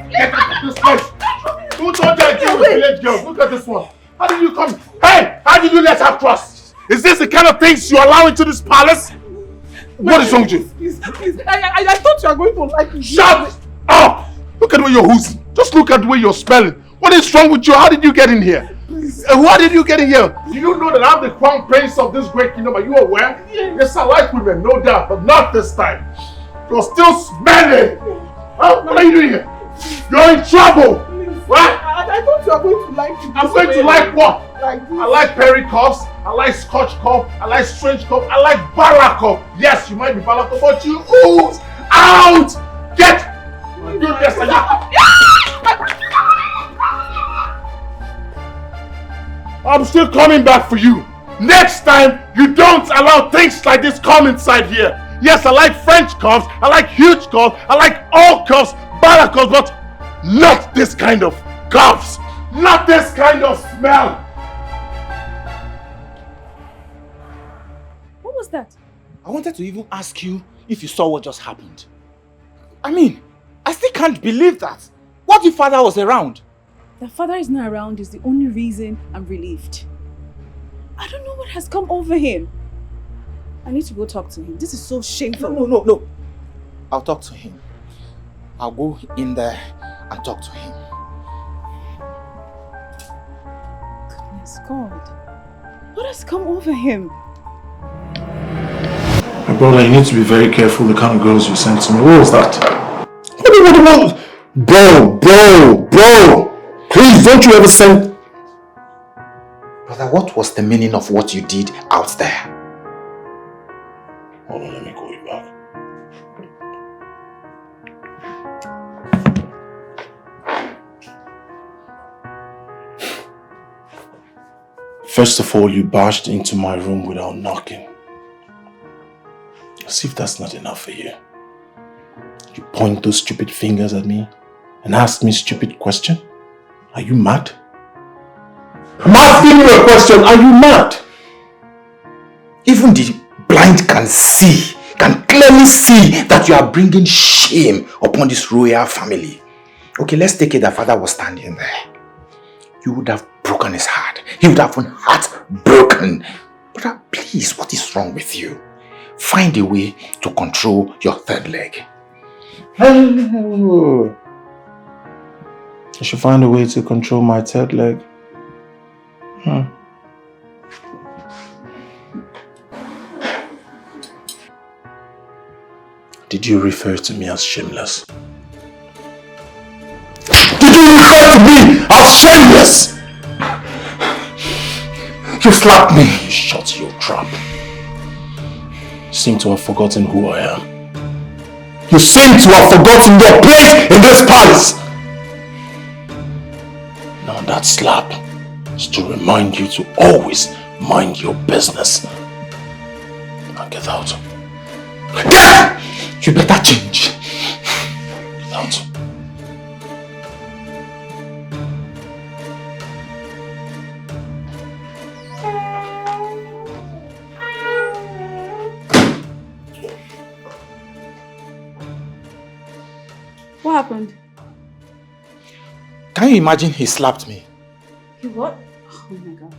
Get out of this place! Who told you I deal with village girls? Look at this one. How did you come? Hey! How did you let her cross? Is this the kind of things you allow into this palace? What is wrong with you? Please. I thought you were going to like it. Shut up! Look at the way you're oozing. Just look at the way you're smelling. What is wrong with you? How did you get in here? How did you get in here? Do you know that I'm the crown prince of this great kingdom? Are you aware? Yes, I like women, no doubt, but not this time. You're still smelling. Huh? What are you doing here? You're in trouble. What? I thought you were going to like it. I'm going to like what? Like this. I like Perry cups. I like Scotch cup. I like Strange cup. I like Barrow cup. Yes, you might be Barrow cup, but you ooze out. Get. Do this again. I'm still coming back for you. Next time, you don't allow things like this come inside here. Yes, I like French cups, I like huge cups, I like all cups, Barrow cups, but not this kind of cups. Not this kind of smell. What was that? I wanted to even ask you if you saw what just happened. I mean, I still can't believe that. What if father was around? The father is not around is the only reason I'm relieved. I don't know what has come over him. I need to go talk to him. This is so shameful. No. I'll talk to him. I'll go in there and talk to him. Goodness God. What has come over him? My brother, you need to be very careful the kind of girls you send to me. What was that? Bro! Please, don't you ever send... Brother, what was the meaning of what you did out there? Hold on, let me call you back. First of all, you barged into my room without knocking. As if that's not enough for you. You point those stupid fingers at me and ask me stupid question? Are you mad? I'm asking you a question. Are you mad? Even the blind can clearly see that you are bringing shame upon this royal family. Okay, let's take it that father was standing there. You would have broken his heart. He would have been heartbroken. But please, what is wrong with you? Find a way to control your third leg. I should find a way to control my third leg. Did you refer to me as shameless? Did you refer to me as shameless? You slapped me. You shut your trap. You seem to have forgotten who I am. You seem to have forgotten your place in this palace. Now that slap is to remind you to always mind your business. Now get out. Get! You better change. Get out. What happened? Can you imagine he slapped me? He what? Oh my God.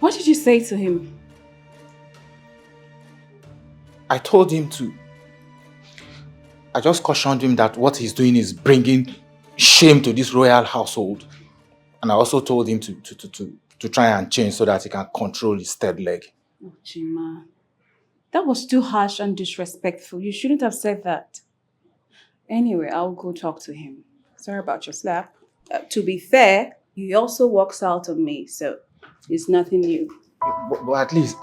What did you say to him? I told him to... I just cautioned him that what he's doing is bringing shame to this royal household. And I also told him to try and change so that he can control his third leg. Oh, Chima. That was too harsh and disrespectful. You shouldn't have said that. Anyway, I'll go talk to him. Sorry about your slap. To be fair, he also walks out on me, so it's nothing new. But at least,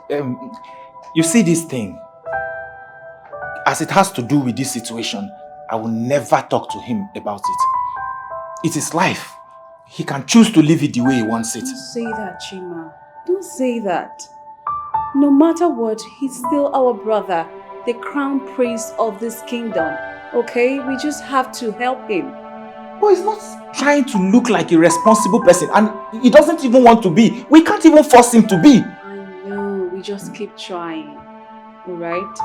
you see this thing. As it has to do with this situation, I will never talk to him about it. It is life. He can choose to live it the way he wants it. Don't say that, Chima. Don't say that. No matter what, he's still our brother, the crown prince of this kingdom. Okay? We just have to help him. But he's not trying to look like a responsible person, and he doesn't even want to be. We can't even force him to be. I know. We just keep trying. Alright?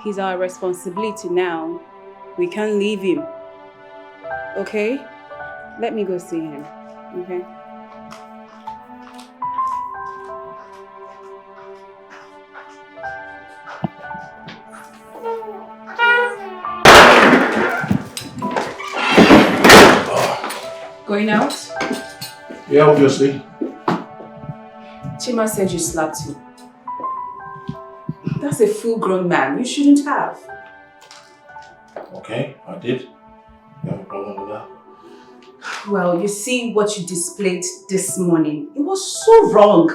He's our responsibility now. We can't leave him. Okay? Let me go see him. Okay? Going out? Yeah, obviously. Chima said you slapped him. That's a full-grown man. You shouldn't have. Okay, I did. You have a problem with that? Well, you see what you displayed this morning. It was so wrong.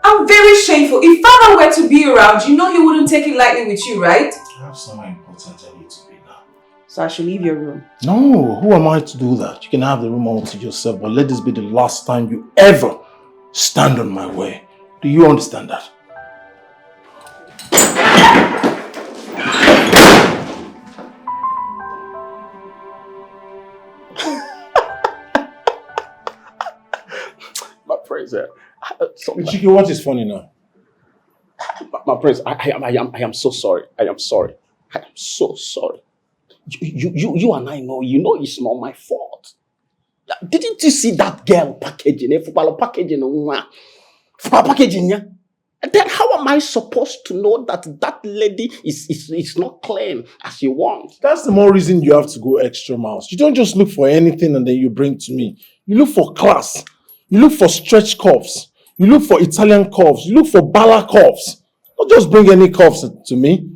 I'm very shameful. If Father were to be around, you know he wouldn't take it lightly with you, right? I have somewhere important I need to be now. So I should leave your room. No, who am I to do that? You can have the room all to yourself, but let this be the last time you ever stand on my way. Do you understand that? My praise, Chiki, what is funny now? my praise. I am so sorry. I am sorry. I am so sorry. You and I know. You know it's not my fault. Didn't you see that girl packaging? Packaging, yeah. Then how am I supposed to know that lady is not clean as you want? That's the more reason you have to go extra miles. You don't just look for anything and then you bring to me. You look for class. You look for stretch cuffs. You look for Italian cuffs. You look for Bala cuffs. Don't just bring any cuffs to me.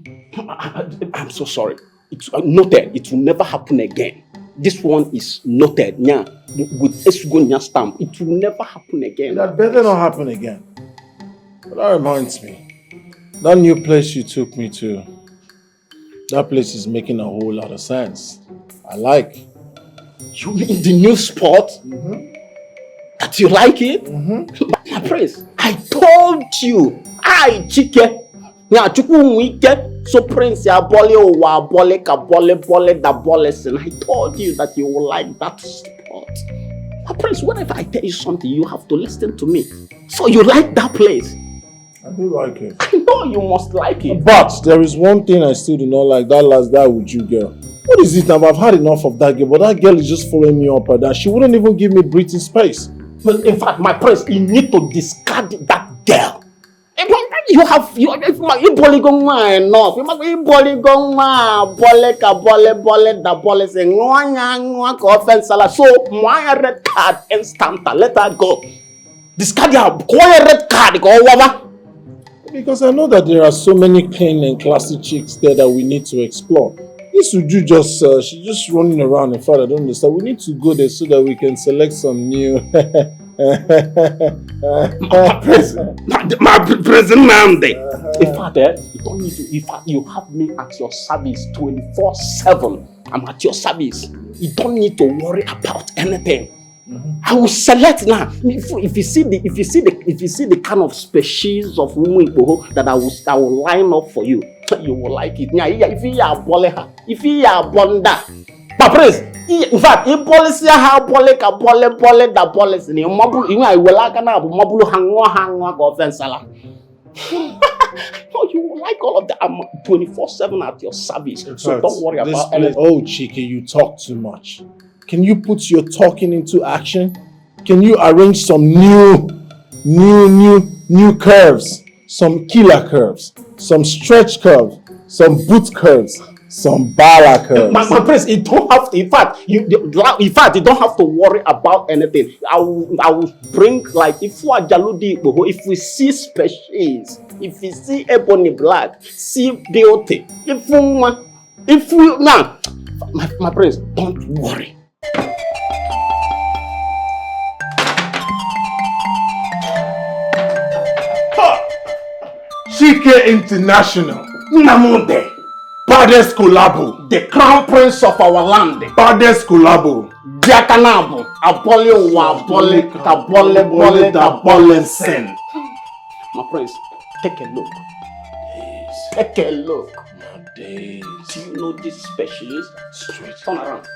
I'm so sorry. It's noted. It will never happen again. This one is noted. Yeah, with Esgonia stamp. It will never happen again. That better not happen again. But that reminds me. That new place you took me to. That place is making a whole lot of sense. I like. You mean the new spot? That you like it? My praise. I told you. Chike. Yeah, Chukwuwike. So Prince Abole Owa Abole Kabole Bole da Bolesin. I told you that you will like that spot. My Prince, whenever I tell you something, you have to listen to me. So you like that place? I do like it. I know you must like it. But there is one thing I still do not like. That with you girl. What is it now? I've had enough of that girl. But that girl is just following me up and down. She wouldn't even give me breathing space. Well, in fact, my Prince, you need to discard that girl. You have enough. You so my red card instant. Let her go. Discard her. Red card. Because I know that there are so many clean and classy chicks there that we need to explore. This Uju she's just running around. In fact, I don't understand. We need to go there so that we can select some new. My present Nandi. In fact, you don't need to. In fact, you have me at your service 24/7. I'm at your service. You don't need to worry about anything. I will select now. If you see the kind of species of women that I will line up for you, you will like it. Yeah, if you are boleha, if you are bonda, but praise. In fact, if policy have bole da policy, you mabulu. I will like an abu mabulu hangwa go fensala. No, you will like all of that. I'm 24/7 at your service, so don't worry about anything. Oh, Chike, you talk too much. Can you put your talking into action? Can you arrange some new curves? Some killer curves, some stretch curves, some boot curves, some bala curves. My prince, you don't have to. In fact, you don't have to worry about anything. I will bring, like, if we are jaludi, if we see species, if we see ebony black, see beauty. If we now, my prince, don't worry. Chike International. Namunde. Baddest collabo. The crown prince of our land. Baddest collabo. Diakanabo. Abole wa abole kabole sen. My prince, take a look. Take a look. Days. Do you know this species? Straight. Turn around.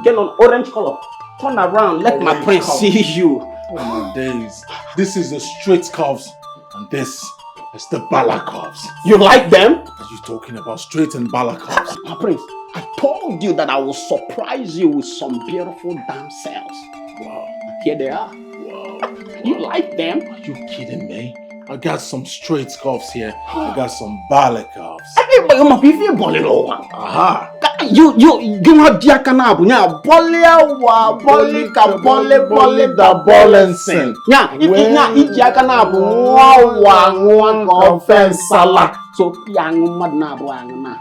Get on orange color. Turn around. Let my prince see you. Oh my days. This is the straight cuffs and this is the bala cuffs. You like them? What are you talking about? Straight and bala cuffs? My prince, I told you that I will surprise you with some beautiful damsels. Wow. Here they are. Wow. You like them? Are you kidding me? I got some straight cuffs here. I got some bala cuffs. But you must be feeling bolero. Aha. You have diakana bunya bolly da bolensen. Yeah, if diakana bunya offensala. So young madna buana.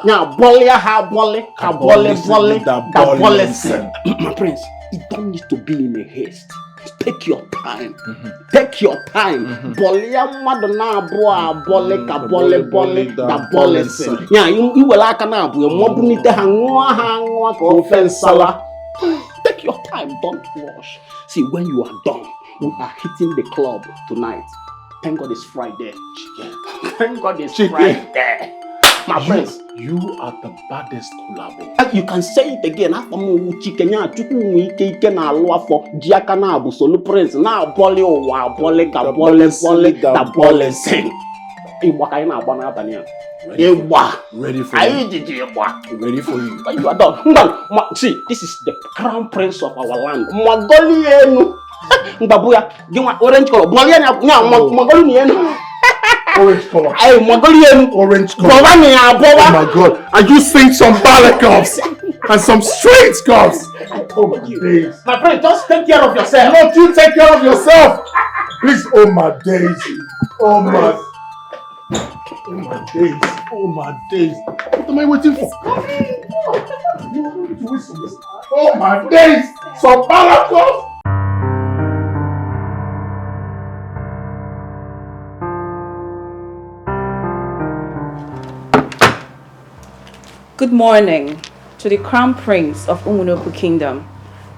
Yeah, bolia ha bolly da bolensen. My prince, it don't need to be in a haste. Take your time. Take your time. Bolia madana boa bolle da bolensen. Yeah, you will like an abu. You mobunite hangwa offensala. Take your time. Don't rush. See, when you are done, we are hitting the club tonight. Thank God it's Friday. Thank God it's Friday. My friends, you are the baddest collabo. You can say it again. After me, chicken, na loa for diakana abu solo prince. Now, bolle da bolensen. Iwa kaina abana abania. Ewa. Ready for you. Ready for you. You are done. See, this is the crown prince of our land. Magolienu. Mbabuya, give my orange color. Boliana, Magolienu. Orange color. Hey, Magolienu. Orange color. Oh my God. Are you saying some ballet cuffs and some straight cuffs? Oh my days. My friend, just take care of yourself. Not you take care of yourself. Please, oh my days. Oh my days. Oh my days. What am I waiting for? Oh my days. Some ballet cuffs. Good morning to the Crown Prince of Umunopu Kingdom,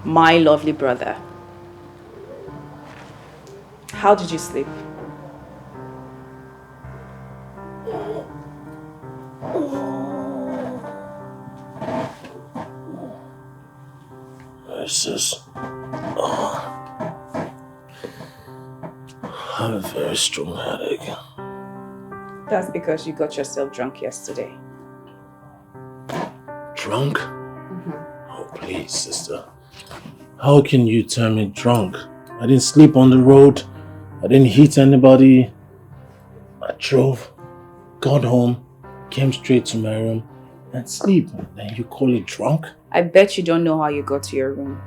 my lovely brother. How did you sleep? I have a very strong headache. That's because you got yourself drunk yesterday. Drunk? Oh, please, sister. How can you tell me drunk? I didn't sleep on the road. I didn't hit anybody. I drove, got home, came straight to my room and sleep. Then you call it drunk? I bet you don't know how you got to your room.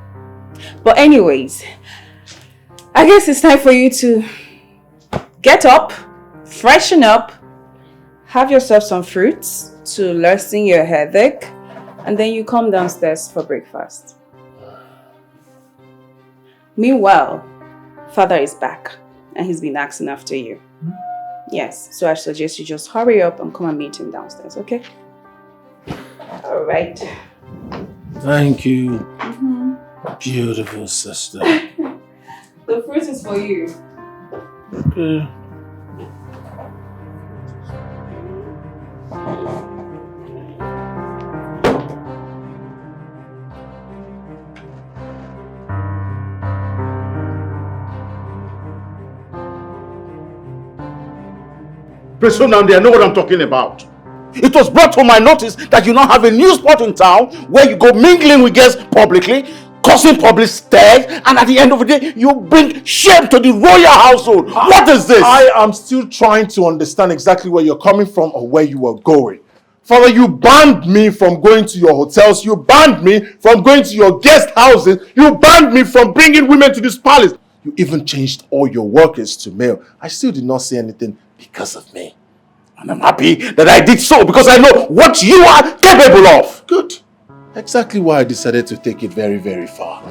But anyways, I guess it's time for you to get up, freshen up, have yourself some fruits to lessen your headache, and then you come downstairs for breakfast. Meanwhile, Father is back and he's been asking after you. Yes, so I suggest you just hurry up and come and meet him downstairs, okay? All right. Thank you, beautiful sister. The fruit is for you. Okay. Prince Nnamdi, I know what I'm talking about. It was brought to my notice that you now have a new spot in town where you go mingling with guests publicly, causing public stares, and at the end of the day, you bring shame to the royal household. What is this? I am still trying to understand exactly where you're coming from or where you are going. Father, you banned me from going to your hotels. You banned me from going to your guest houses. You banned me from bringing women to this palace. You even changed all your workers to male. I still did not say anything because of me. And I'm happy that I did so because I know what you are capable of. Good. Exactly why I decided to take it very, very far.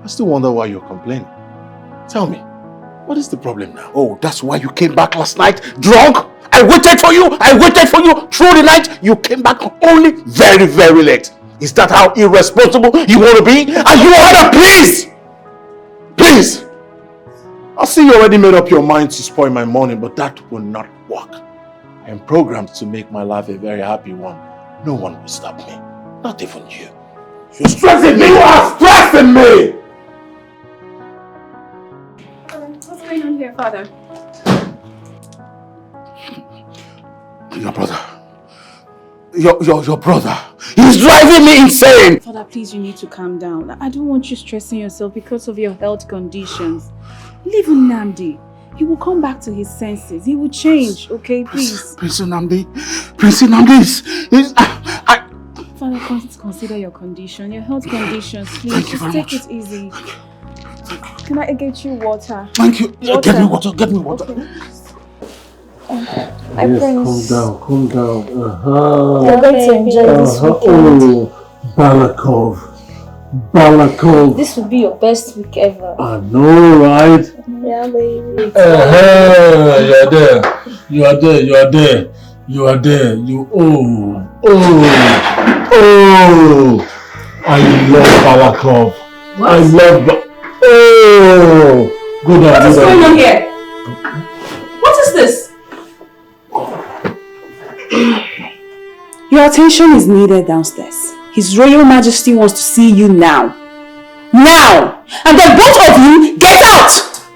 I still wonder why you're complaining. Tell me, what is the problem now? Oh, that's why you came back last night drunk? I waited for you through the night. You came back only very, very late. Is that how irresponsible you want to be? Are you order, please? Please. I see you already made up your mind to spoil my morning, but that will not work. I am programmed to make my life a very happy one. No one will stop me. Not even you. You're stressing me! You are stressing me! Father. Your brother. Your brother. He's driving me insane! Father, please, you need to calm down. I don't want you stressing yourself because of your health conditions. Leave Nnamdi. He will come back to his senses. He will change, okay? Please. Prince Nnamdi is... Father, consider your condition, your health conditions. Please, Thank you just very take much. it easy. Can I get you water? Thank you. Water. Get me water. Okay. Yes, calm down. You're going to enjoy this weekend. Oh, Balakov. This will be your best week ever. I know, right? Yeah, baby. You are there. I love Balakov. What? I love good. What is going on here? What is this? Your attention is needed downstairs. His Royal Majesty wants to see you now. Now! And then both of you, get out!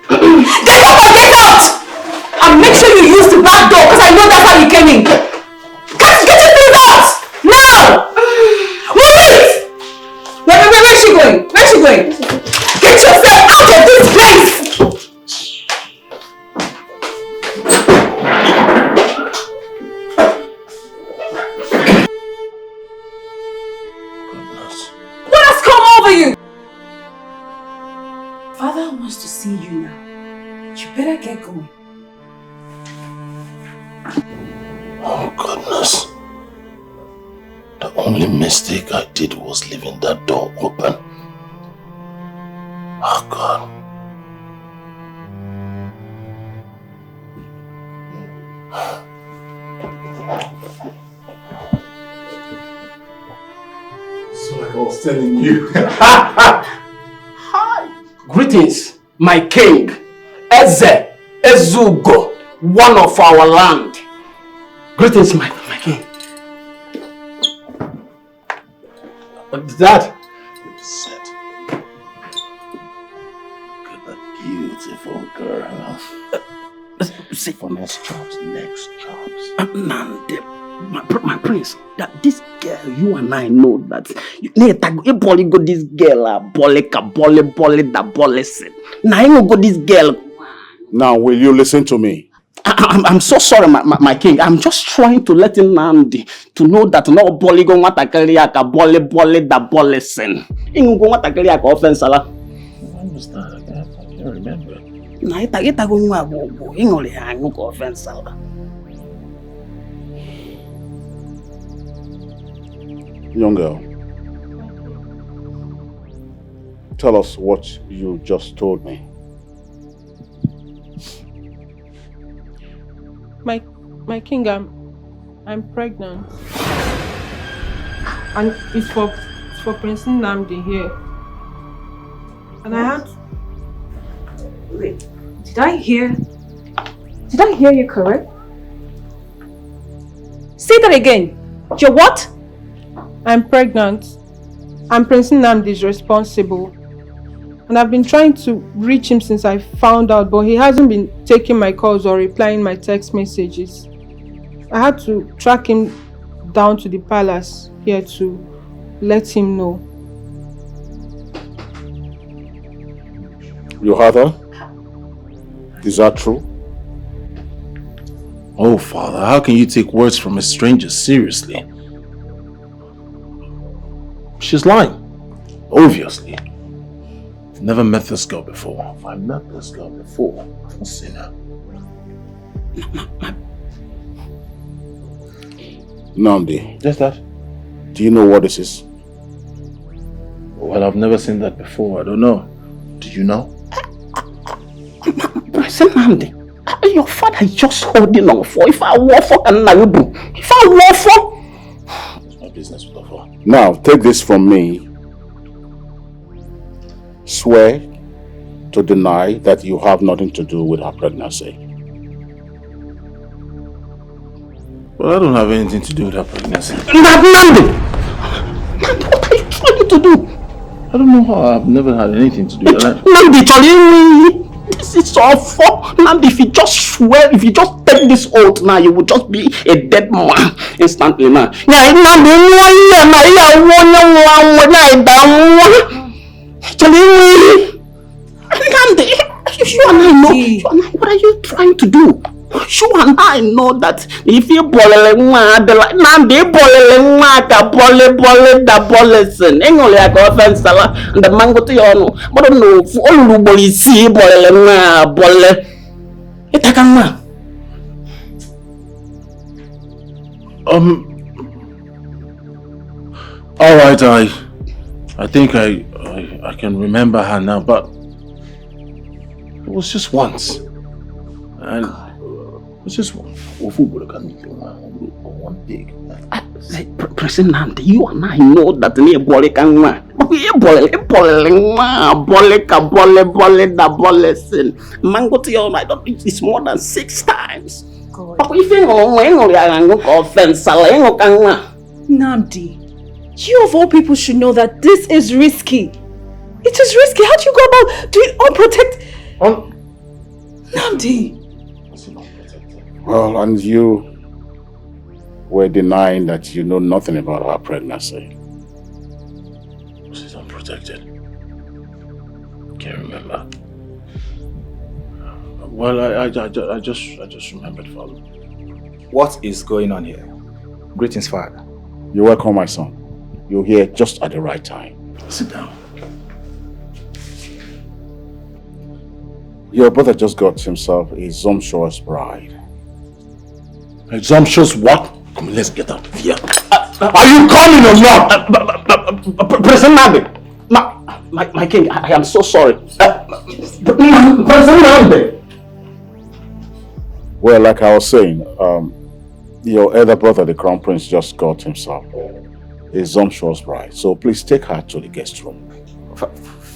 Get up and get out! And make sure you use the back door because I know that's how you came in. Get your things out! Now! Move it! Where is she going? Where is she going? Get yourself out of this place! What has come over you? Father wants to see you now. You better get going. Oh goodness. The only mistake I did was leaving that door open. Oh God. So like I was telling you. Hi. Greetings, my king, Eze Ezugo, one of our land. Greetings, my king. Dad. Set. Look at that beautiful girl. See, For next jobs. Nande, my prince, that this girl, you and I know that you go this girl Now you go this girl. Now will you listen to me? I'm so sorry, my king. I'm just trying to let Nandi to know that no bolly go watakariaka bole da bole sen. Ingo go watakariaka offense sala. When was that? I can't remember. Na ita go nwa go ingo le hangu go offense sala. Young girl, tell us what you just told me. My king, I'm pregnant. And it's for Prince Nnamdi here. And I had... Wait, did I hear you correct? Say that again. You're what? I'm pregnant. And Prince Nnamdi is responsible. And I've been trying to reach him since I found out, but he hasn't been taking my calls or replying my text messages. I had to track him down to the palace here to let him know. You heard her? Is that true? Oh, Father, how can you take words from a stranger seriously? She's lying. Obviously. I've never met this girl before. If I met this girl before, I've not seen her. Nnamdi, Yes, Dad? do you know what this is? Well, I've never seen that before. I don't know. Do you know? Prince Nnamdi, your father is just holding on for. If I war for can I do? If I war for, It's my business with her. Now, take this from me. Swear to deny that you have nothing to do with her pregnancy. Well, I don't have anything to do with her pregnancy. Nnamdi, what are you trying to do? I don't know how. I've never had anything to do with that. Nnamdi, Charlie, this It's all for now. If you just swear, if you just take this oath now, you will just be a dead man instantly now. You and I know. What are you trying to do? You and I know that if you boil now they boil the bolesin. Only I go offense and the mango to your no. But no, all the boys see boil. It can. All right, I think I can remember her now, but it was just once, and it was just one big. President, you and I know that near Bolikan, mango to your I don't think it's more than 6 times. But if you know, offense, Namdi, you of all people should know that this is risky. It is risky. How do you go about doing unprotected? Namdi. Well, and you were denying that you know nothing about her pregnancy. She's unprotected. Can't remember. Well, I just remembered, Father. What is going on here? Greetings, Father. You're welcome, my son. You're here just at the right time. Sit down. Your brother just got himself a sumptuous bride. A sumptuous what? Come on, let's get out of here. Are you coming or not? President Nande, my king, I am so sorry. President Nande. Well, like I was saying, your elder brother, the crown prince, just got himself a sumptuous bride. So please take her to the guest room.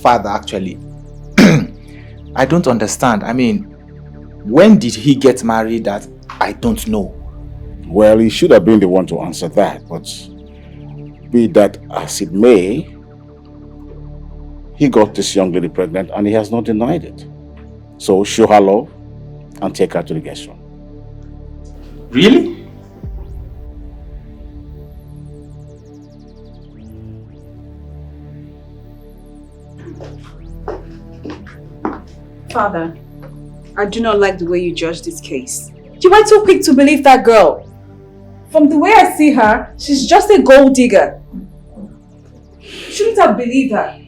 Father, actually, I don't understand. I mean, when did he get married that I don't know? Well, he should have been the one to answer that, but be that as it may, he got this young lady pregnant and he has not denied it. So show her love and take her to the guest room. Really? Father, I do not like the way you judge this case. You were too quick to believe that girl. From the way I see her, she's just a gold digger. You shouldn't have believed her.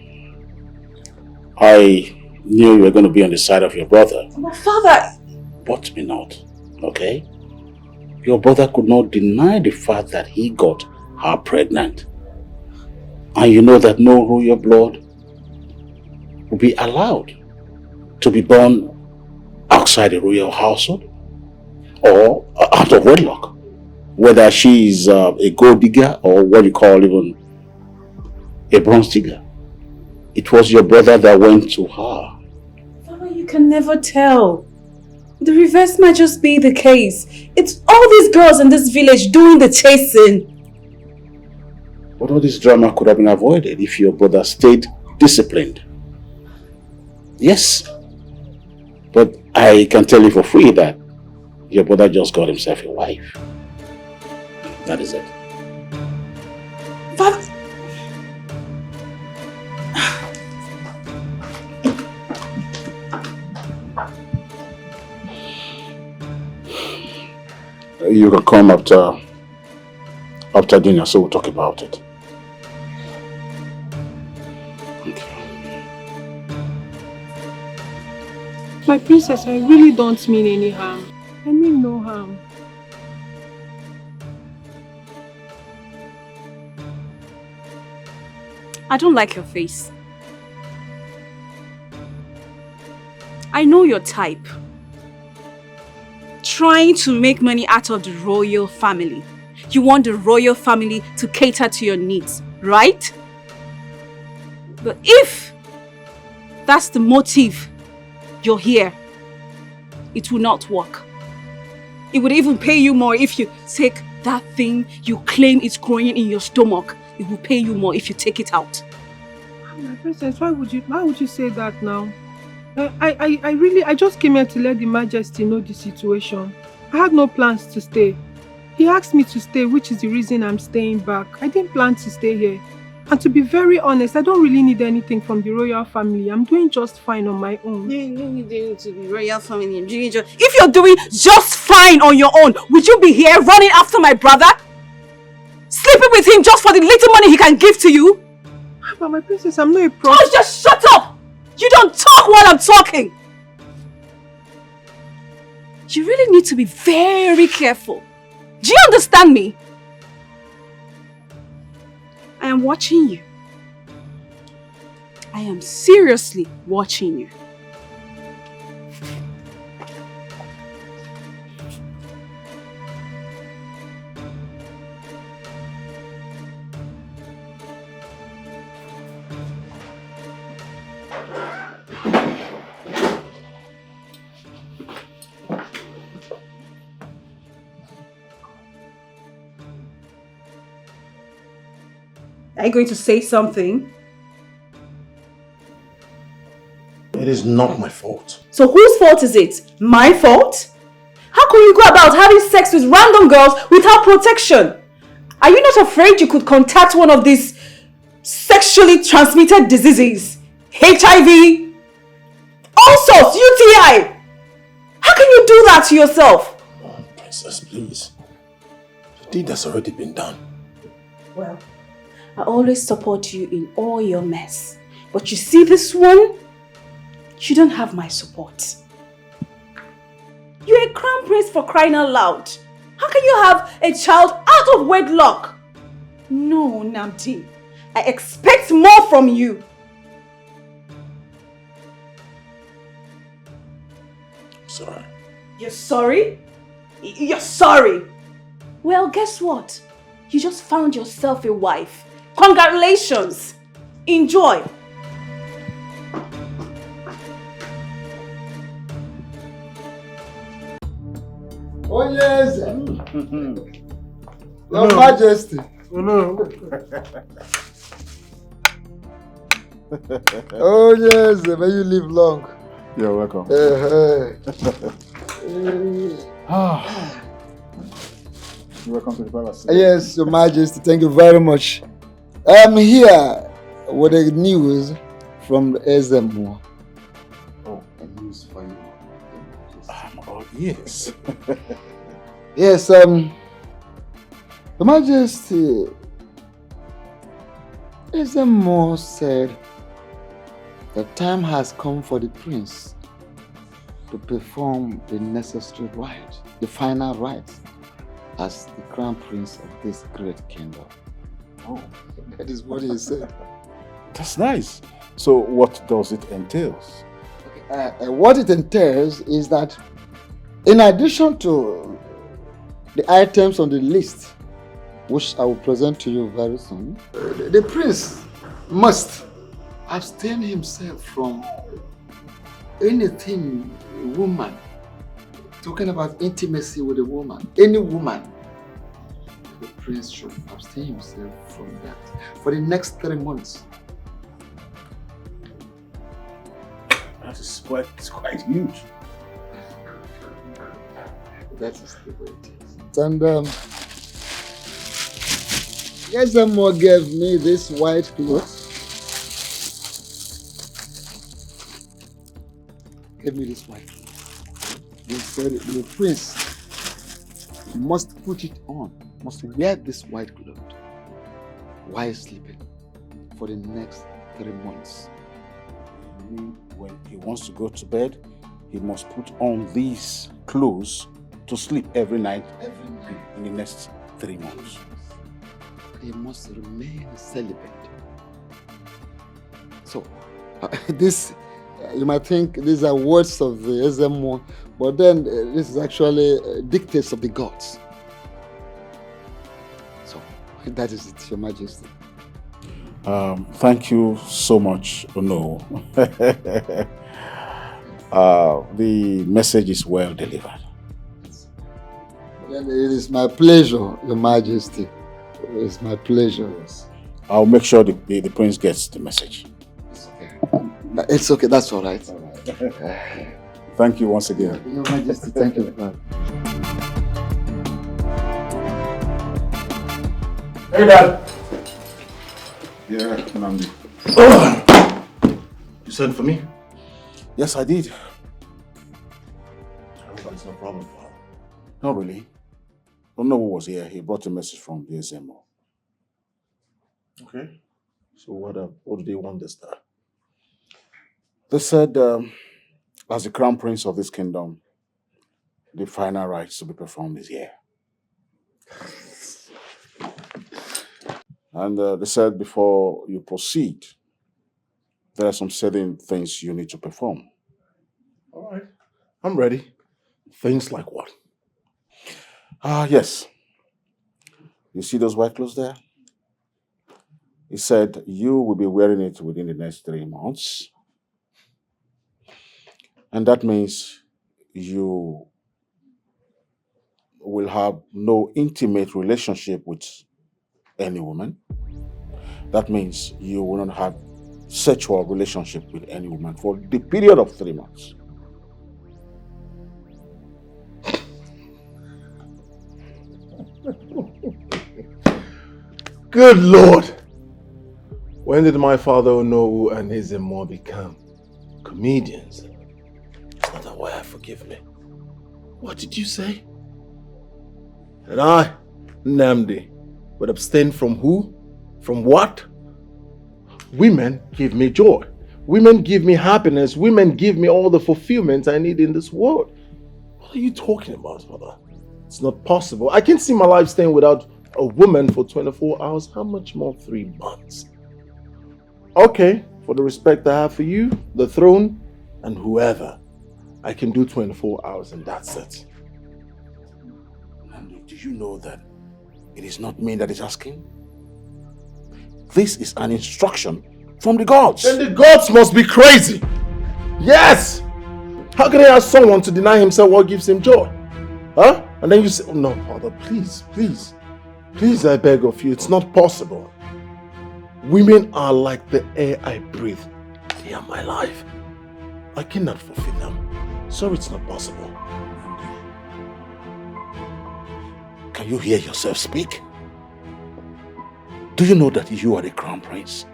I knew you were going to be on the side of your brother. But Father... But me not, okay? Your brother could not deny the fact that he got her pregnant. And you know that no royal blood will be allowed to be born outside the royal household or out of wedlock. Whether she is a gold digger or what you call even a bronze digger. It was your brother that went to her. Father, you can never tell. The reverse might just be the case. It's all these girls in this village doing the chasing. But all this drama could have been avoided if your brother stayed disciplined. Yes. But I can tell you for free that your brother just got himself a wife. That is it. Father... You can come after dinner, so we'll talk about it. Okay. My princess, I really don't mean any harm. I mean no harm. I don't like your face. I know your type. Trying to make money out of the royal family. You want the royal family to cater to your needs, right? But if that's the motive you're here, it will not work. It would even pay you more if you take that thing you claim is growing in your stomach. It will pay you more if you take it out. My princess, why would you say that now? I just came here to let the Majesty know the situation. I had no plans to stay. He asked me to stay, which is the reason I'm staying back. I didn't plan to stay here. And to be very honest, I don't really need anything from the royal family. I'm doing just fine on my own. You need to the royal family. If you're doing just fine on your own, would you be here running after my brother? Sleeping with him just for the little money he can give to you? But my princess, I'm not a pro. Oh, just shut up! You don't talk while I'm talking! You really need to be very careful. Do you understand me? I am watching you. I am seriously watching you. Are you going to say something? It is not my fault. So whose fault is it? My fault? How can you go about having sex with random girls without protection? Are you not afraid you could contact one of these sexually transmitted diseases? HIV? All sorts, UTI? How can you do that to yourself? Oh, Princess, please. The deed has already been done. Well, I always support you in all your mess. But you see this one? You don't have my support. You're a crown prince for crying out loud. How can you have a child out of wedlock? No, Namdi. I expect more from you. Sorry. You're sorry? You're sorry? Well, guess what? You just found yourself a wife. Congratulations! Enjoy! Oh yes! Your Majesty! Oh no! Oh yes, may you live long. You're welcome. You're welcome to the palace. Yes, Your Majesty, thank you very much. I'm here with the news from Ezemo. Oh, a news for you. Oh, yes. Yes, Your Majesty, Ezemo said the time has come for the prince to perform the necessary rite, the final rite, as the crown prince of this great kingdom. Oh, that is what he said. That's nice. So what does it entail? What it entails is that in addition to the items on the list, which I will present to you very soon, the prince must abstain himself from anything woman, talking about intimacy with a woman, any woman. The prince should abstain himself from that for the next 3 months. That is quite huge. That is the way it is. And Ezemo gave me this white cloth. Gave me this white cloth. He said the prince must put it on, must wear this white cloth while sleeping for the next 3 months. You mean when he wants to go to bed, he must put on these clothes to sleep every night in the next 3 months? He must remain celibate. So, this, you might think these are words of the Ezemo, but then this is actually dictates of the gods. So, that is it, Your Majesty. Thank you so much, Ono. The message is well delivered. And it is my pleasure, Your Majesty. It is my pleasure. Yes. I'll make sure the prince gets the message. It's okay, that's all right. Thank you once again. Your Majesty, thank you. Hey, Dad. Yeah, Nandi. You sent for me? Yes, I did. I hope that's no problem, Father. Not really. Don't know who was here. He brought a message from the SMO. Okay. So what do they want this time? They said, as the crown prince of this kingdom, the final rites to be performed is here. And they said before you proceed, there are some certain things you need to perform. All right. I'm ready. Things like what? Yes. You see those white clothes there? He said you will be wearing it within the next 3 months. And that means you will have no intimate relationship with any woman. That means you will not have sexual relationship with any woman for the period of 3 months. Good Lord! When did my father Onowu and his Emo become comedians? It's not aware, forgive me. What did you say? And I, Nnamdi, would abstain from who? From what? Women give me joy. Women give me happiness. Women give me all the fulfillment I need in this world. What are you talking about, Father? It's not possible. I can't see my life staying without a woman for 24 hours. How much more 3 months? Okay, for the respect I have for you, the throne, and whoever, I can do 24 hours and that's it. And do you know that it is not me that is asking? This is an instruction from the gods. Then the gods must be crazy. Yes! How can I ask someone to deny himself what gives him joy? Huh? And then you say, oh, no, Father, please, please. Please, I beg of you, it's not possible. Women are like the air I breathe. They are my life. I cannot fulfill them. So it's not possible. Can you hear yourself speak? Do you know that you are the crown prince?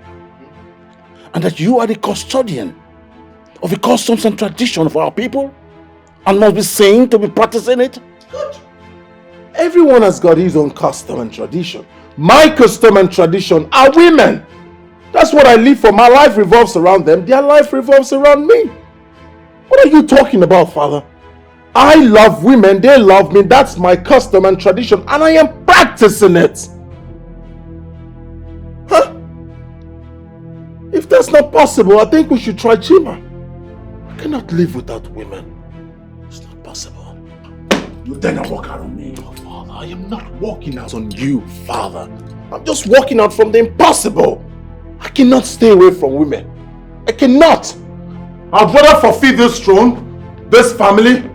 And that you are the custodian of the customs and tradition of our people? And must be seen to be practicing it? Good. Everyone has got his own custom and tradition. My custom and tradition are women. That's what I live for. My life revolves around them. Their life revolves around me. What are you talking about, Father? I love women. They love me. That's my custom and tradition. And I am practicing it. Huh? If that's not possible, I think we should try Chima. I cannot live without women. It's not possible. You dare not walk out on me. Oh, Father, I am not walking out on you, Father. I'm just walking out from the impossible. I cannot stay away from women. I cannot. I'd rather forfeit this throne, this family,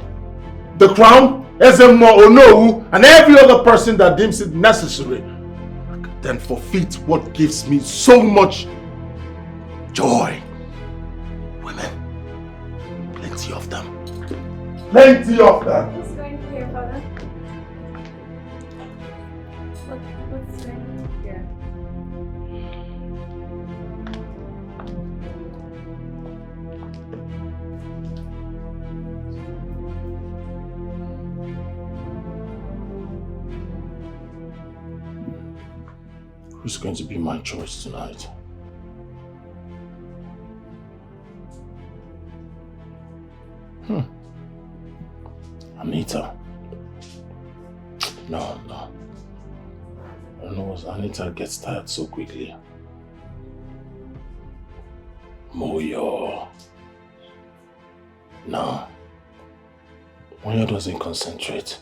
the crown, Ezemo Onowu, and every other person that deems it necessary than forfeit what gives me so much joy. Women. Plenty of them. Plenty of them. What's going on here, Father? What's going on here? Who's going to be my choice tonight? Anita. No. I don't know what Anita gets tired so quickly. Moyo. No. Moyo doesn't concentrate.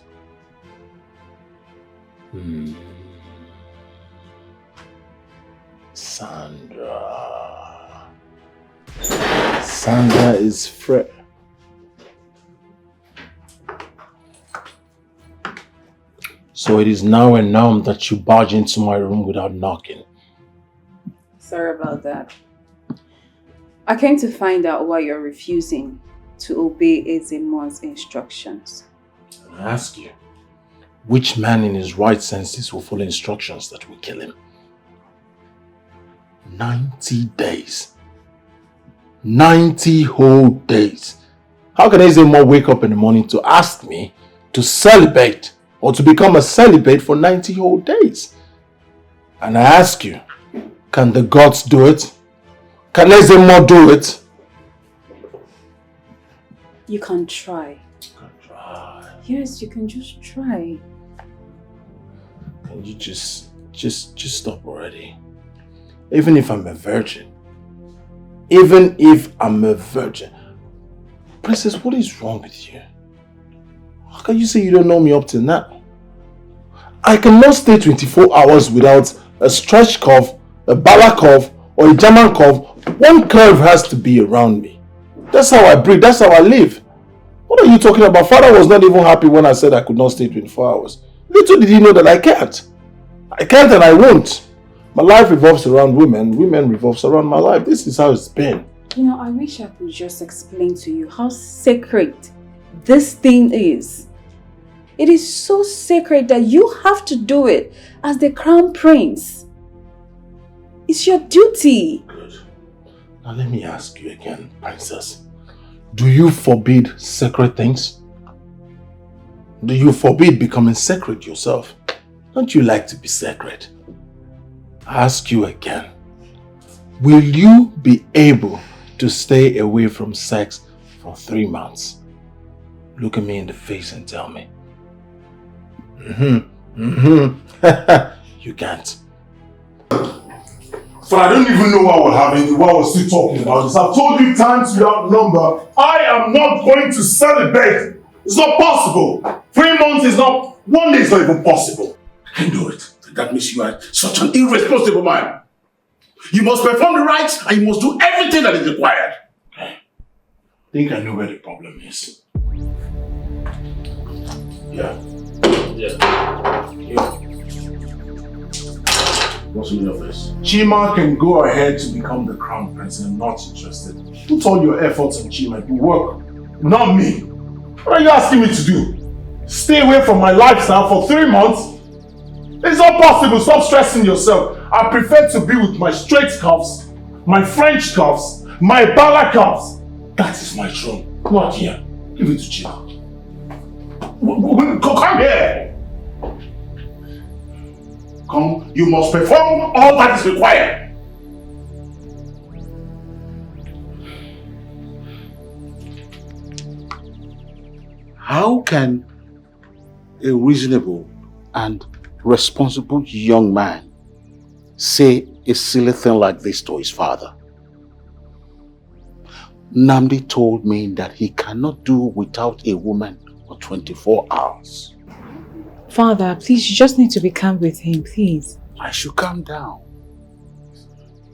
Sandra. Sandra is fresh. So it is now and now that you barge into my room without knocking. Sorry about that. I came to find out why you're refusing to obey Ezemo's instructions. And I ask you, which man in his right senses will follow instructions that will kill him? 90 days. 90 whole days. How can Ezemo wake up in the morning to ask me to celibate or to become a celibate for 90 whole days? And I ask you, can the gods do it? Can Ezemo do it? You can try. You can try. Yes, you can just try. Can you just stop already? Even if I'm a virgin. Even if I'm a virgin. Princess, what is wrong with you? How can you say you don't know me up till now? I cannot stay 24 hours without a stretch cough, a bala cough, or a German cough. One curve has to be around me. That's how I breathe. That's how I live. What are you talking about? Father was not even happy when I said I could not stay 24 hours. Little did he know that I can't. I can't and I won't. My life revolves around women. Women revolves around my life. This is how it's been. You know, I wish I could just explain to you how sacred this thing is. It is so sacred that you have to do it as the crown prince. It's your duty. Good. Now let me ask you again, princess. Do you forbid sacred things? Do you forbid becoming sacred yourself? Don't you like to be sacred? I ask you again. Will you be able to stay away from sex for 3 months? Look at me in the face and tell me. You can't. So I don't even know what we're still talking about this. I've told you times without number, I am not going to celebrate. It's not possible. 3 months is not, 1 day is not even possible. I can do it. That means you are such an irresponsible man. You must perform the rites and you must do everything that is required. I think I know where the problem is. Yeah. What's in your face? Chima can go ahead to become the crown prince and I'm not interested. Put all your efforts on Chima to work, not me. What are you asking me to do? Stay away from my lifestyle for 3 months? It's not possible. Stop stressing yourself. I prefer to be with my straight cuffs, my French cuffs, my Bala cuffs. That is my throne. Not here. Give it to Chima. Come here. Come, you must perform all that is required. How can a reasonable and responsible young man say a silly thing like this to his father? Namdi told me that he cannot do without a woman for 24 hours. Father, please, you just need to be calm with him, please. I should calm down.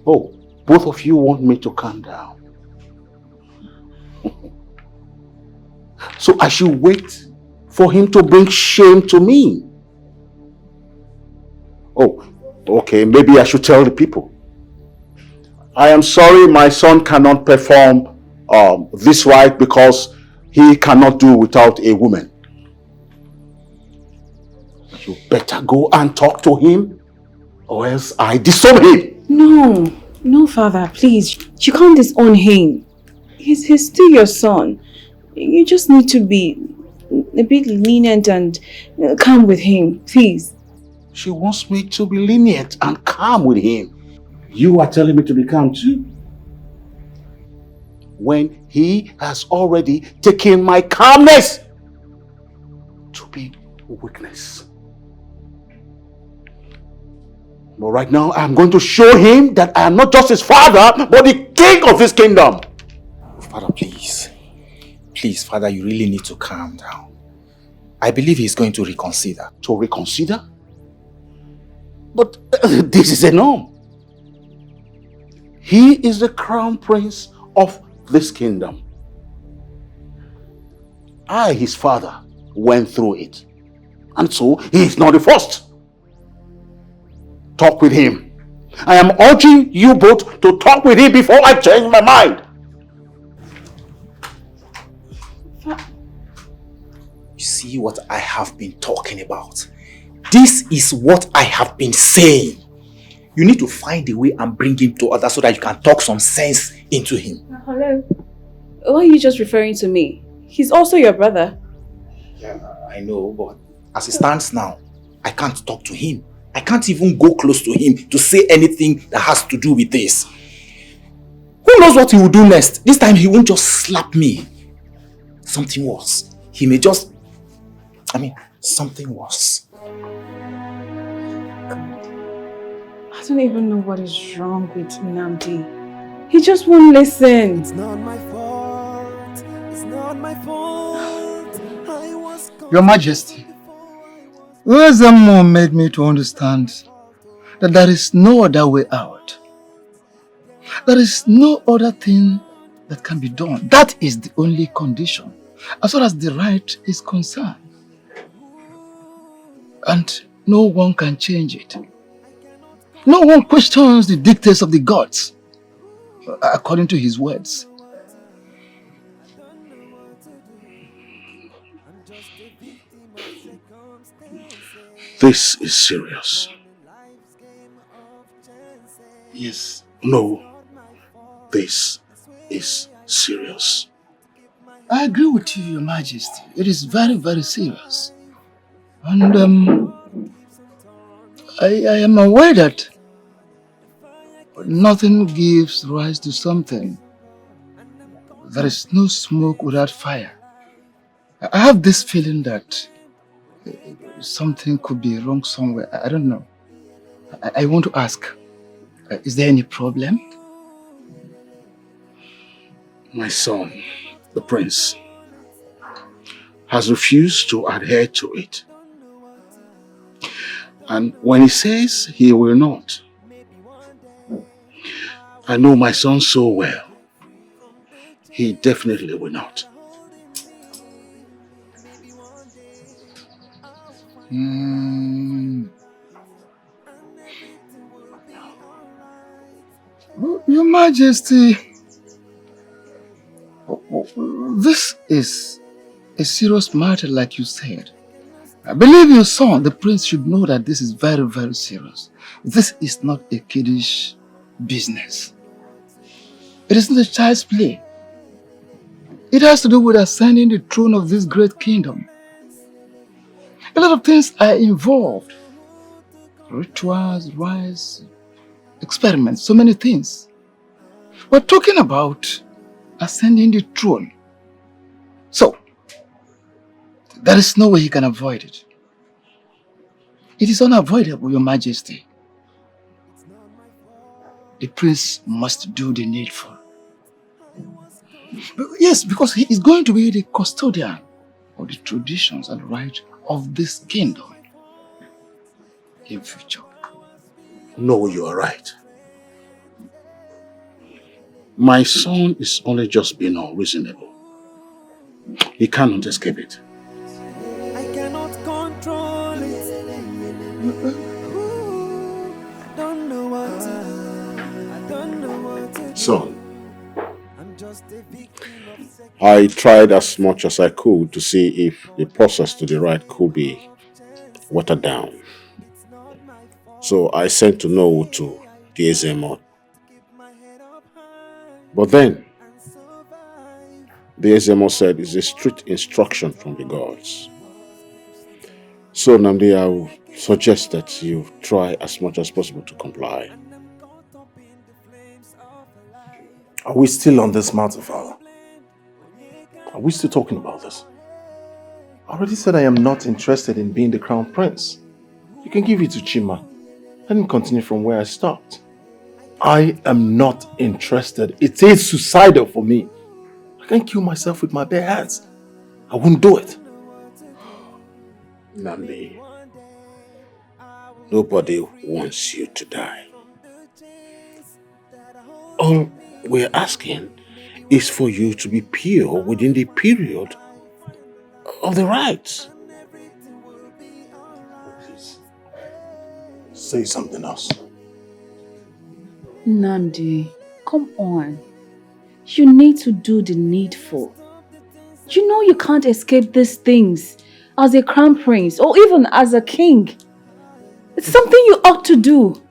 Oh, both of you want me to calm down. So I should wait for him to bring shame to me. Oh, okay, maybe I should tell the people. I am sorry my son cannot perform this rite because he cannot do without a woman. You better go and talk to him or else I disown him. No, Father, please. You can't disown him. He's still your son. You just need to be a bit lenient and calm with him, please. She wants me to be lenient and calm with him. You are telling me to be calm too? When he has already taken my calmness to be weakness. But right now, I'm going to show him that I am not just his father, but the king of his kingdom. Father, please. Please, Father, you really need to calm down. I believe he's going to reconsider. To reconsider? But this is a norm. He is the crown prince of this kingdom. I, his father, went through it. And so, he is not the first. Talk with him. I am urging you both to talk with him before I change my mind. You see what I have been talking about. This is what I have been saying. You need to find a way and bring him to order so that you can talk some sense into him. Hello? Why are you just referring to me? He's also your brother. Yeah, I know, but as it stands now, I can't talk to him. I can't even go close to him to say anything that has to do with this. Who knows what he will do next? This time he won't just slap me. Something worse. He may just... something worse. I don't even know what is wrong with Nnamdi. He just won't listen. It's not my fault. It's not my fault. Your Majesty, Wisdom made me to understand that there is no other way out. There is no other thing that can be done. That is the only condition, as far as the right is concerned. And no one can change it. No one questions the dictates of the gods, according to his words. This is serious. Yes. No, this is serious. I agree with you, Your Majesty. It is very, very serious. And I am aware that nothing gives rise to something. There is no smoke without fire. I have this feeling that something could be wrong somewhere. I don't know. I want to ask, is there any problem? My son, the prince, has refused to adhere to it. And when he says he will not, I know my son so well. He definitely will not. Your Majesty, this is a serious matter, like you said. I believe your son, the prince, should know that this is very, very serious. This is not a kiddish business. It is not a child's play. It has to do with ascending the throne of this great kingdom. A lot of things are involved. Rituals, rites, experiments, so many things. We're talking about ascending the throne. So, there is no way he can avoid it. It is unavoidable, Your Majesty. The prince must do the needful. Yes, because he is going to be the custodian of the traditions and rights of this kingdom in future. No, you are right. My son is only just being unreasonable. He cannot escape it. I cannot control it. I don't know what to do. I don't know what to do. Son, I'm just a victim of sex. I tried as much as I could to see if the process to the right could be watered down. So I sent to know to the Ezemo. But then, the Ezemo said it's a strict instruction from the gods. So Nnamdi, I would suggest that you try as much as possible to comply. Are we still on this matter, Father? Are we still talking about this? I already said I am not interested in being the crown prince. You can give it to Chima. Let him continue from where I stopped. I am not interested. It is suicidal for me. I can't kill myself with my bare hands. I won't do it. Nnamdi, nobody wants you to die. All we're asking is for you to be pure within the period of the rites. Please, say something else. Nnamdi, come on. You need to do the needful. You know you can't escape these things. as a crown prince or even as a king. It's something you ought to do.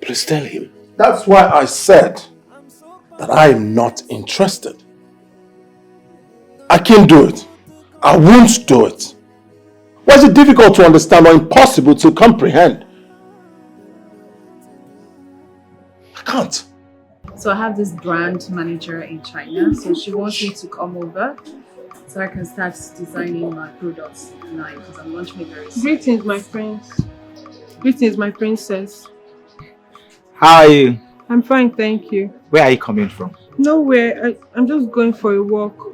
Please tell him. That's why I said that I am not interested. I can't do it. I won't do it. Why is it difficult to understand or impossible to comprehend? I can't. So I have this brand manager in China, so she wants me to come over so I can start designing my products online because I'm launching it very soon. Greetings, my friends. Greetings, my princess. How are you? I'm fine, thank you. Where are you coming from? Nowhere. I'm just going for a walk.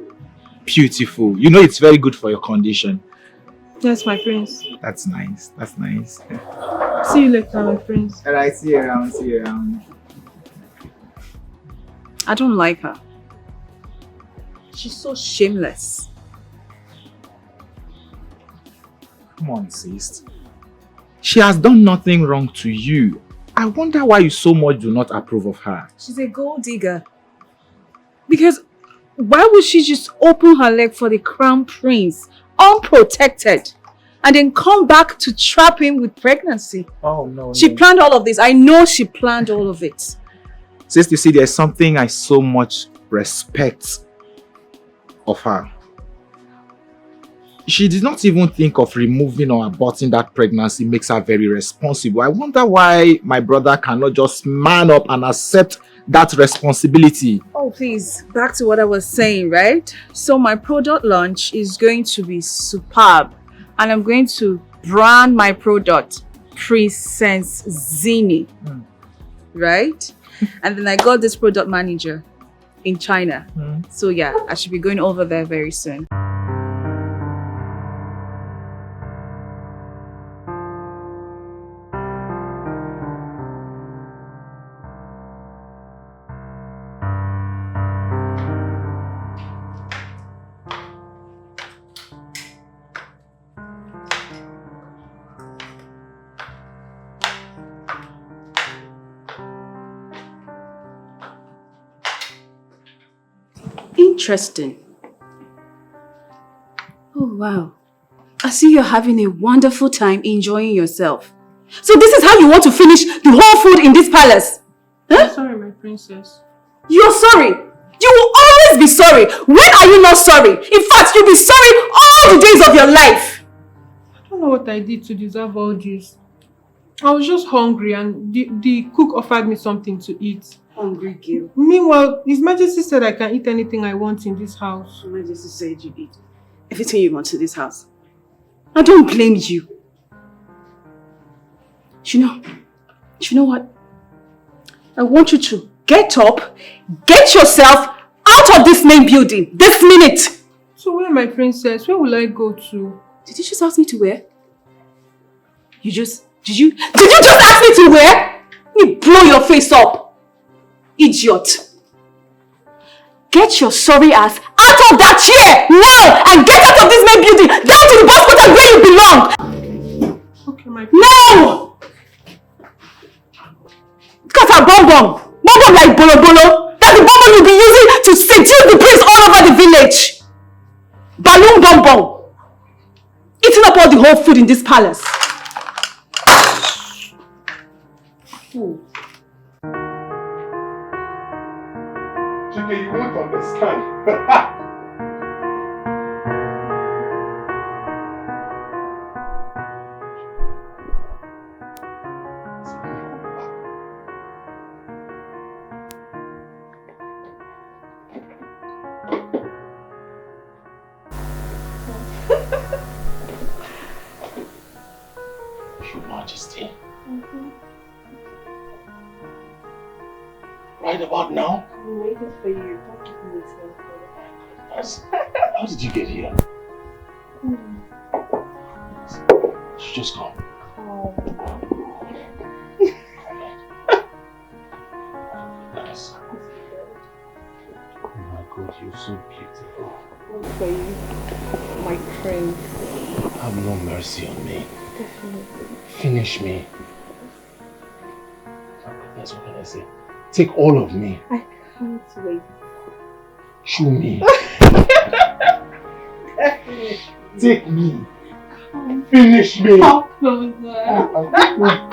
Beautiful. You know it's very good for your condition. Yes, my prince. That's nice. That's nice. See you later, my prince. Alright, see you around. See you around. I don't like her. She's so shameless. Come on, sis. She has done nothing wrong to you. I wonder why you so much do not approve of her. She's a gold digger. Because why would she just open her leg for the crown prince unprotected and then come back to trap him with pregnancy? Oh no. She planned all of this. I know she planned all of it. Sis, you see, there's something I so much respect of her. She did not even think of removing or aborting that pregnancy makes her very responsible. I wonder why my brother cannot just man up and accept that responsibility. Oh, please. Back to what I was saying, right? So my product launch is going to be superb. And I'm going to brand my product Princess Zini. Right? And then I got this product manager in China. So yeah, I should be going over there very soon. Interesting. Oh wow. I see you're having a wonderful time enjoying yourself. So this is how you want to finish the whole food in this palace? Huh? I'm sorry, my princess. You're sorry. You will always be sorry. When are you not sorry? In fact, you'll be sorry all the days of your life. I don't know what I did to deserve all this. I was just hungry and the cook offered me something to eat. Hungry girl. Meanwhile, His Majesty said I can eat anything I want in this house. His Majesty said you eat everything you want in this house. I don't blame you. You know what? I want you to get up, get yourself out of this main building this minute. So where, my princess? Where will I go to? Did you just ask me to where? Did you just ask me to where? You blow your face up. Idiot. Get your sorry ass out of that chair now and get out of this main building down to the bus quarter where you belong. Okay, my No! Because a bonbon like bolo bolo. That's the bonbon you'll be using to seduce the prince all over the village. Balloon bonbon. Eating up all the whole food in this palace. Fool. Chike, you won't understand. Your Majesty. Right about now? I'm waiting for you. Don't keep me waiting. How did you get here? She just gone. Nice. Oh my God, you're so beautiful. for you, my friend. Have no mercy on me. Definitely. Finish me. That's what can I say. Take all of me. I can't wait. Chew me. Definitely. Take me. Finish me. Come closer.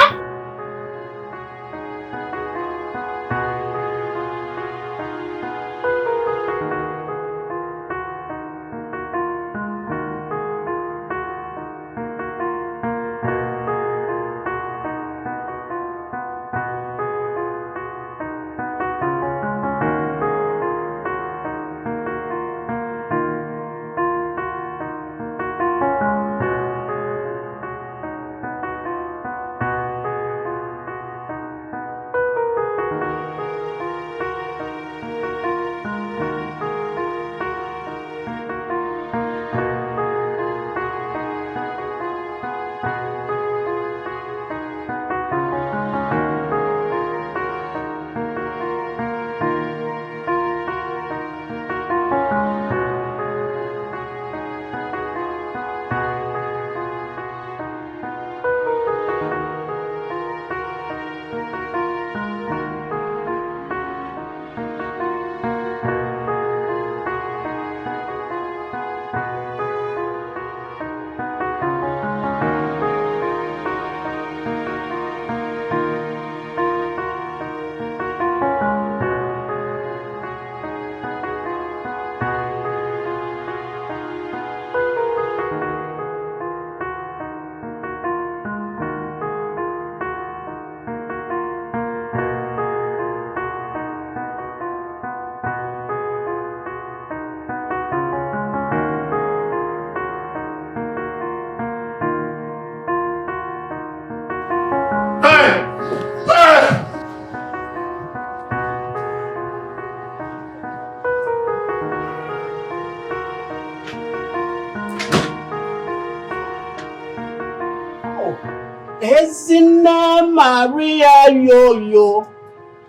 Ezine Maria Yo-Yo,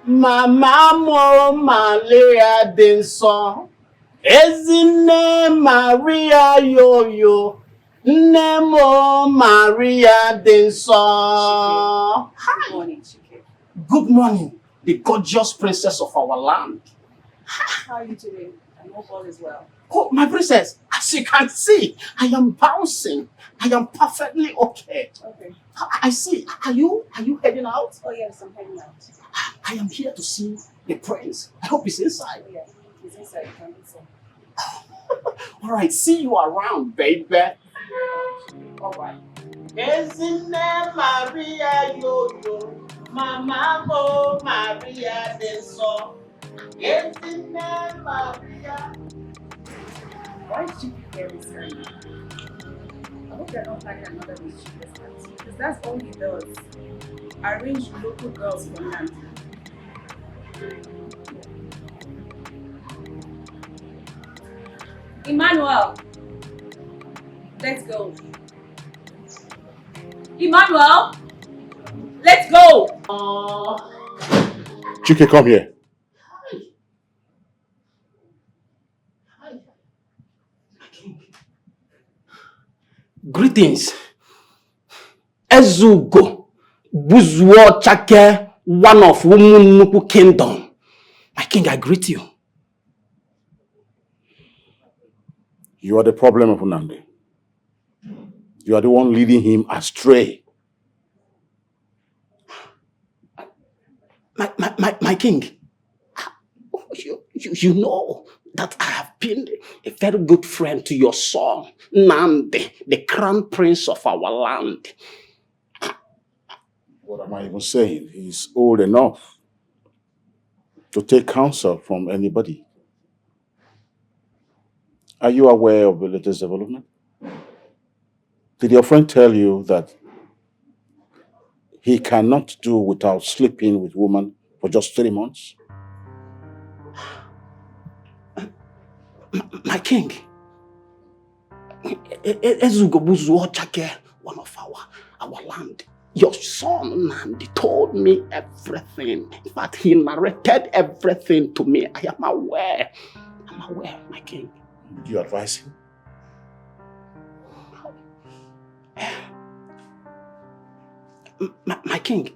Mama Mo Malaria Denson. Ezine Maria Yo-Yo, Nemo Maria Denson. Good morning, Chike. Good morning, the gorgeous princess of our land. How are you doing? I hope all is well. Oh, my princess, as you can see, I am bouncing. I am perfectly okay. Okay. I see. Are you heading out? Oh yes, I'm heading out. I am here to see the prince. I hope he's inside. Oh yeah, he's inside. You can inside. All right, see you around, baby. All right. Ezine Maria Yo-Yo, Mama Mo Maria Denson. Ezine Maria. Why did you prepare me, sir? I hope you're not planning another mischievous act, because that's all he does. Arrange local girls for Nancy. Emmanuel, let's go. Emmanuel, let's go. Chike, come here. Greetings. Ezugo, Buzuo Chake, one of Wumunuku Kingdom. My king, I greet you. You are the problem of Unande. You are the one leading him astray. My king, you know that I have been a very good friend to your son, Nandi, the crown prince of our land. What am I even saying? He's old enough to take counsel from anybody. Are you aware of the latest development? Did your friend tell you that he cannot do without sleeping with women for just 3 months? My king, Ezugobuzuo Chake, one of our land. Your son Nandi told me everything. In fact, he narrated everything to me. I am aware. I'm aware, my king. Did you advise him? My king,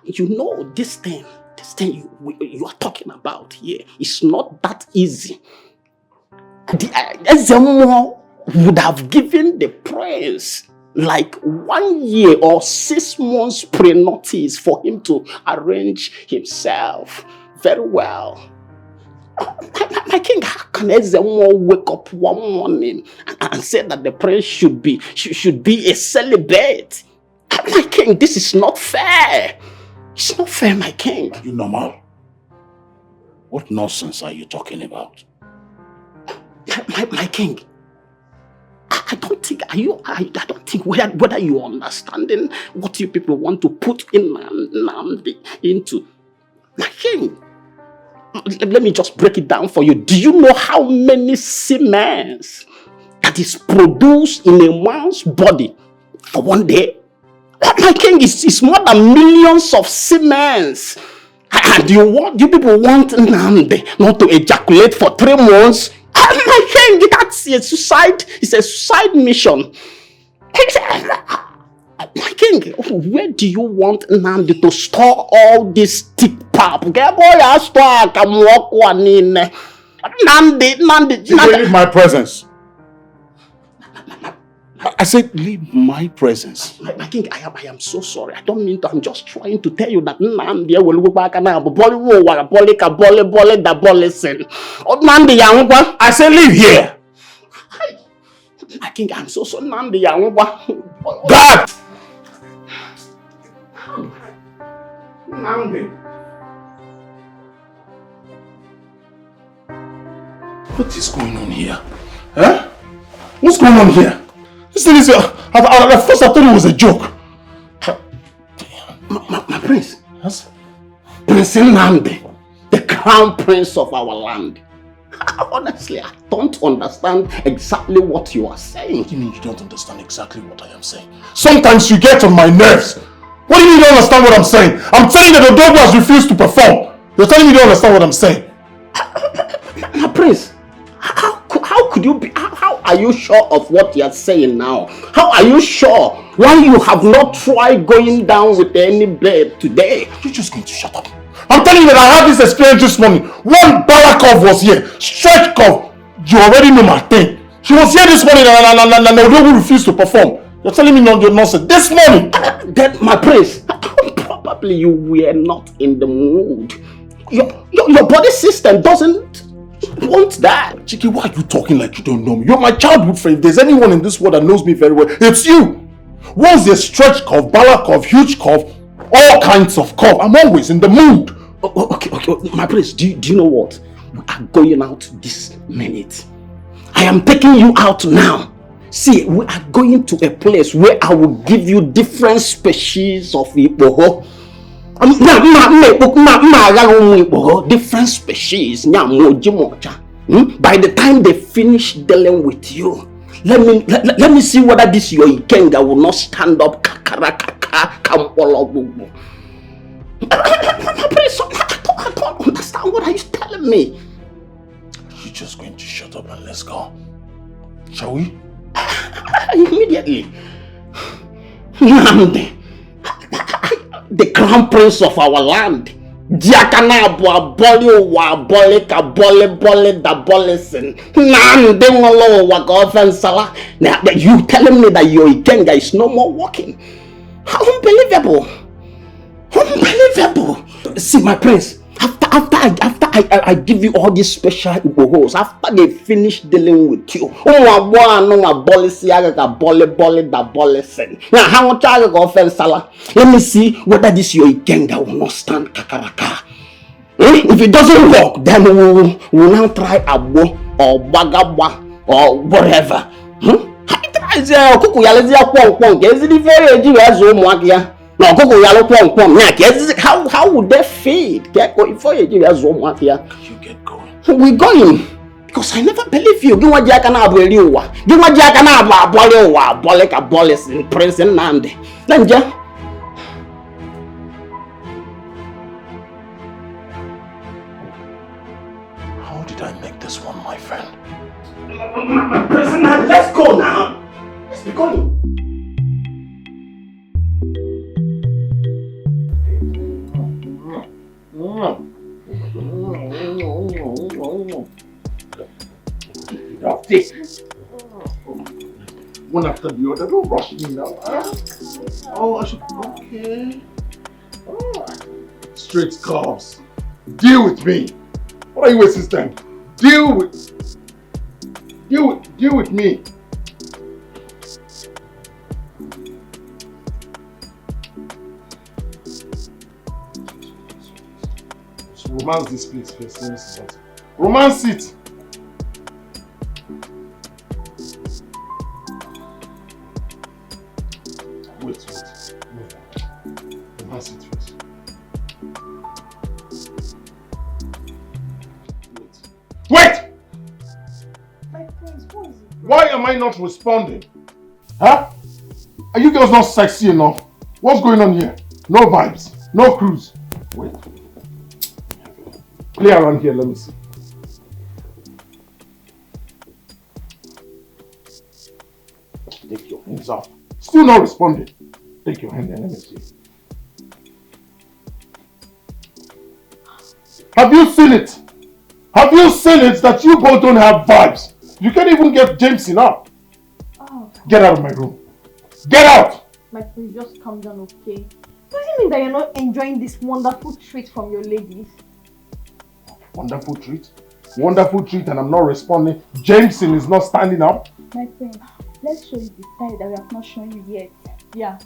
you know this thing you are talking about here is not that easy. Ezemo would have given the prince like 1 year or 6 months pre-notice for him to arrange himself very well. My king, how can Ezemo wake up one morning and say that the prince should be a celibate? My king, this is not fair. It's not fair, my king. Are you normal? What nonsense are you talking about? My king, I don't think whether you are understanding what you people want to put in Nnamdi into. My king, let me just break it down for you. Do you know how many semen that is produced in a man's body for one day? My king, is more than millions of semen. And you people want Nnamdi not to ejaculate for 3 months? My king, that's a suicide. It's a suicide mission. My king, where do you want Nnamdi to store all this thick pap? Nnamdi. Leave my presence. I said, leave my presence. My king, I am so sorry. I don't mean to. I'm just trying to tell you that Nnamdi will go back and I said, leave here. My king, I'm so sorry. Nnamdi. God! Nnamdi. What is going on here? Huh? What's going on here? This thing is, at first I thought it was a joke. My prince. Yes? Prince Nnamdi, the crown prince of our land. Honestly, I don't understand exactly what you are saying. What do you mean you don't understand exactly what I am saying? Sometimes you get on my nerves. What do you mean you don't understand what I'm saying? I'm telling you that the dog has refused to perform. You're telling me you don't understand what I'm saying. My prince, how could you be? How are you sure of what you're saying now? How are you sure? Why you have not tried going down with any babe today? You're just going to shut up. I'm telling you that I had this experience this morning. One Balakov was here. Stretch curve. You already know my thing. She was here this morning and Odogu refused to perform. You're telling me nonsense. This morning. Then, my prince, probably you were not in the mood. Your body system doesn't want that. Chiki, why are you talking like you don't know me? You're my childhood friend. If there's anyone in this world that knows me very well, it's you. Once there's stretch curve, Balakov, huge curve, all kinds of curve, I'm always in the mood. Okay. My prince, do you know what? We are going out this minute. I am taking you out now. See, we are going to a place where I will give you different species of Ipoho. Different species. By the time they finish dealing with you, let me see whether this your Ikenga will not stand up. I don't understand. What are you telling me? You're just going to shut up and let's go. Shall we? Immediately. Nnamdi, the crown prince of our land. Nnamdi you telling me that your Ikenga is no more working? How unbelievable! Unbelievable! See, my prince, after I give you all these special Ibohos, after they finish dealing with you, let me see whether this your Ikenga will not stand kakaraka. If it doesn't work, then we'll now try Abo or Bagabwa or whatever. How would they feed? You get going. We're going. Because I never believe you. Prince Nnamdi. How did I make this one, my friend? Prince Nnamdi, let's go now. Let's be going. Of this. One after the other. Don't rush me now. Oh, I should. Okay. Alright. Straight carbs. Deal with me. What are you wasting time? Deal with me. So romance this place first. Let me see that. Romance it. Wait. Romance it first. Wait! Why am I not responding? Huh? Are you girls not sexy enough? What's going on here? No vibes, no cruise. Wait. Play around here, let me see. Take your hands off. Still not responding. Take your hand and let me see. Have you seen it? Have you seen it that you both don't have vibes? You can't even get Jameson up. Oh. Get out of my room. Get out! My friend, just calm down, okay? Does it mean that you're not enjoying this wonderful treat from your ladies? Wonderful treat? Wonderful treat and I'm not responding. Jameson is not standing up. My friend, let's show you the side that we have not shown you yet. Yeah.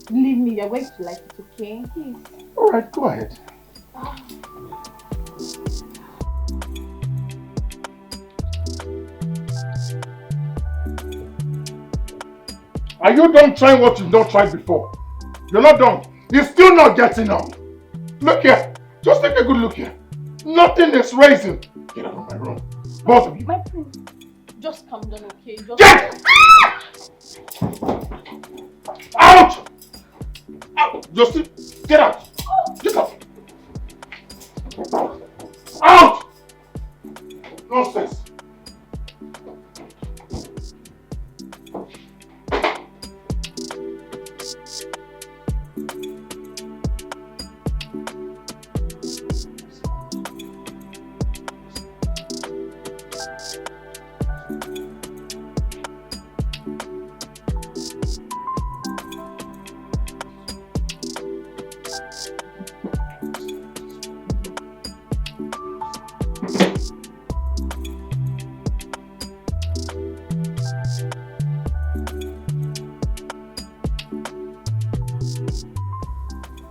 Believe me, you're going to like it, okay? Please. Alright, go ahead. Are you done trying what you've not tried before? You're not done. You're still not getting up. Look here. Just take a good look here. Nothing is raising. Get out of my room. Both of you. My friend, just calm down, okay? Just Get out! Out! Justin, get out. Get out. Out! Nonsense.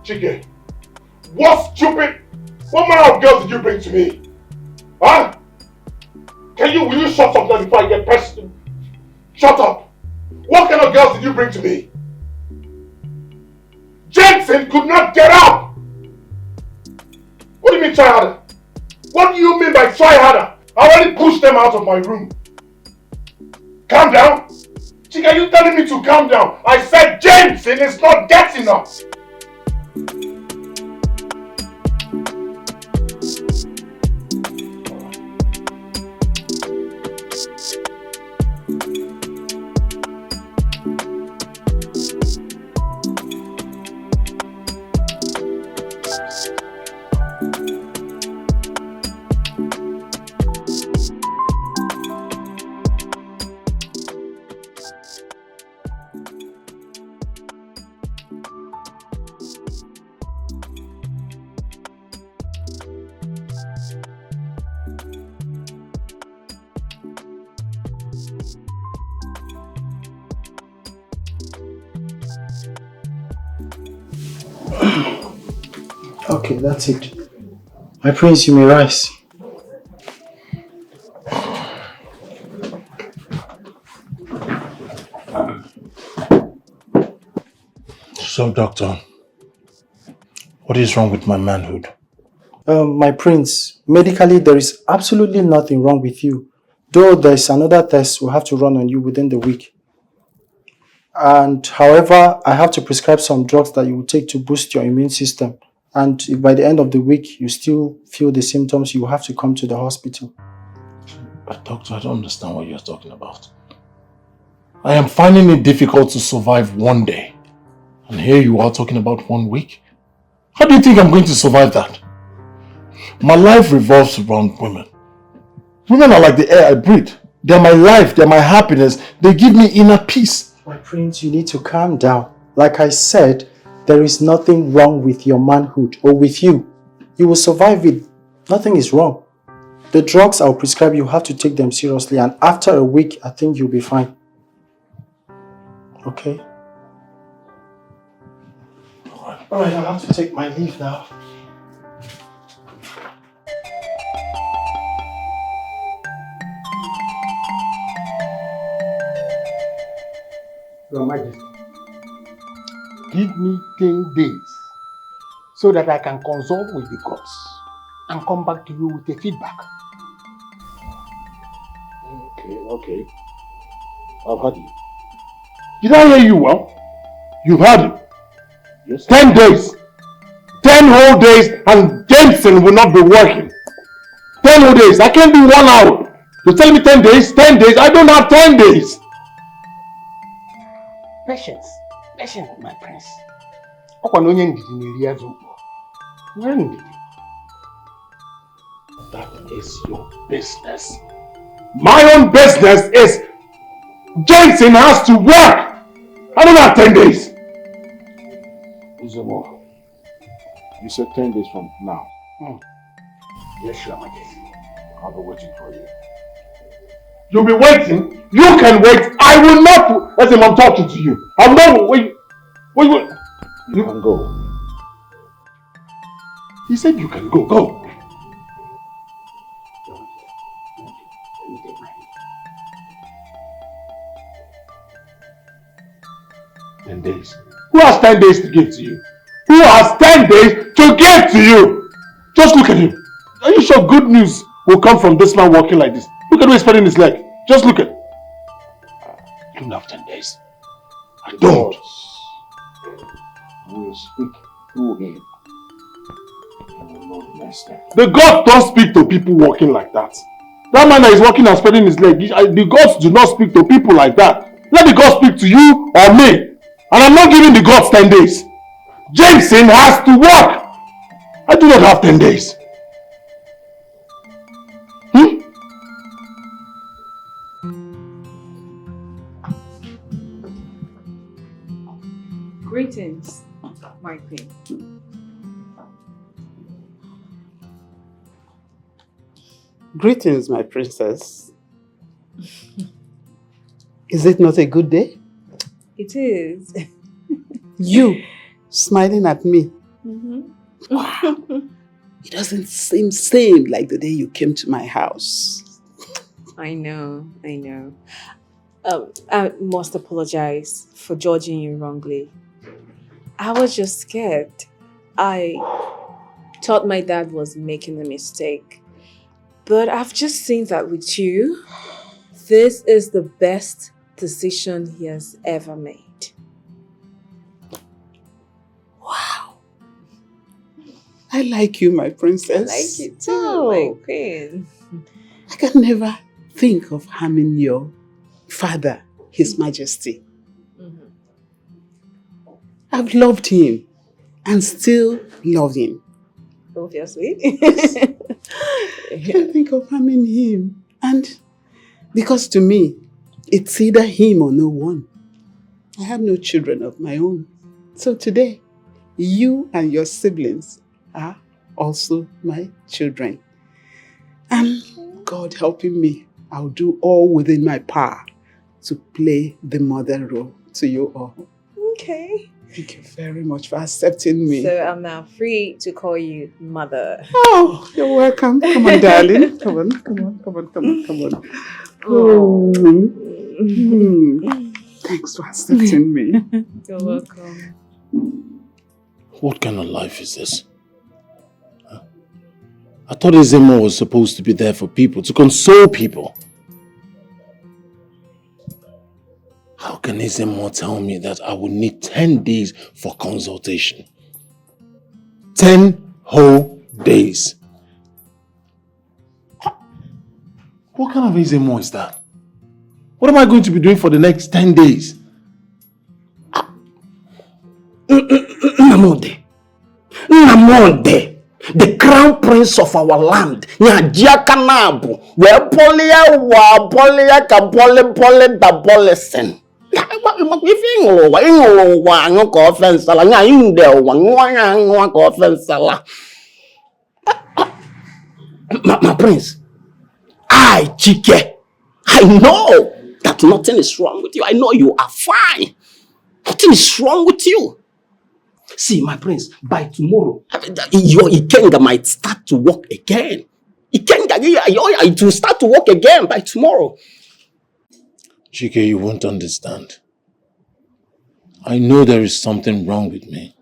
Chike, what manner of girls did you bring to me? Huh? Will you shut up now before I get personal? Shut up! What kind of girls did you bring to me? Jensen could not get up! What do you mean try harder? What do you mean by try harder? I already pushed them out of my room. Calm down? Chike, are you telling me to calm down? I said Jensen is not getting up! Okay, that's it. My prince, you may rise. So, doctor, what is wrong with my manhood? My prince, medically there is absolutely nothing wrong with you. Though there is another test we'll have to run on you within the week. And however, I have to prescribe some drugs that you will take to boost your immune system. And if by the end of the week you still feel the symptoms, you will have to come to the hospital. But doctor, I don't understand what you're talking about. I am finding it difficult to survive one day. And here you are talking about 1 week? How do you think I'm going to survive that? My life revolves around women. Women are like the air I breathe. They're my life, they're my happiness. They give me inner peace. My prince, you need to calm down. Like I said, there is nothing wrong with your manhood or with you. You will survive it. Nothing is wrong. The drugs I'll prescribe, you have to take them seriously, and after a week, I think you'll be fine. Okay? Alright, I'll have to take my leave now. Your Majesty, give me 10 days so that I can consult with the gods and come back to you with a feedback. Okay. I've heard you. Did I hear you well? You've heard it. Yes. 10 days. 10 whole days and Jameson will not be working. 10 whole days. I can't do 1 hour. You're telling me 10 days? 10 days? I don't have 10 days. Patience, my prince. That is your business. My own business is Jameson has to work. I don't have 10 days. Uzemo, you said 10 days from now. Yes, Your Majesty. I'll be waiting for you. You'll be waiting. You can wait. I will not. Listen, I'm talking to you. I'm not. Wait. You can go. He said you can go. Go. 10 days. Who has 10 days to give to you? Who has 10 days to give to you? Just look at him. Are you sure good news will come from this man walking like this? Look at him spreading his leg. Just look at him. You don't have 10 days. I don't. We will speak through him. The gods don't speak to people walking like that. That man that is walking and spreading his leg, the gods do not speak to people like that. Let the gods speak to you or me. And I'm not giving the gods 10 days. Jameson has to work. I do not have 10 days. Greetings, my queen. Greetings, my princess. Is it not a good day? It is. You smiling at me. Wow. It doesn't seem same like the day you came to my house. I know. I must apologize for judging you wrongly. I was just scared. I thought my dad was making a mistake. But I've just seen that with you, this is the best decision he has ever made. Wow. I like you, my princess. I like you too, my queen. I can never think of harming your father, His Majesty. I've loved him and still love him. Obviously. I can't think of harming him. And because to me, it's either him or no one. I have no children of my own. So today, you and your siblings are also my children. And God helping me, I'll do all within my power to play the mother role to you all. Okay. Thank you very much for accepting me. So I'm now free to call you mother. Oh, you're welcome. Come on, darling. Come on. Oh. Thanks for accepting me. You're welcome. What kind of life is this? Huh? I thought Ezemo was supposed to be there for people, to console people. How can Ezemo tell me that I will need 10 days for consultation? 10 whole days. What kind of Ezemo is that? What am I going to be doing for the next 10 days? Namonde. The crown prince of our land. Nigerian kanabu. Where polia wa polia ka pole da bolesen. My prince, Chike, I know that nothing is wrong with you. I know you are fine. Nothing is wrong with you. See, my prince, by tomorrow, your Ikenga might start to walk again. Ikenga, it will start to walk again by tomorrow. Chike, you won't understand. I know there is something wrong with me.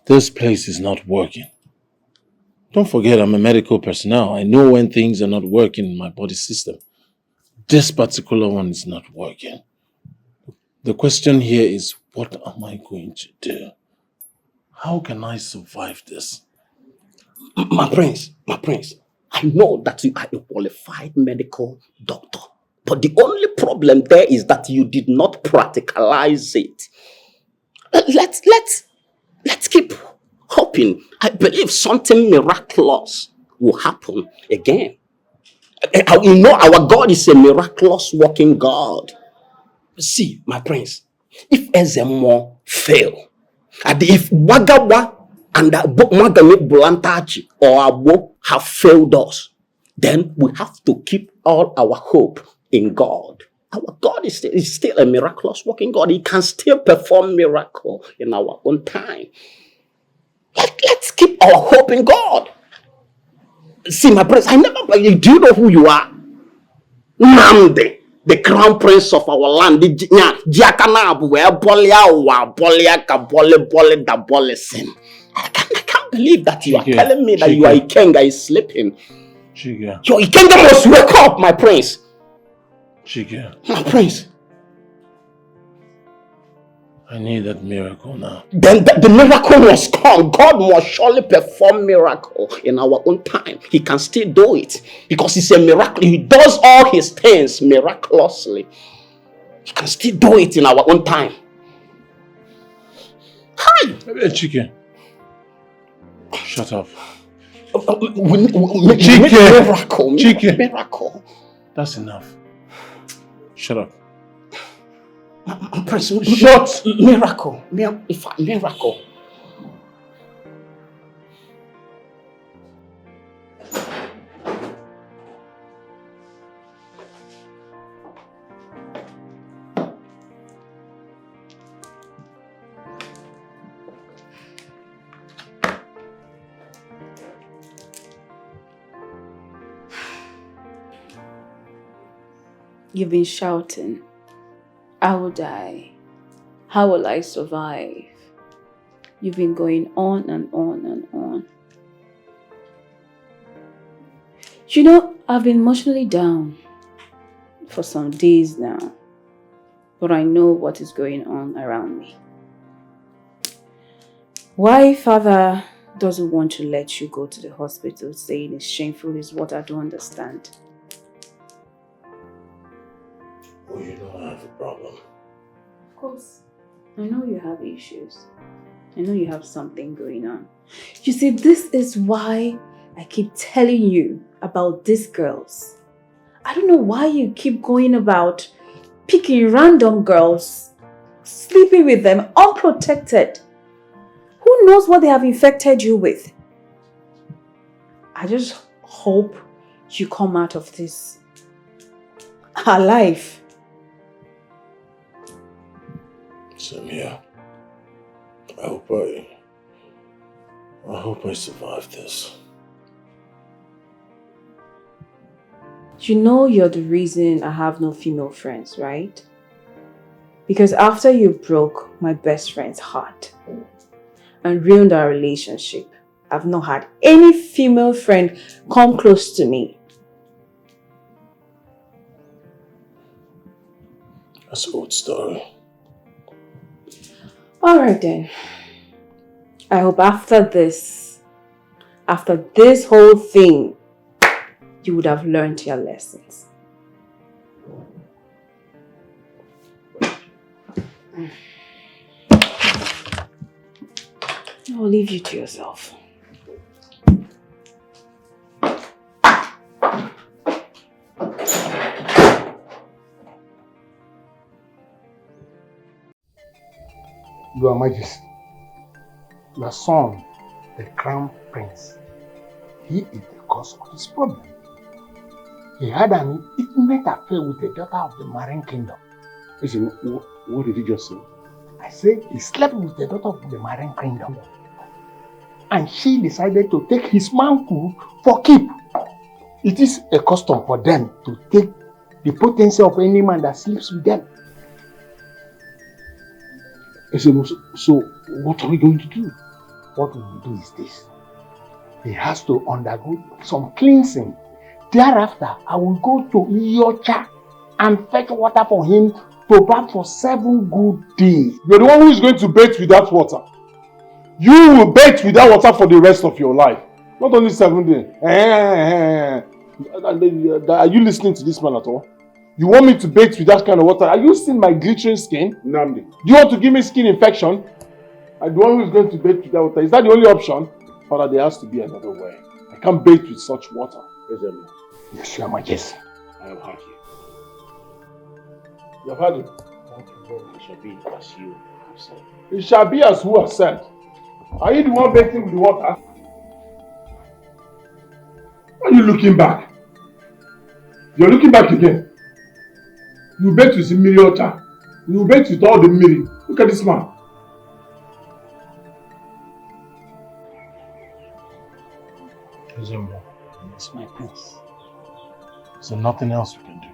This place is not working. Don't forget, I'm a medical personnel. I know when things are not working in my body system. This particular one is not working. The question here is, what am I going to do? How can I survive this? My prince, I know that you are a qualified medical doctor. But the only problem there is that you did not practicalize it. Let's keep hoping. I believe something miraculous will happen again. You know our God is a miraculous working God. See, my prince, if Ezemo fail, and if Wagawa and Magami Bulantachi or Abo have failed us, then we have to keep all our hope in God. Our God is still a miraculous working God. He can still perform miracle in our own time. Let's keep our hope in God. See, my prince, do you know who you are? Namde, the crown prince of our land. I can't believe that you are telling me that your Ikenga is sleeping. Chike. Your Ikenga must wake up, my prince. Chike. My prince. I need that miracle now. Then the miracle must come. God must surely perform miracle in our own time. He can still do it because he's a miracle. He does all his things miraculously. He can still do it in our own time. Hi! Chike. Shut up. Chike. Miracle. That's enough. Shut up. Shut! Miracle. Miracle. You've been shouting, I will die. How will I survive? You've been going on and on and on. You know, I've been emotionally down for some days now, but I know what is going on around me. Why Father doesn't want to let you go to the hospital saying it's shameful is what I don't understand. Oh, you know I have a problem. Of course. I know you have issues. I know you have something going on. You see, this is why I keep telling you about these girls. I don't know why you keep going about picking random girls, sleeping with them unprotected. Who knows what they have infected you with? I just hope you come out of this alive. Same here. I hope I survive this. You know you're the reason I have no female friends, right? Because after you broke my best friend's heart and ruined our relationship, I've not had any female friend come close to me. That's an old story. Alright then. I hope after this whole thing, you would have learned your lessons. I'll leave you to yourself. Your Majesty, your son, the Crown Prince, he is the cause of this problem. He had an intimate affair with the daughter of the Marine Kingdom. Listen, what did you just say? I said he slept with the daughter of the Marine Kingdom. And she decided to take his mantle for keep. It is a custom for them to take the potency of any man that sleeps with them. So what are we going to do? What we will do is this. He has to undergo some cleansing. Thereafter, I will go to Iyocha and fetch water for him to bath for 7 good days. You're the one who is going to bathe with that water. You will bathe with that water for the rest of your life. Not only 7 days. Are you listening to this man at all? You want me to bathe with that kind of water? Are you seeing my glittering skin? Namdi. Do you want to give me skin infection? I'm the one who is going to bathe with that water. Is that the only option? Father, there has to be another way. I can't bathe with such water. Yes, Your Majesty. I have heard you. You have heard it? It shall be as you have said. It shall be as who has said. Are you the one bathing with the water? Why are you looking back? You're looking back again. You bathe with the Miri water. You bathe with all the Miri. Look at this man. Ezembo, It's my prince. is there nothing else we can do?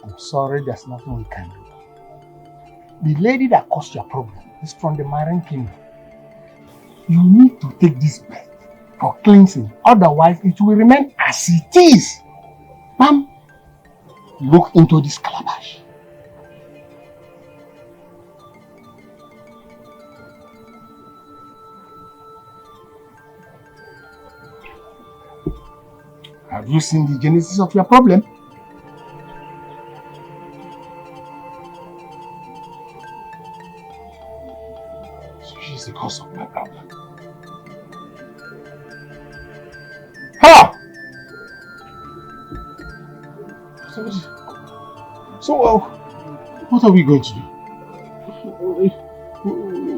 I'm sorry, there's nothing we can do. The lady that caused your problem is from the Marine Kingdom. You need to take this bed for cleansing, otherwise it will remain as it is. Ma'am, look into this calabash. Have you seen the genesis of your problem? So she's the cause of my problem. Ha! So, what are we going to do?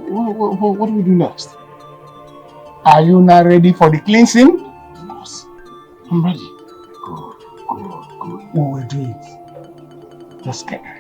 What do we do next? Are you not ready for the cleansing? Of course. I'm ready. Good. We will do it. Just get ready.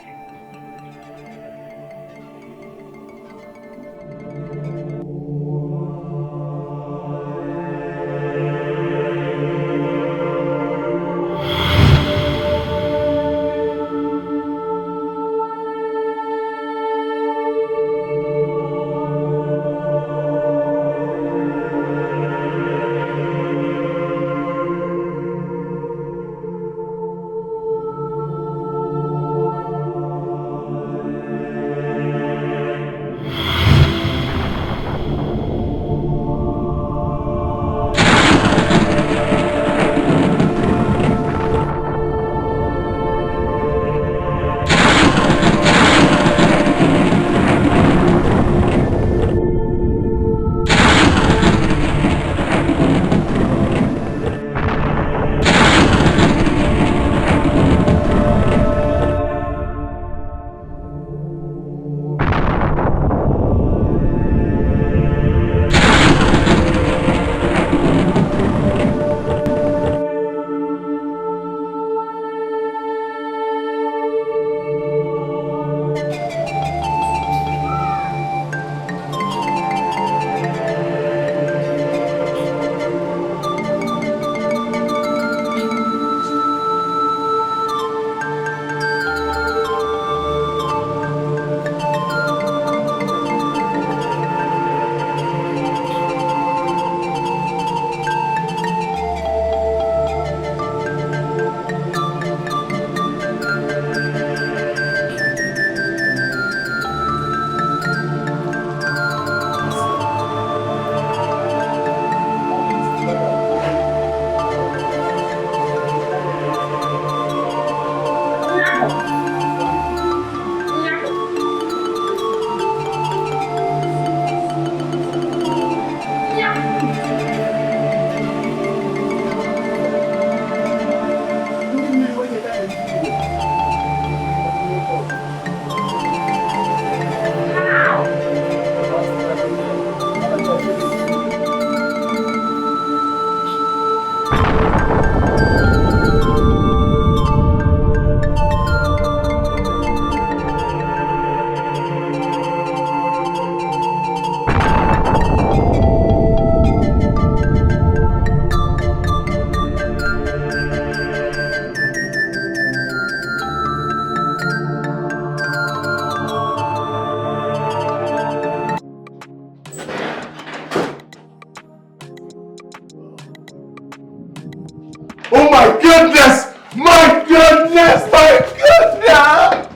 Oh my goodness! My goodness! My goodness!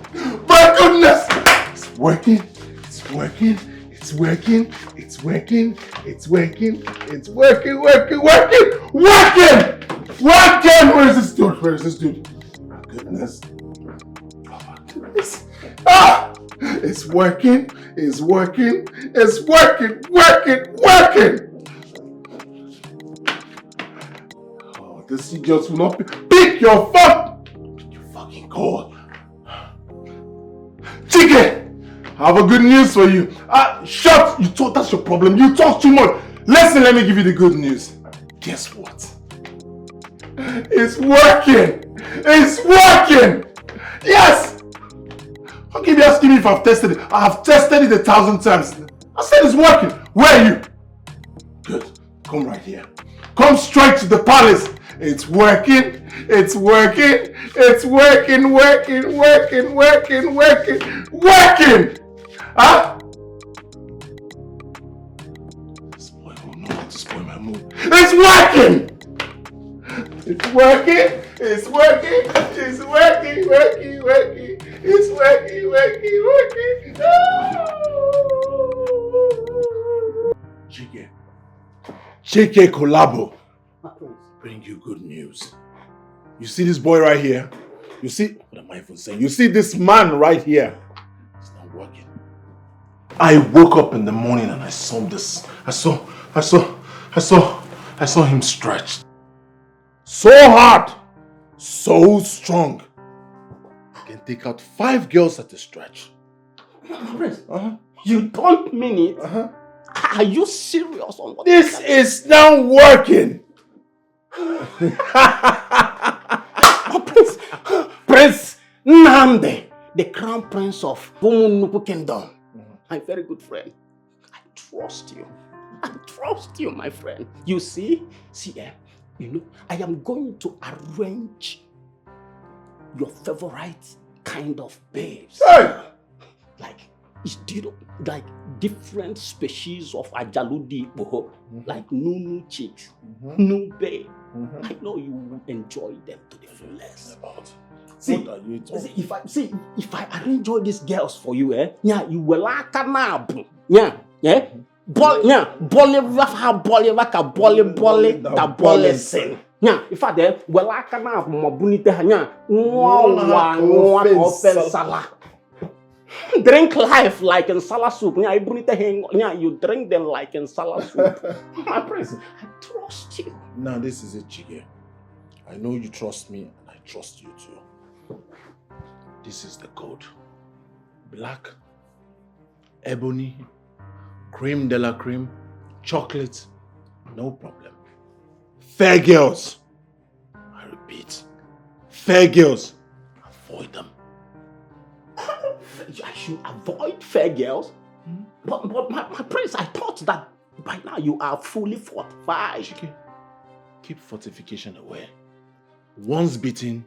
My goodness! It's working. It's working. It's working. It's working. It's working. It's working. Working. Working. Working. Working. Where is this dude? Where is this dude? My goodness. Oh my goodness. Ah! It's working. It's working. It's working. Working. Working. This just will not pick your phone! You fucking call. Chicken! I have a good news for you. Shut! You talk, that's your problem. You talk too much. Listen, let me give you the good news. Guess what? It's working! It's working! Yes! How can you asking me if I've tested it? I have tested it 1,000 times. I said it's working. Where are you? Good. Come right here. Come straight to the palace. It's working, it's working, it's working, working, working, working, working, working! Huh? This boy will know how to spoil my mood. It's working! It's working, it's working, it's working, working, working, it's working, working, working. Chike. Chike Collabo. Bring you good news. You see this boy right here? You see, what am I even saying? You see this man right here? It's not working. I woke up in the morning and I saw this. I saw him stretched. So hard, so strong. I can take out 5 girls at a stretch. Prince, you don't mean it? Are you serious on what this is now working? Prince Nnamdi, the crown prince of Umunuku Kingdom. My very good friend. I trust you. I trust you, my friend. You see, you know, I am going to arrange your favorite kind of babes. Hey! Like different species of Ajaludi, like Nunu chicks, Nube. I know you will enjoy them to the fullest. See, what are you talking? If I arrange all these girls for you, you will like a nab. Sin. In fact, well, I can have more bonita. Drink life like in salad soup. You drink them like in salad soup. My prince, I trust you. Now this is it, Chige. I know you trust me and I trust you too. This is the code. Black, ebony, creme de la creme, chocolate, no problem. Fair girls. I repeat, fair girls. Avoid them. I should avoid fair girls? But my prince, I thought that by now you are fully fortified. Chike, keep fortification away. Once beaten,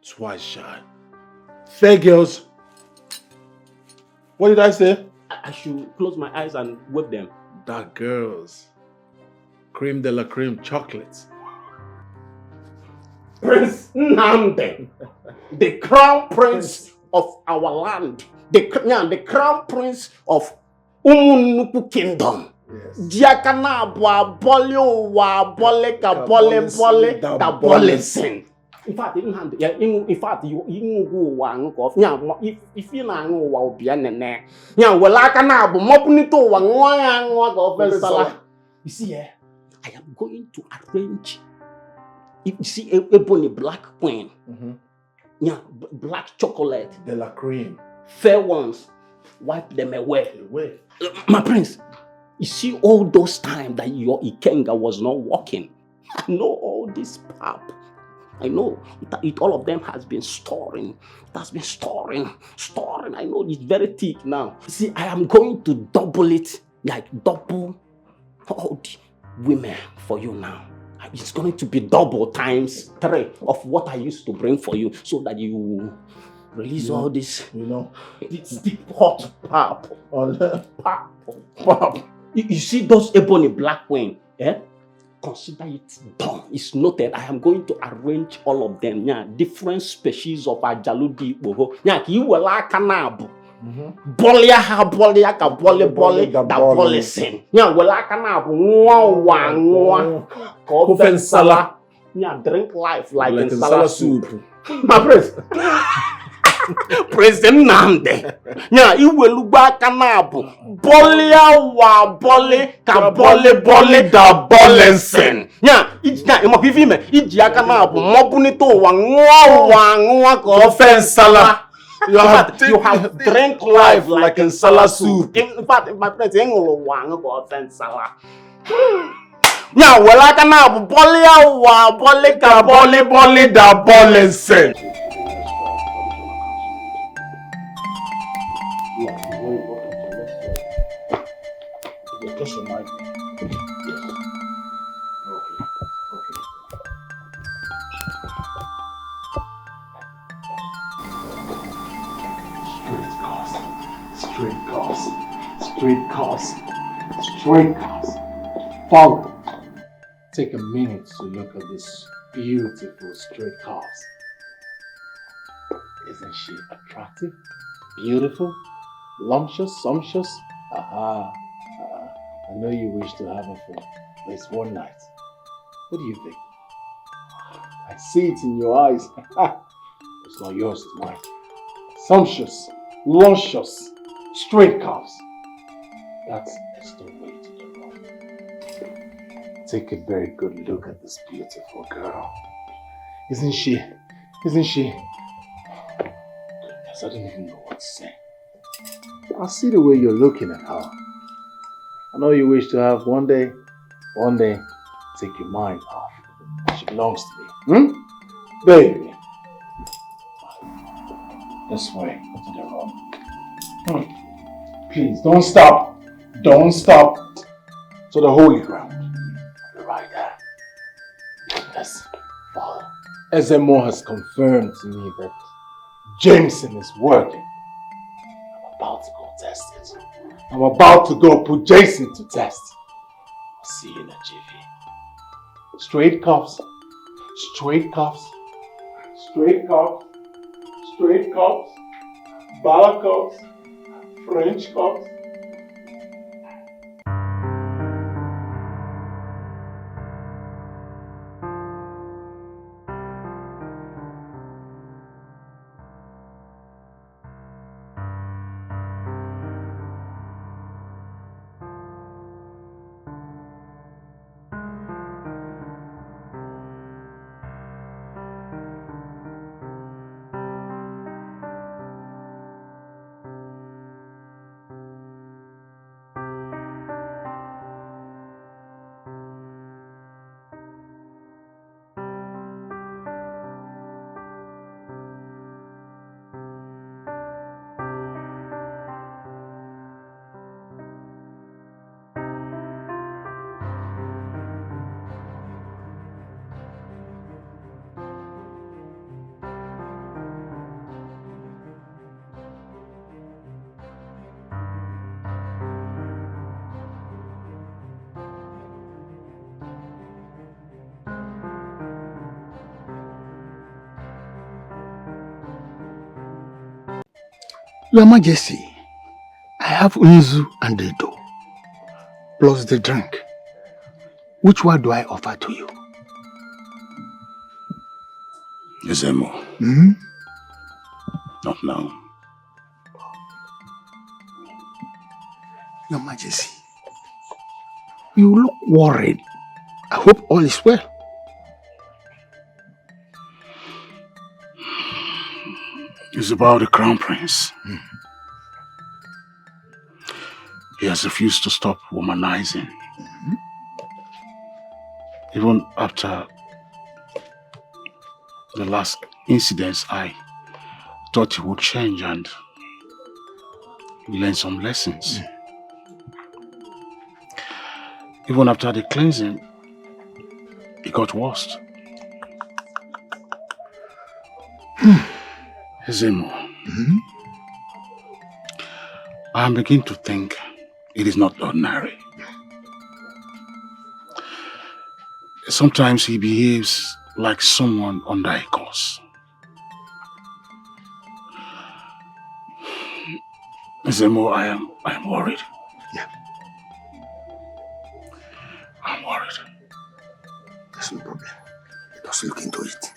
twice shy. Fair girls. What did I say? I should close my eyes and whip them. Dark girls. Creme de la creme chocolates. Prince Nnamdi, the crown prince of our land. The crown prince of Umunuku Kingdom. Diakana bwa bole wa bole ka bole bole da bole sin. In fact, you go of if you na ngo wa obia nene. Wala ka na bu mopunito wa ngo go sala. You see, I am going to arrange. You see, ebony black queen. Black chocolate. De la cream. Fair ones. Wipe them away. My prince, you see all those times that your Ikenga was not working. I know all this pap. I know all of them has been storing. It has been storing. I know it's very thick now. See, I am going to double it, like double all the women for you now. It's going to be double times 3 of what I used to bring for you, so that you release all this. It's deep hot pap. You see those ebony black queen, consider it done. It's noted. I am going to arrange all of them. Yeah, different species of ajaludi boho. Yeah, you will like canabu. Bolia ha bolia ka bole bole da bole sen. Yeah, will like canabu. Nwa. Coffee sala. Yeah, drink life like in sala soup. My friends. President Nande. Nya iwelu gba kanabu. Bolia wa bole ka bole bole da bolensen. Nya ijna imo fifi me iji kanabu mobuni to wa nwa ko offensala. You have drink life like in sala soup. In fact, my president ngolo wa ko offensala. Nya wela kanabu bolia wa bole ka bole bole da bolensen. Just remind me. Yes. Okay. Straight cars. Follow. Take a minute to look at this beautiful straight cars. Isn't she attractive? Beautiful? Sumptuous? Aha. I know you wish to have her for at least one night. What do you think? I see it in your eyes. It's not yours, it's mine. Sumptuous, luscious, straight cars. That's the way to the road. Take a very good look at this beautiful girl. Isn't she? Goodness, I don't even know what to say. I see the way you're looking at her. I know you wish to have one day, take your mind off. She belongs to me. Baby. This way, to the road. Please, don't stop. To the holy ground. You're right there. Yes, Father. SMO has confirmed to me that Jameson is working. I'm about to go test it. I'm about to go put Jason to test. I'll see you in a jiffy. Straight cuffs. Bala cuffs. French cuffs. Your Majesty, I have unzu and edo, plus the drink. Which one do I offer to you? Ezemo. Not now. Your Majesty, you look worried. I hope all is well. It's about the Crown Prince. He has refused to stop womanizing. Even after the last incidents, I thought he would change and learn some lessons. Even after the cleansing, it got worse. Zemo, I am beginning to think it is not ordinary. Sometimes he behaves like someone under a curse. Zemo, I am worried. Yeah. I'm worried. There's no problem. Let us look into it.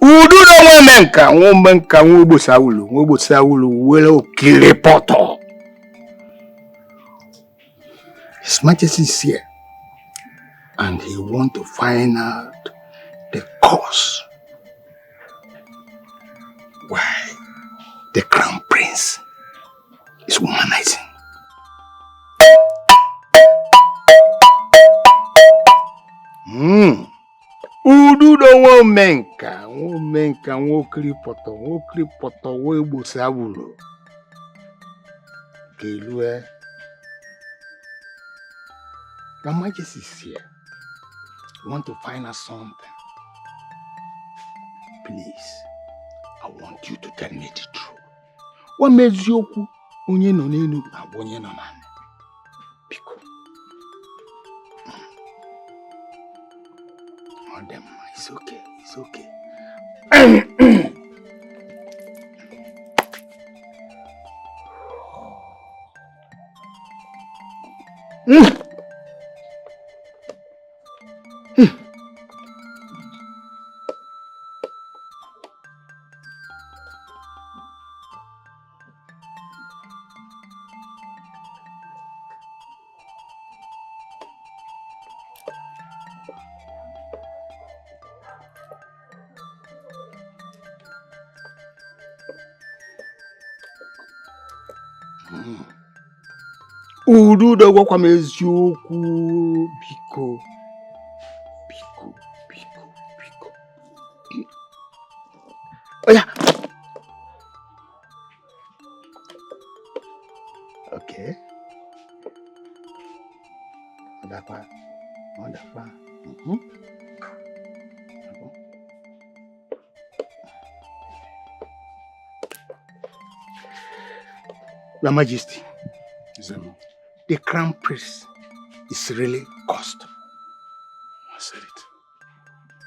Udu no menka, womenka, wobo wele okile poto. His Majesty is here, and he want to find out the cause why the crown prince is womanizing. Udu do womenka, wokili poto, webo sawulo. Kelue. Your Majesty is here. You want to find out something? Please, I want you to tell me the truth. What makes you onye no nenu abonye no nane? Biko. Madam, it's okay. It's okay. Udu do gwakwa m eziokwu biko. Oh yeah. Okay. Odakwa. Your Majesty, the crown prince is really cursed. I said it.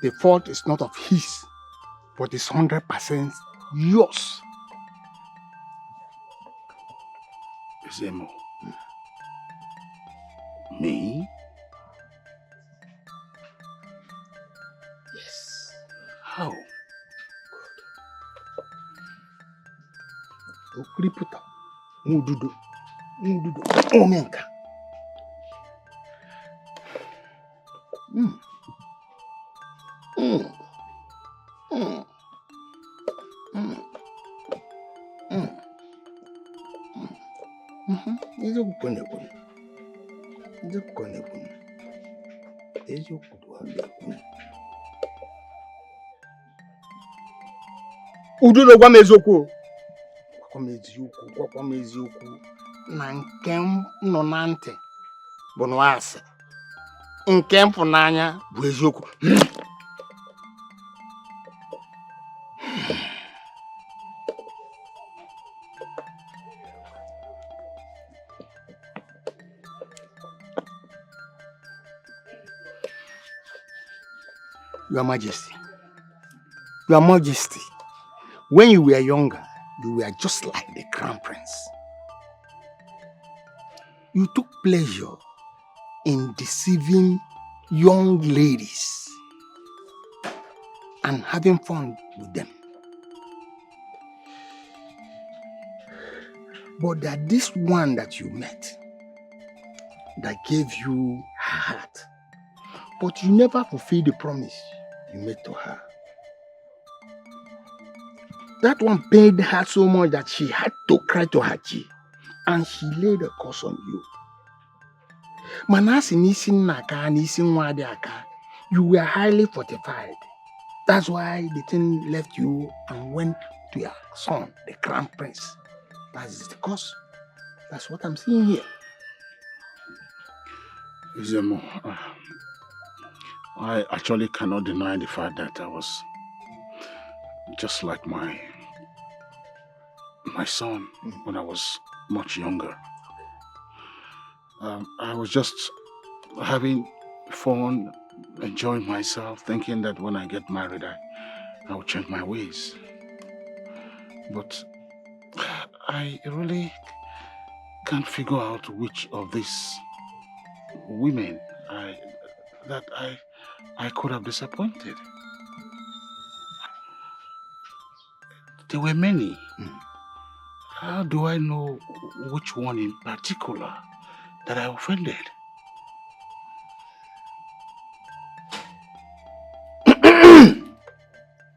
The fault is not of his, but it's 100% yours. Zemo. Me? Yes. How? Okriputa. Mududo. Omenka. Ududo gwa m eziokwu. Gwakwa m eziokwu. Na nke m nọ na ntị bụ n'asị. Nke m fụ n'anya bụ eziokwu. Your Majesty, when you were younger, you were just like the crown prince. You took pleasure in deceiving young ladies and having fun with them. But that this one that you met that gave you her heart, but you never fulfilled the promise you made to her. That one pained her so much that she had to cry to her cheek, and she laid a curse on you. Manasi nisin naka nisin wadi aka. You were highly fortified. That's why the thing left you and went to your son, the crown prince. That is the cause. That's what I'm seeing here. Izemo, I actually cannot deny the fact that I was just like my son when I was much younger. I was just having fun, enjoying myself, thinking that when I get married, I will change my ways. But I really can't figure out which of these women I could have disappointed. There were many. How do I know which one in particular that I offended?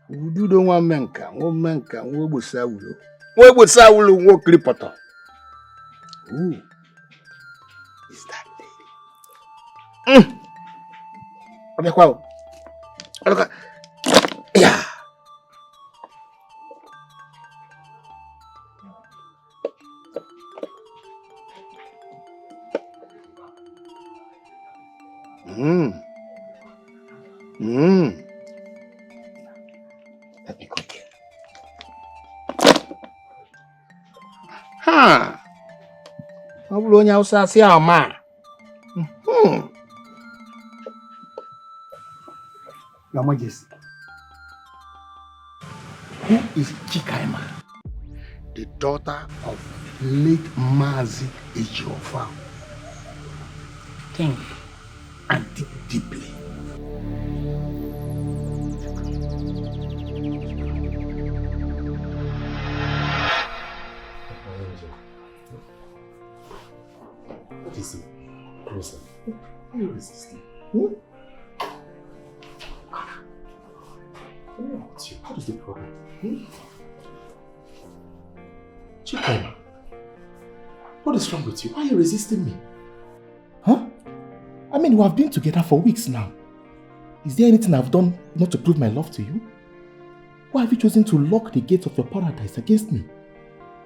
Ududo nwa menka, nwa gbosa wulo. Nwa gbosa wulo, nwa kripota. Who is that lady? Abekwa. Aloka. Yeah. Let me go there. Ha! Ọ bụrụ onye Hausa asị ama. Your Majesty, who is Chikaima? The daughter of late Mazi Ejiofa. Think and think deeply. What is it? Closer. Why are you resisting? What is the problem? Chika, what is wrong with you? Why are you resisting me? Huh? I mean, we have been together for weeks now. Is there anything I've done not to prove my love to you? Why have you chosen to lock the gates of your paradise against me?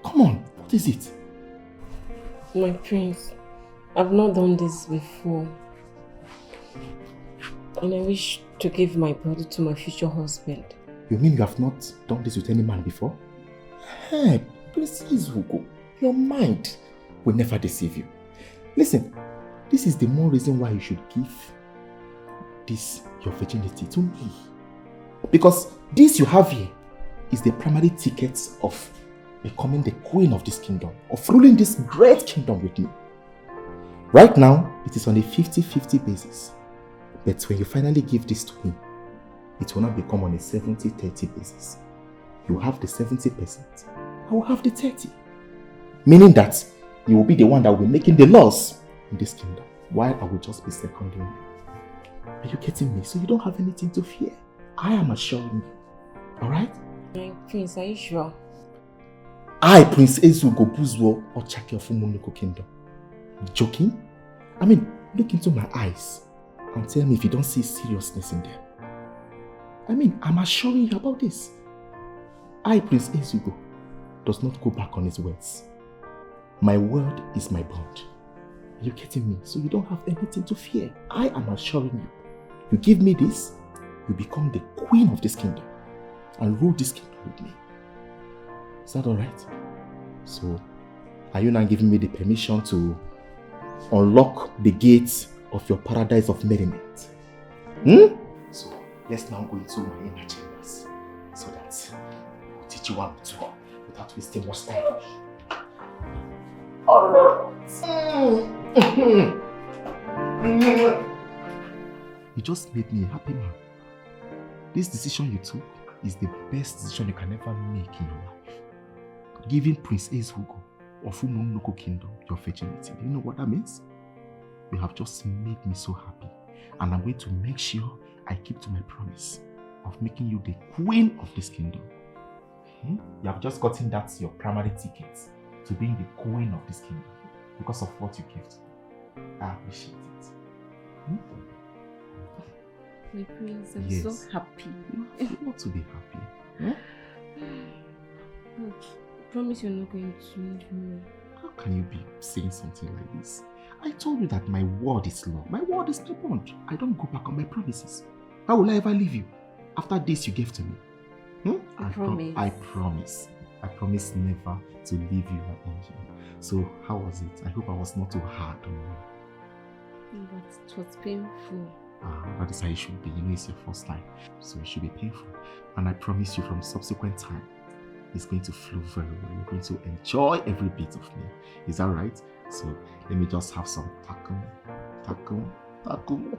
Come on, what is it? My prince, I've not done this before. And I wish to give my body to my future husband. You mean you have not done this with any man before? Hey, please, Hugo. Your mind will never deceive you. Listen, this is the more reason why you should give this, your virginity, to me. Because this you have here is the primary ticket of becoming the queen of this kingdom, of ruling this great kingdom with me. Right now, it is on a 50-50 basis. But when you finally give this to me, it will not become on a 70-30 basis. You have the 70%, I will have the 30%. Meaning that you will be the one that will be making the laws in this kingdom, while I will just be seconding you. Are you getting me? So you don't have anything to fear. I am assuring you. Alright? My prince, are you sure? I, Prince Ezugo Buzuo Ochake of Umunoko Kingdom. Joking? I mean, look into my eyes and tell me if you don't see seriousness in them. I mean, I'm assuring you about this. I, Prince Ezugo, does not go back on his words. My word is my bond. Are you getting me? So you don't have anything to fear. I am assuring you. You give me this, you become the queen of this kingdom and rule this kingdom with me. Is that alright? So, are you now giving me the permission to unlock the gates of your paradise of merriment? So, let's now go into my inner chambers so that I'll teach you one or two without wasting much time. You just made me a happy man. This decision you took is the best decision you can ever make in your life. Giving Prince Ezugo of Umunoko Kingdom your virginity. Do you know what that means? You have just made me so happy. And I'm going to make sure I keep to my promise of making you the queen of this kingdom. You have just gotten that your primary ticket to being the queen of this kingdom because of what you gave to me. I appreciate it. My prince, I'm so happy. You ought to be happy. Look, promise you're not going to leave me. How can you be saying something like this? I told you that my word is law. My word is my bond. I don't go back on my promises. How will I ever leave you after this you gave to me? I promise. I promise. I promise never to leave you, my angel. So how was it? I hope I was not too hard on you. But it was painful. That is how it should be. You know it's your first time. So it should be painful. And I promise you from subsequent time, it's going to flow very well. You're going to enjoy every bit of me. Is that right? So let me just have some taco.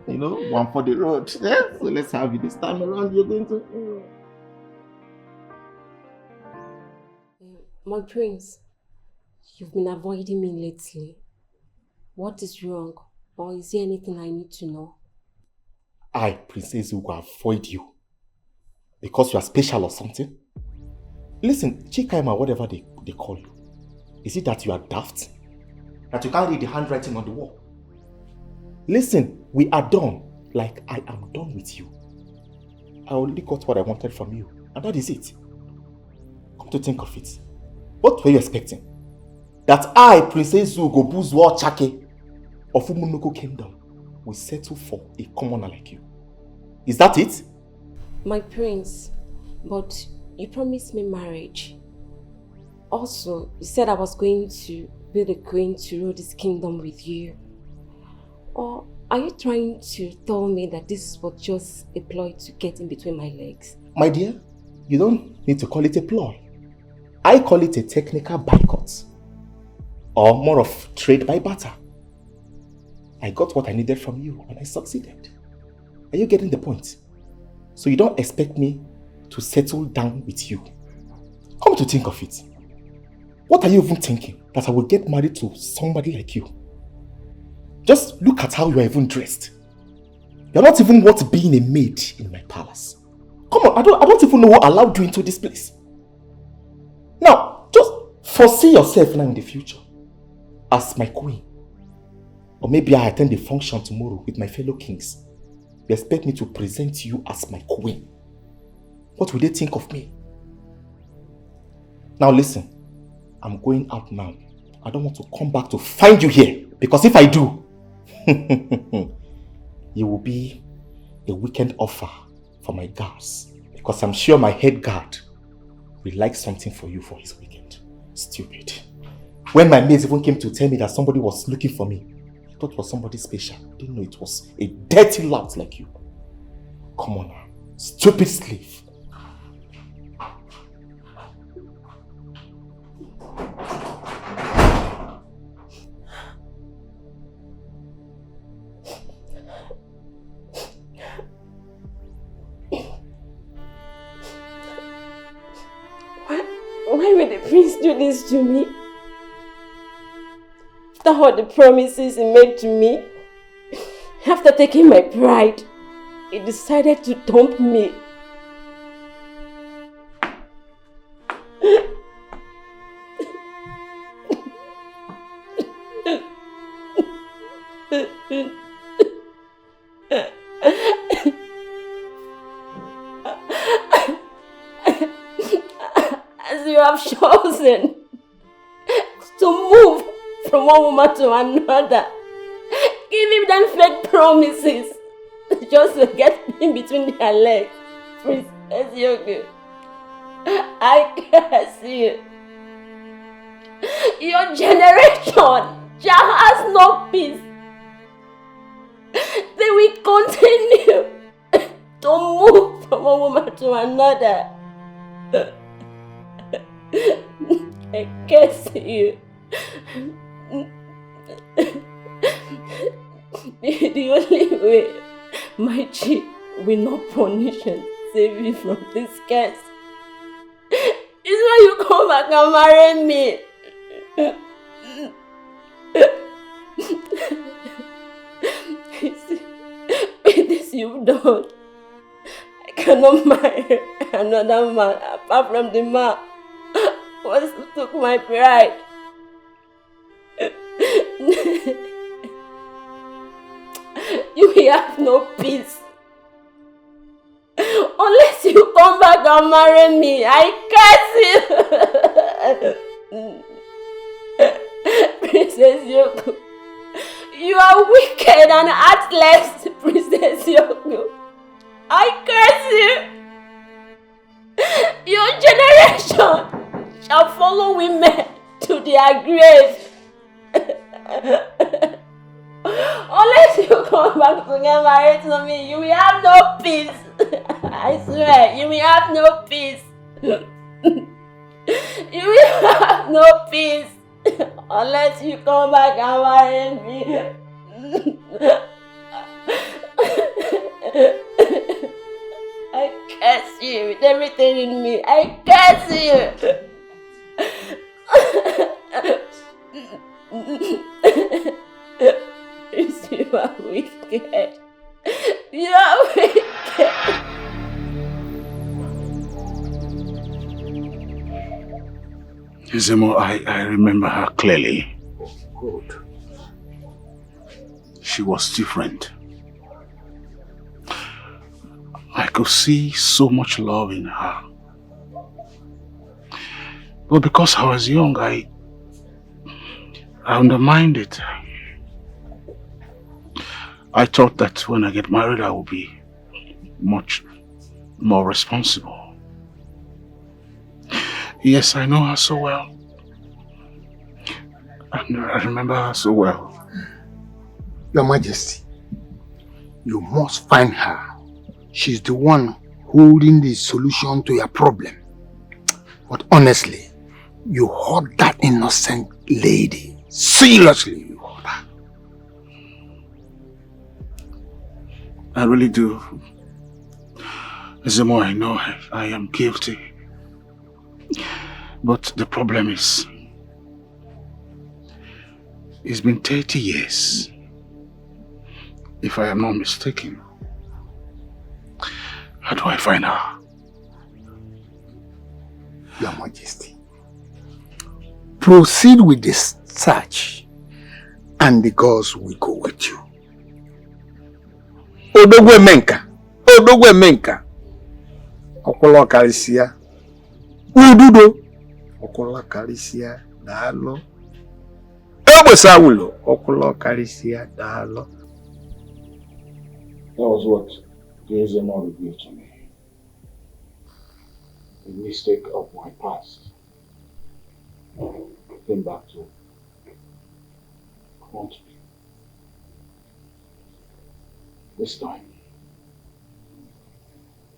You know, one for the road. Yeah? So let's have it this time around. You're going to... My prince, you've been avoiding me lately. What is wrong? Or is there anything I need to know? I, Princess, will avoid you. Because you are special or something? Listen, Chikaima, whatever they call you. Is it that you are daft? That you can't read the handwriting on the wall? Listen, we are done. Like I am done with you. I only got what I wanted from you. And that is it. Come to think of it. What were you expecting? That I, Princess Zugo Chake of Umunoko Kingdom, will settle for a commoner like you. Is that it? My prince, but you promised me marriage. Also, you said I was going to be the queen to rule this kingdom with you. Or are you trying to tell me that this was just a ploy to get in between my legs? My dear, you don't need to call it a ploy. I call it a technical boycott. Or more of trade by barter. I got what I needed from you and I succeeded. Are you getting the point? So you don't expect me to settle down with you. Come to think of it. What are you even thinking? That I will get married to somebody like you? Just look at how you are even dressed. You're not even worth being a maid in my palace. Come on, I don't even know what allowed you into this place. Now, just foresee yourself now in the future as my queen. Or maybe I attend a function tomorrow with my fellow kings. They expect me to present you as my queen. What will they think of me? Now listen, I'm going out now. I don't want to come back to find you here. Because if I do, you will be a weekend offer for my guards. Because I'm sure my head guard will like something for you for his weekend. Stupid. When my mates even came to tell me that somebody was looking for me, I thought it was somebody special. I didn't know it was a dirty lout like you. Come on now. Stupid slave. Why would the prince do this to me? After all the promises he made to me, after taking my pride, he decided to dump me. As you have chosen to move from one woman to another, giving them fake promises just to get in between their legs. Princess Yogu, I curse you. Your generation has no peace. They will continue to move from one woman to another. I curse you. The only way my chief will not punish and save you from this curse is when you come back and marry me. With this you've done, I cannot marry another man apart from the man who took my pride. You will have no peace unless you come back and marry me. I curse you. Princess Yoko, You are wicked and heartless, Princess Yoko. I curse you. Your generation shall follow women to their grave. Unless you come back to get married to me, you will have no peace. I swear, you will have no peace. You will have no peace unless you come back and marry me. I curse you with everything in me. I curse you. You are wicked. You are wicked. Zemo, I remember her clearly. Good. She was different. I could see so much love in her. But because I was young, I undermined it. I thought that when I get married, I will be much more responsible. Yes, I know her so well. And I remember her so well. Your Majesty, you must find her. She's the one holding the solution to your problem. But honestly, you hurt that innocent lady. Seriously, you hurt her. I really do. Zemo, I know I am guilty. But the problem is, it's been 30 years, if I am not mistaken. How do I find her? Your Majesty, proceed with this search and the gods will go with you. Odogwe Menka, Odogwe Menka, Okolo Karisia, Ududo, Okolo Karisia, Dalo, Ebo Saulo, Okolo Karisia, Dalo. That was what Zemo revealed to me. The mistake of my past. Came back to haunt me. This time,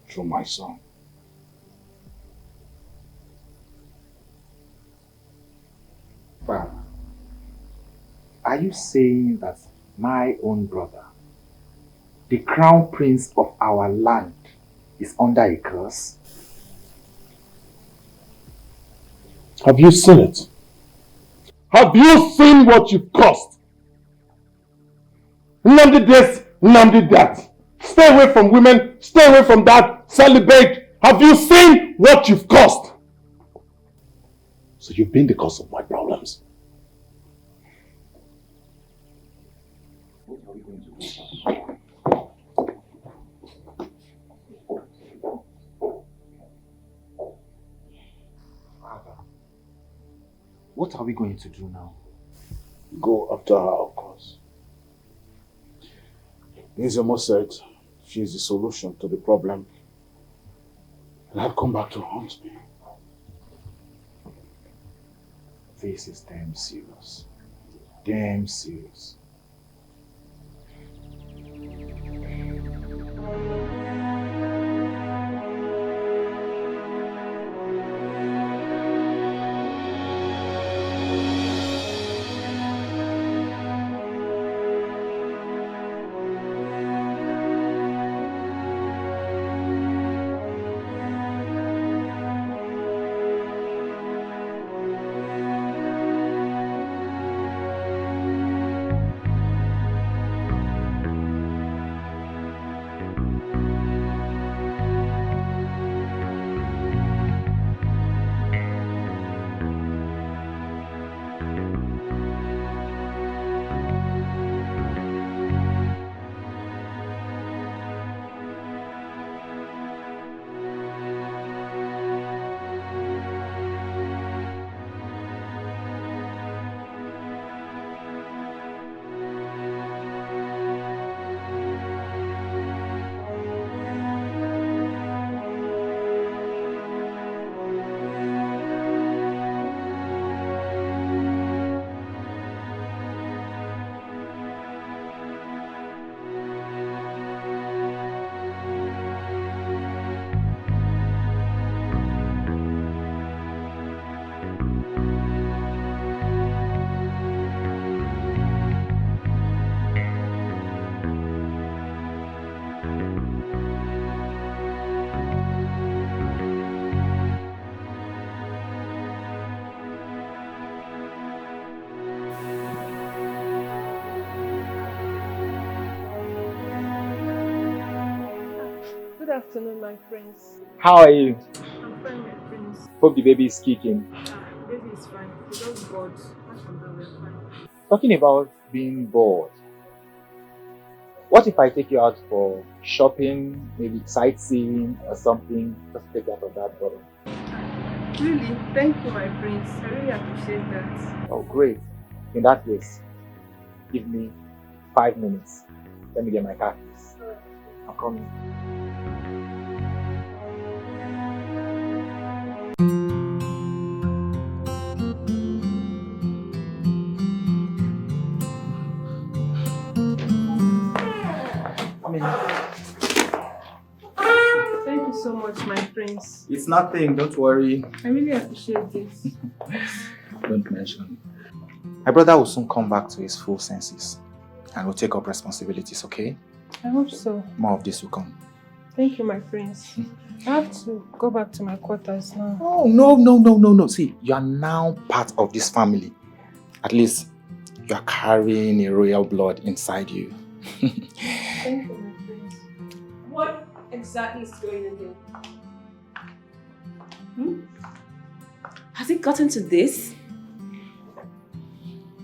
through my son. Father, are you saying that my own brother, the crown prince of our land, is under a curse? Have you seen it? Have you seen what you've cost? Nnamdi this, Nnamdi that. Stay away from women, stay away from that, celebrate. Have you seen what you've cost? So you've been the cause of my problems. What are we going to do? Father, what are we going to do now? Go after her, of course. Nizemo said she is the solution to the problem. And I've come back to haunt me. This is damn serious. Damn serious. afternoon, my friends. How are you? I'm fine, my friends. Hope the baby is kicking. The baby is fine. He's just bored. Apart from that, we're fine. Talking about being bored. What if I take you out for shopping, maybe sightseeing or something? Just take you out of that bother. Really? Thank you, my prince. I really appreciate that. Oh, great. In that case, give me 5 minutes. Let me get my car keys. I'm coming. Thank you so much, my prince. It's nothing, don't worry. I really appreciate this. Don't mention. My brother will soon come back to his full senses and will take up responsibilities, okay? I hope so. More of this will come. Thank you, my prince. I have to go back to my quarters now. Oh, no. See, you are now part of this family. At least, you are carrying a royal blood inside you. Thank you, my prince. What exactly is going on here? Has it gotten to this?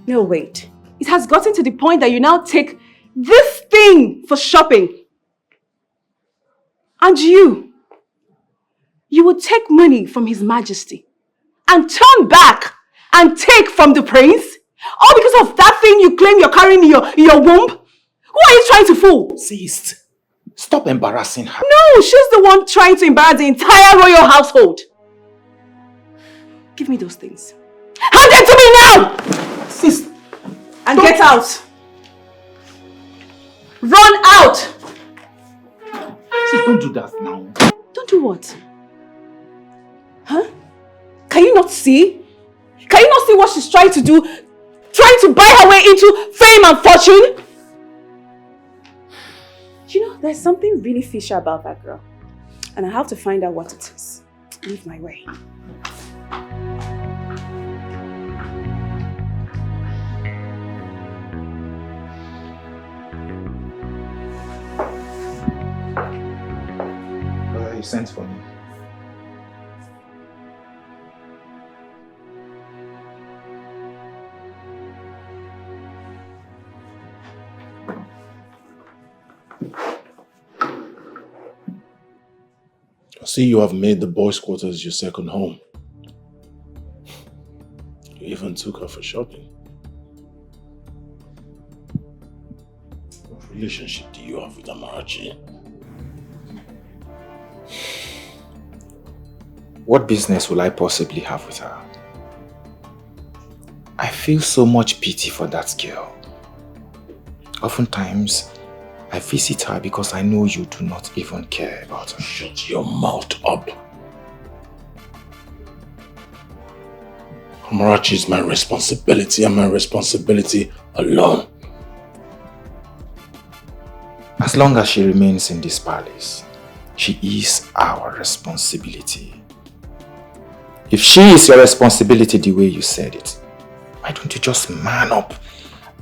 No, wait. It has gotten to the point that you now take this thing for shopping. And you would take money from His Majesty and turn back and take from the prince? All because of that thing you claim you're carrying in your womb? Who are you trying to fool? Ceased. Stop embarrassing her. No, she's the one trying to embarrass the entire royal household. Give me those things. Hand them to me now! Sis! And get out! Run out! Sis, don't do that now. Don't do what? Huh? Can you not see? Can you not see what she's trying to do? Trying to buy her way into fame and fortune? You know, there's something really fishy about that girl. And I have to find out what it is. Leave my way. You sent for me. I see you have made the boys' quarters your second home. You even took her for shopping. What relationship do you have with Amarachi? What business will I possibly have with her? I feel so much pity for that girl. Oftentimes, I visit her because I know you do not even care about her. Shut your mouth up. Amarachi is my responsibility and my responsibility alone. As long as she remains in this palace, she is our responsibility. If she is your responsibility the way you said it, why don't you just man up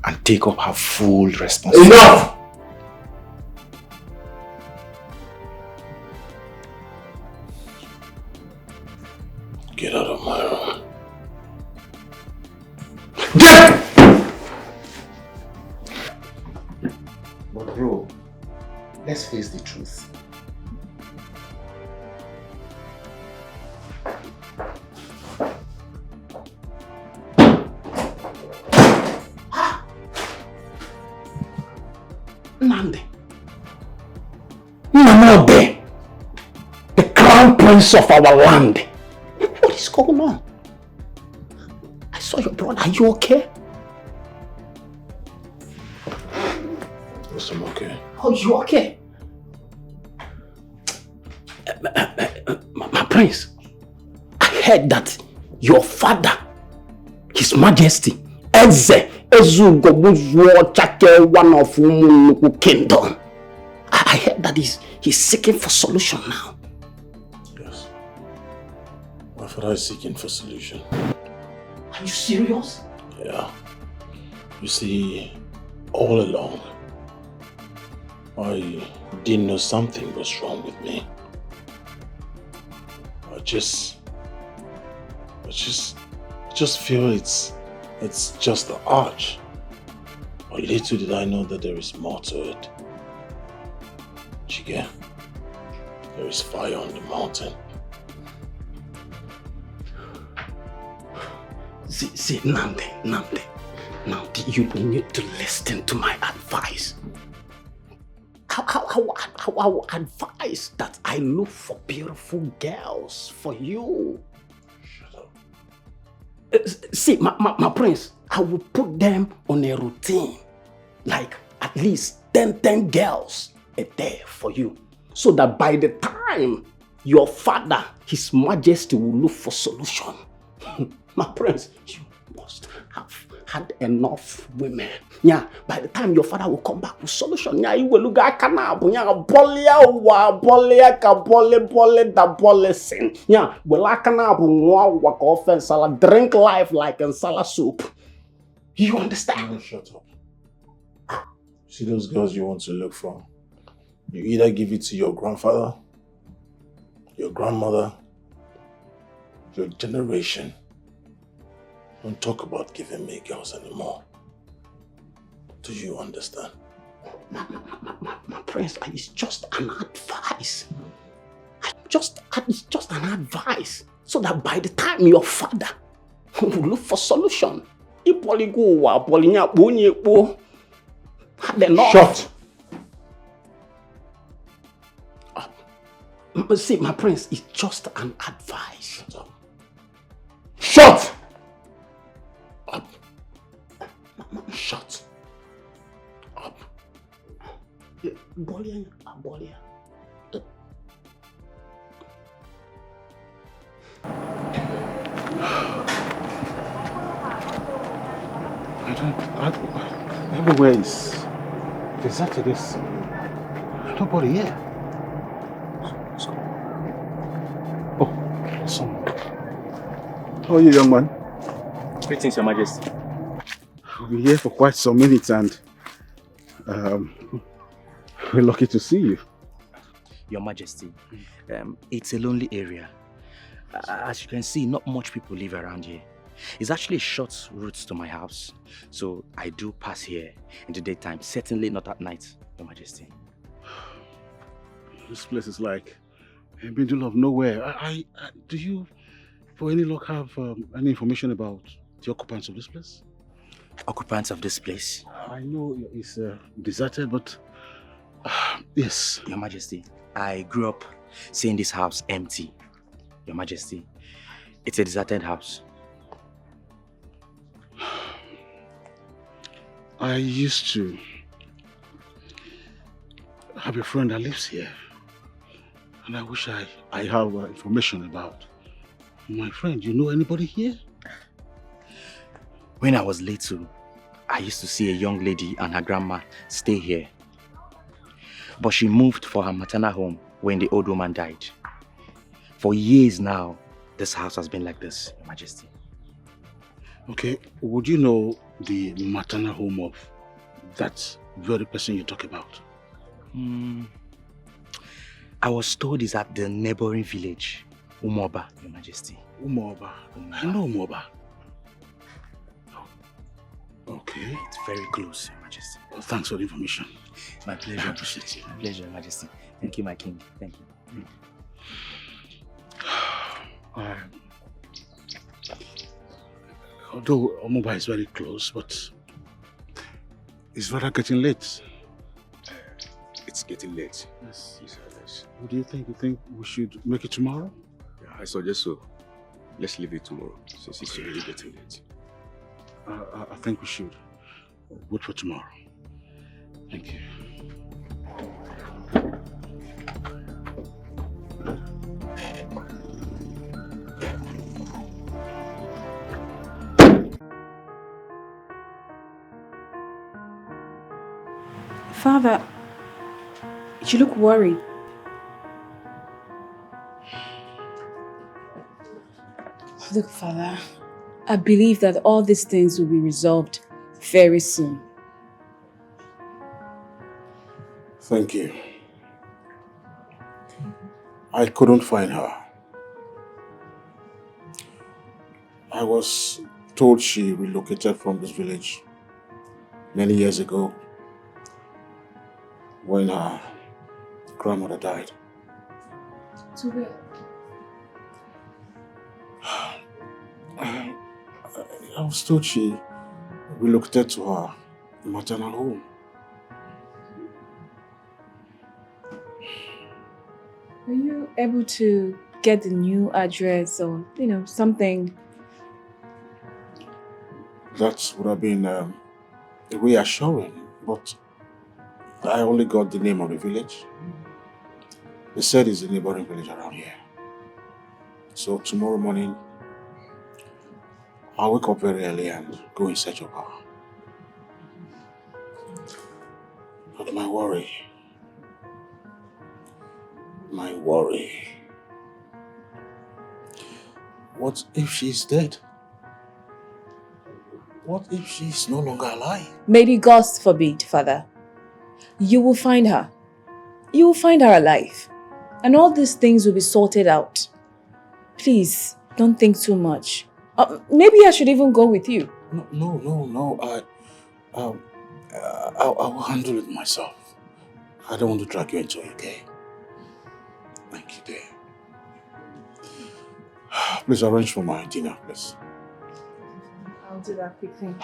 and take up her full responsibility? Enough! Get out of my room. Get! But bro, let's face the truth. Nande. Namode, the crown prince of our land. What is going on? I saw your brother. Are you okay? Yes, I'm okay. Oh, you okay? My prince, I heard that your father, His Majesty, Eze Ezugobuzuo Chake, one of Umunuku Kingdom. I heard that he's seeking for solution now. Yes. My father is seeking for solution. Are you serious? Yeah. You see, all along, I didn't know something was wrong with me. I just feel it's just the arch. But little did I know that there is more to it. Chige, there is fire on the mountain. See, Nandi, you need to listen to my advice. How I will advise that I look for beautiful girls for you. Shut up. See, my prince, I will put them on a routine. Like at least 10 girls a day for you. So that by the time your father, His Majesty, will look for solution. My prince, you must have had enough women. Yeah, by the time your father will come back with solution, yeah, you will look at canab, yeah, bolia ka bole da bole sin. Yeah, well, I canab walk off and salad, drink life like in salad soup. You understand? No, shut up. See those girls you want to look for? You either give it to your grandfather, your grandmother, your generation. Don't talk about giving me girls anymore. Do you understand? My prince, it's just an advice. It's just an advice. So that by the time your father will look for solution, shut! See, my prince, it's just an advice. Shut up! Shut up. Bolia. Everywhere is deserted. There's nobody here. Oh, someone. How are you, young man? Greetings, Your Majesty. We've been here for quite some minutes and we're lucky to see you. Your Majesty, it's a lonely area. As you can see, not much people live around here. It's actually a short route to my house, so I do pass here in the daytime, certainly not at night, Your Majesty. This place is like a middle of nowhere. Do you, for any luck, have any information about the occupants of this place? Occupants of this place? I know it's deserted, but yes. Your Majesty, I grew up seeing this house empty. Your Majesty, it's a deserted house. I used to have a friend that lives here, and I wish I have information about my friend. You know anybody here? When I was little, I used to see a young lady and her grandma stay here. But she moved for her maternal home when the old woman died. For years now, this house has been like this, Your Majesty. Okay, would you know the maternal home of that very person you talk about? I was told it's at the neighboring village, Umoba, Your Majesty. Umoba. I know Umoba. Okay. It's very close, Your Majesty. Well, thanks for the information. My pleasure. I appreciate it. My pleasure, Your Majesty. Thank you, my king. Thank you. Although Umoba is very close, but it's rather getting late. It's getting late. Yes. What do you think? You think we should make it tomorrow? Yeah, I suggest so. Let's leave it tomorrow, since it's already getting late. I think we should wait for tomorrow. Thank you. Father, you look worried. Look, Father, I believe that all these things will be resolved very soon. Thank you. I couldn't find her. I was told she relocated from this village many years ago when her grandmother died. To where? I was told she relocated to her maternal home. Are you able to get the new address or, something? That would have been reassuring, but I only got the name of the village. They said it's a neighboring village around here. So tomorrow morning, I'll wake up very early and go in search of her. But my worry, what if she's dead? What if she's no longer alive? May the gods forbid, Father. You will find her. You will find her alive. And all these things will be sorted out. Please, don't think too much. Maybe I should even go with you. No. I will handle it myself. I don't want to drag you into it, okay? Thank you, dear. Please arrange for my dinner, please. I'll do that quickly.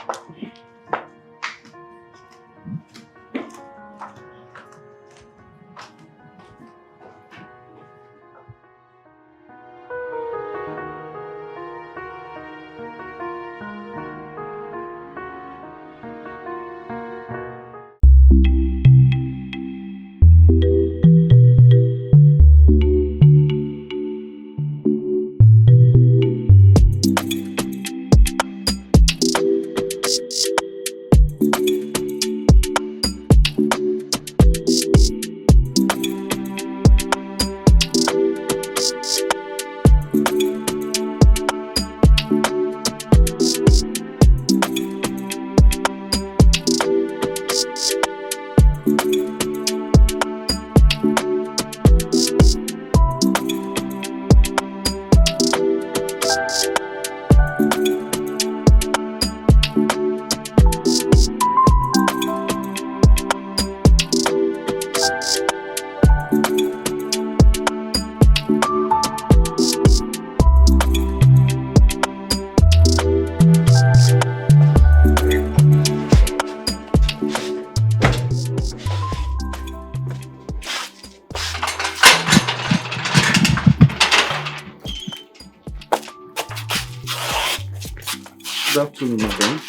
Good afternoon, madam.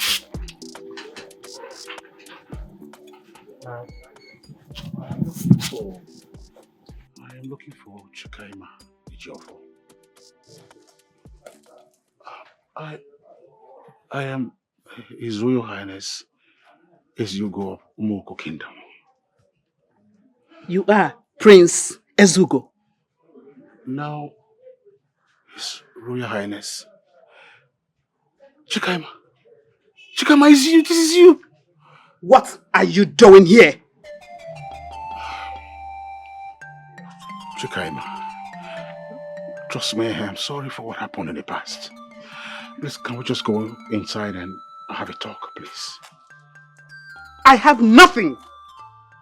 I am looking for Chukaima Ijofo. I am His Royal Highness Ezugo of Umoko Kingdom. You are Prince Ezugo. Now, His Royal Highness Chukaima. Chukaima, is you. This is you. What are you doing here? Chukaima, trust me, I'm sorry for what happened in the past. Please, can we just go inside and have a talk, please? I have nothing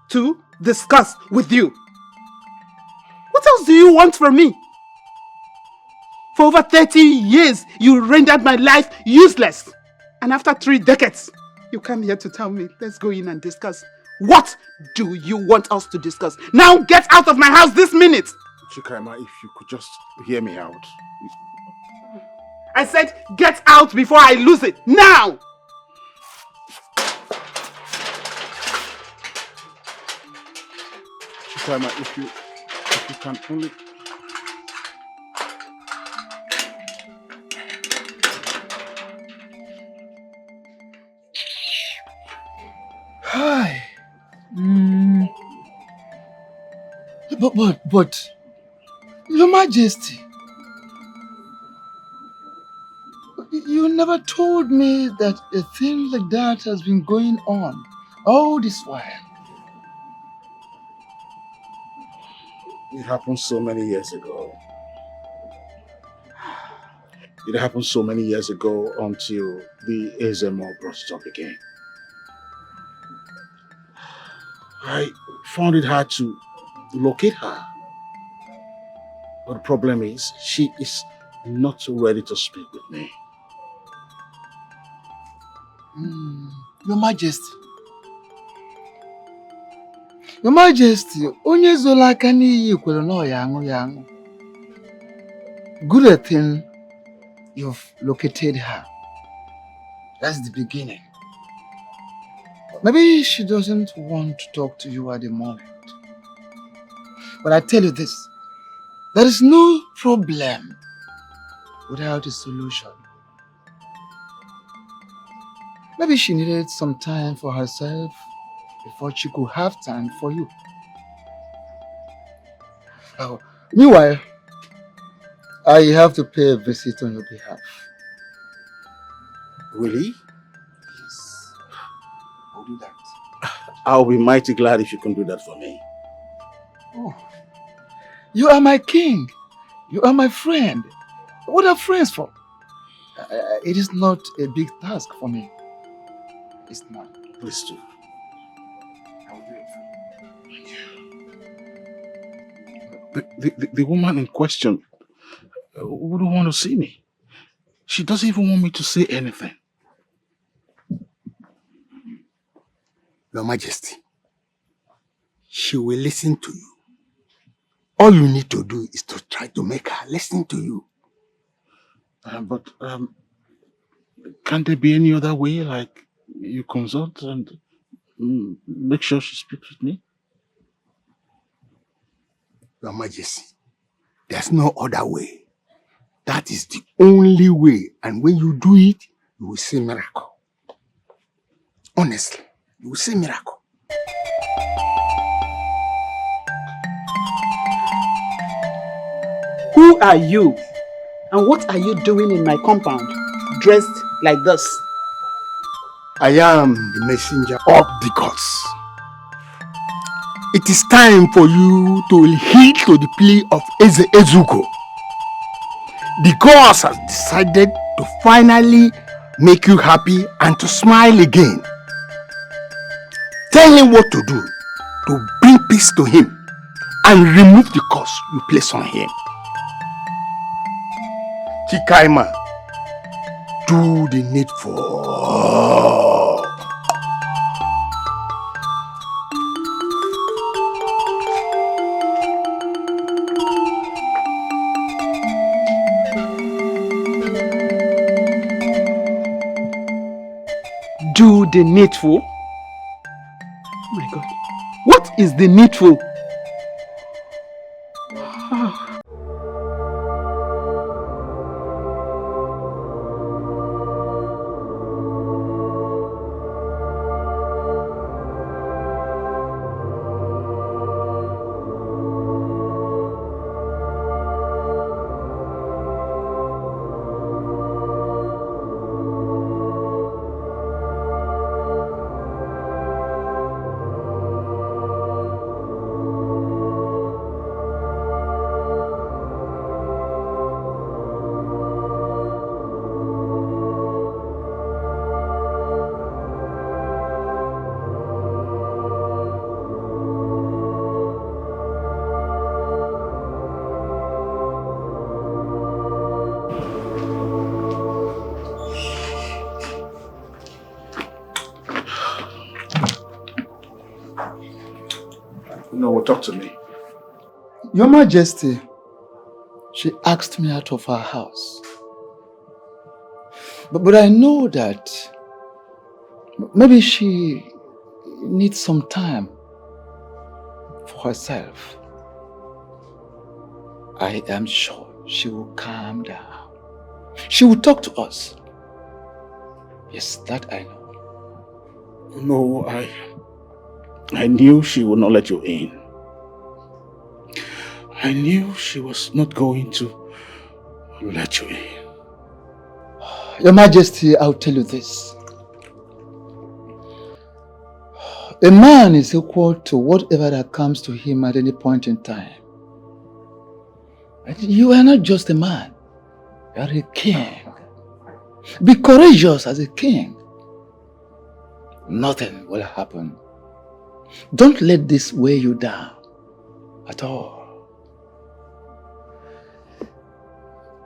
to discuss with you. What else do you want from me? For over 30 years, you rendered my life useless. And after 3 decades, you come here to tell me, let's go in and discuss. What do you want us to discuss? Now get out of my house this minute! Chukaima, if you could just hear me out. I said, get out before I lose it. Now! Chukaima, if you can only... Hi. But, Your Majesty, you never told me that a thing like that has been going on all this while. It happened so many years ago. It happened so many years ago until the Ezemo brought it up again. I found it hard to locate her. But the problem is, she is not ready to speak with me. Your Majesty. Your Majesty, onye zola aka n'iyi kwere na ọ ya aṅụ. Good thing you've located her. That's the beginning. Maybe she doesn't want to talk to you at the moment. But I tell you this, there is no problem without a solution. Maybe she needed some time for herself before she could have time for you. Meanwhile, I have to pay a visit on your behalf. Really? Yes. I'll do that. I'll be mighty glad if you can do that for me. Oh. You are my king. You are my friend. What are friends for? It is not a big task for me. It's not. Please do. I will do it. The woman in question wouldn't want to see me. She doesn't even want me to say anything. Your Majesty, she will listen to you. All you need to do is to try to make her listen to you. But can't there be any other way, like you consult and make sure she speaks with me? Your Majesty, there's no other way. That is the only way. And when you do it, you will see miracle. Honestly, you will see miracle. Who are you? And what are you doing in my compound, dressed like this? I am the messenger of the gods. It is time for you to heed to the plea of Eze Ezuko. The gods have decided to finally make you happy and to smile again. Tell him what to do to bring peace to him and remove the curse you place on him. Chikaima, do the needful. Do the needful? Oh my God. What is the needful? No, talk to me. Your Majesty, she asked me out of her house. But I know that maybe she needs some time for herself. I am sure she will calm down. She will talk to us. Yes, that I know. No, I knew she would not let you in. I knew she was not going to let you in. Your Majesty, I'll tell you this. A man is equal to whatever that comes to him at any point in time. You are not just a man. You are a king. Be courageous as a king. Nothing will happen. Don't let this weigh you down at all.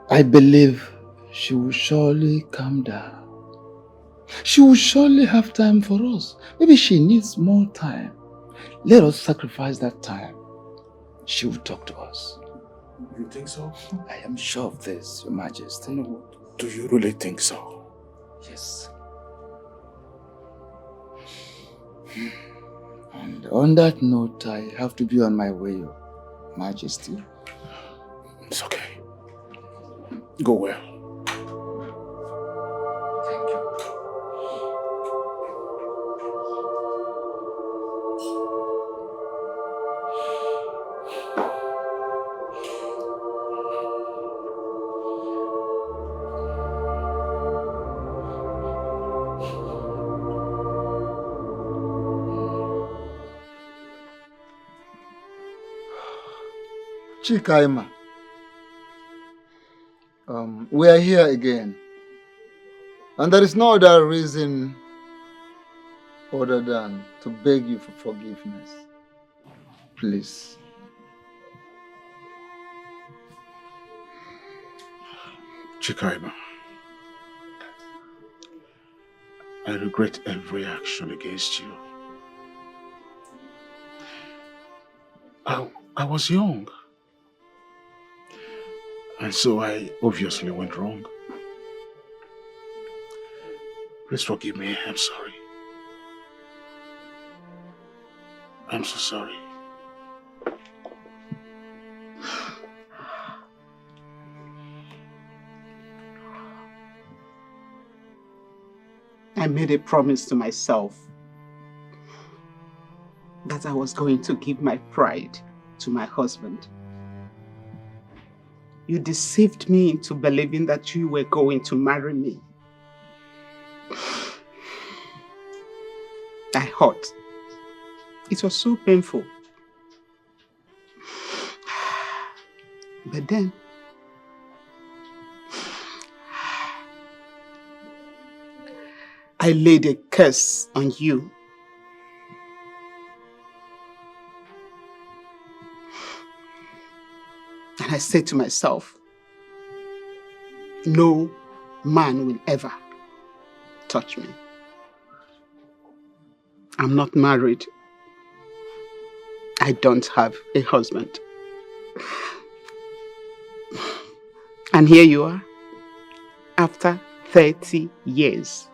I believe she will surely calm down. She will surely have time for us. Maybe she needs more time. Let us sacrifice that time. She will talk to us. You think so? I am sure of this, Your Majesty. No, do you really think so? Yes. And on that note, I have to be on my way, Your Majesty. It's okay. Go well. Chikaima, we are here again, and there is no other reason other than to beg you for forgiveness. Please. Chikaima, I regret every action against you. I was young. And so I obviously went wrong. Please forgive me. I'm sorry. I'm so sorry. I made a promise to myself that I was going to give my pride to my husband. You deceived me into believing that you were going to marry me. I hurt. It was so painful. But then, I laid a curse on you. And I said to myself, no man will ever touch me. I'm not married. I don't have a husband. And here you are, after 30 years,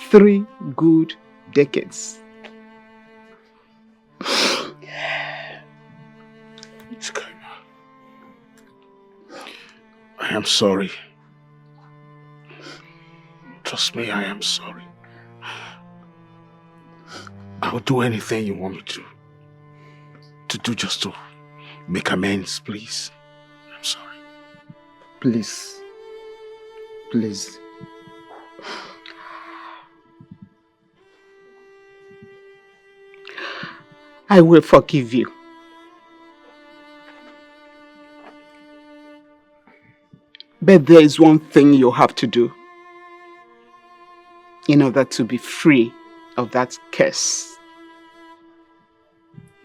3 good decades. I am sorry. Trust me, I am sorry. I'll do anything you want me to do just to make amends, please. I'm sorry. Please. Please. I will forgive you. But there is one thing you have to do in order to be free of that curse.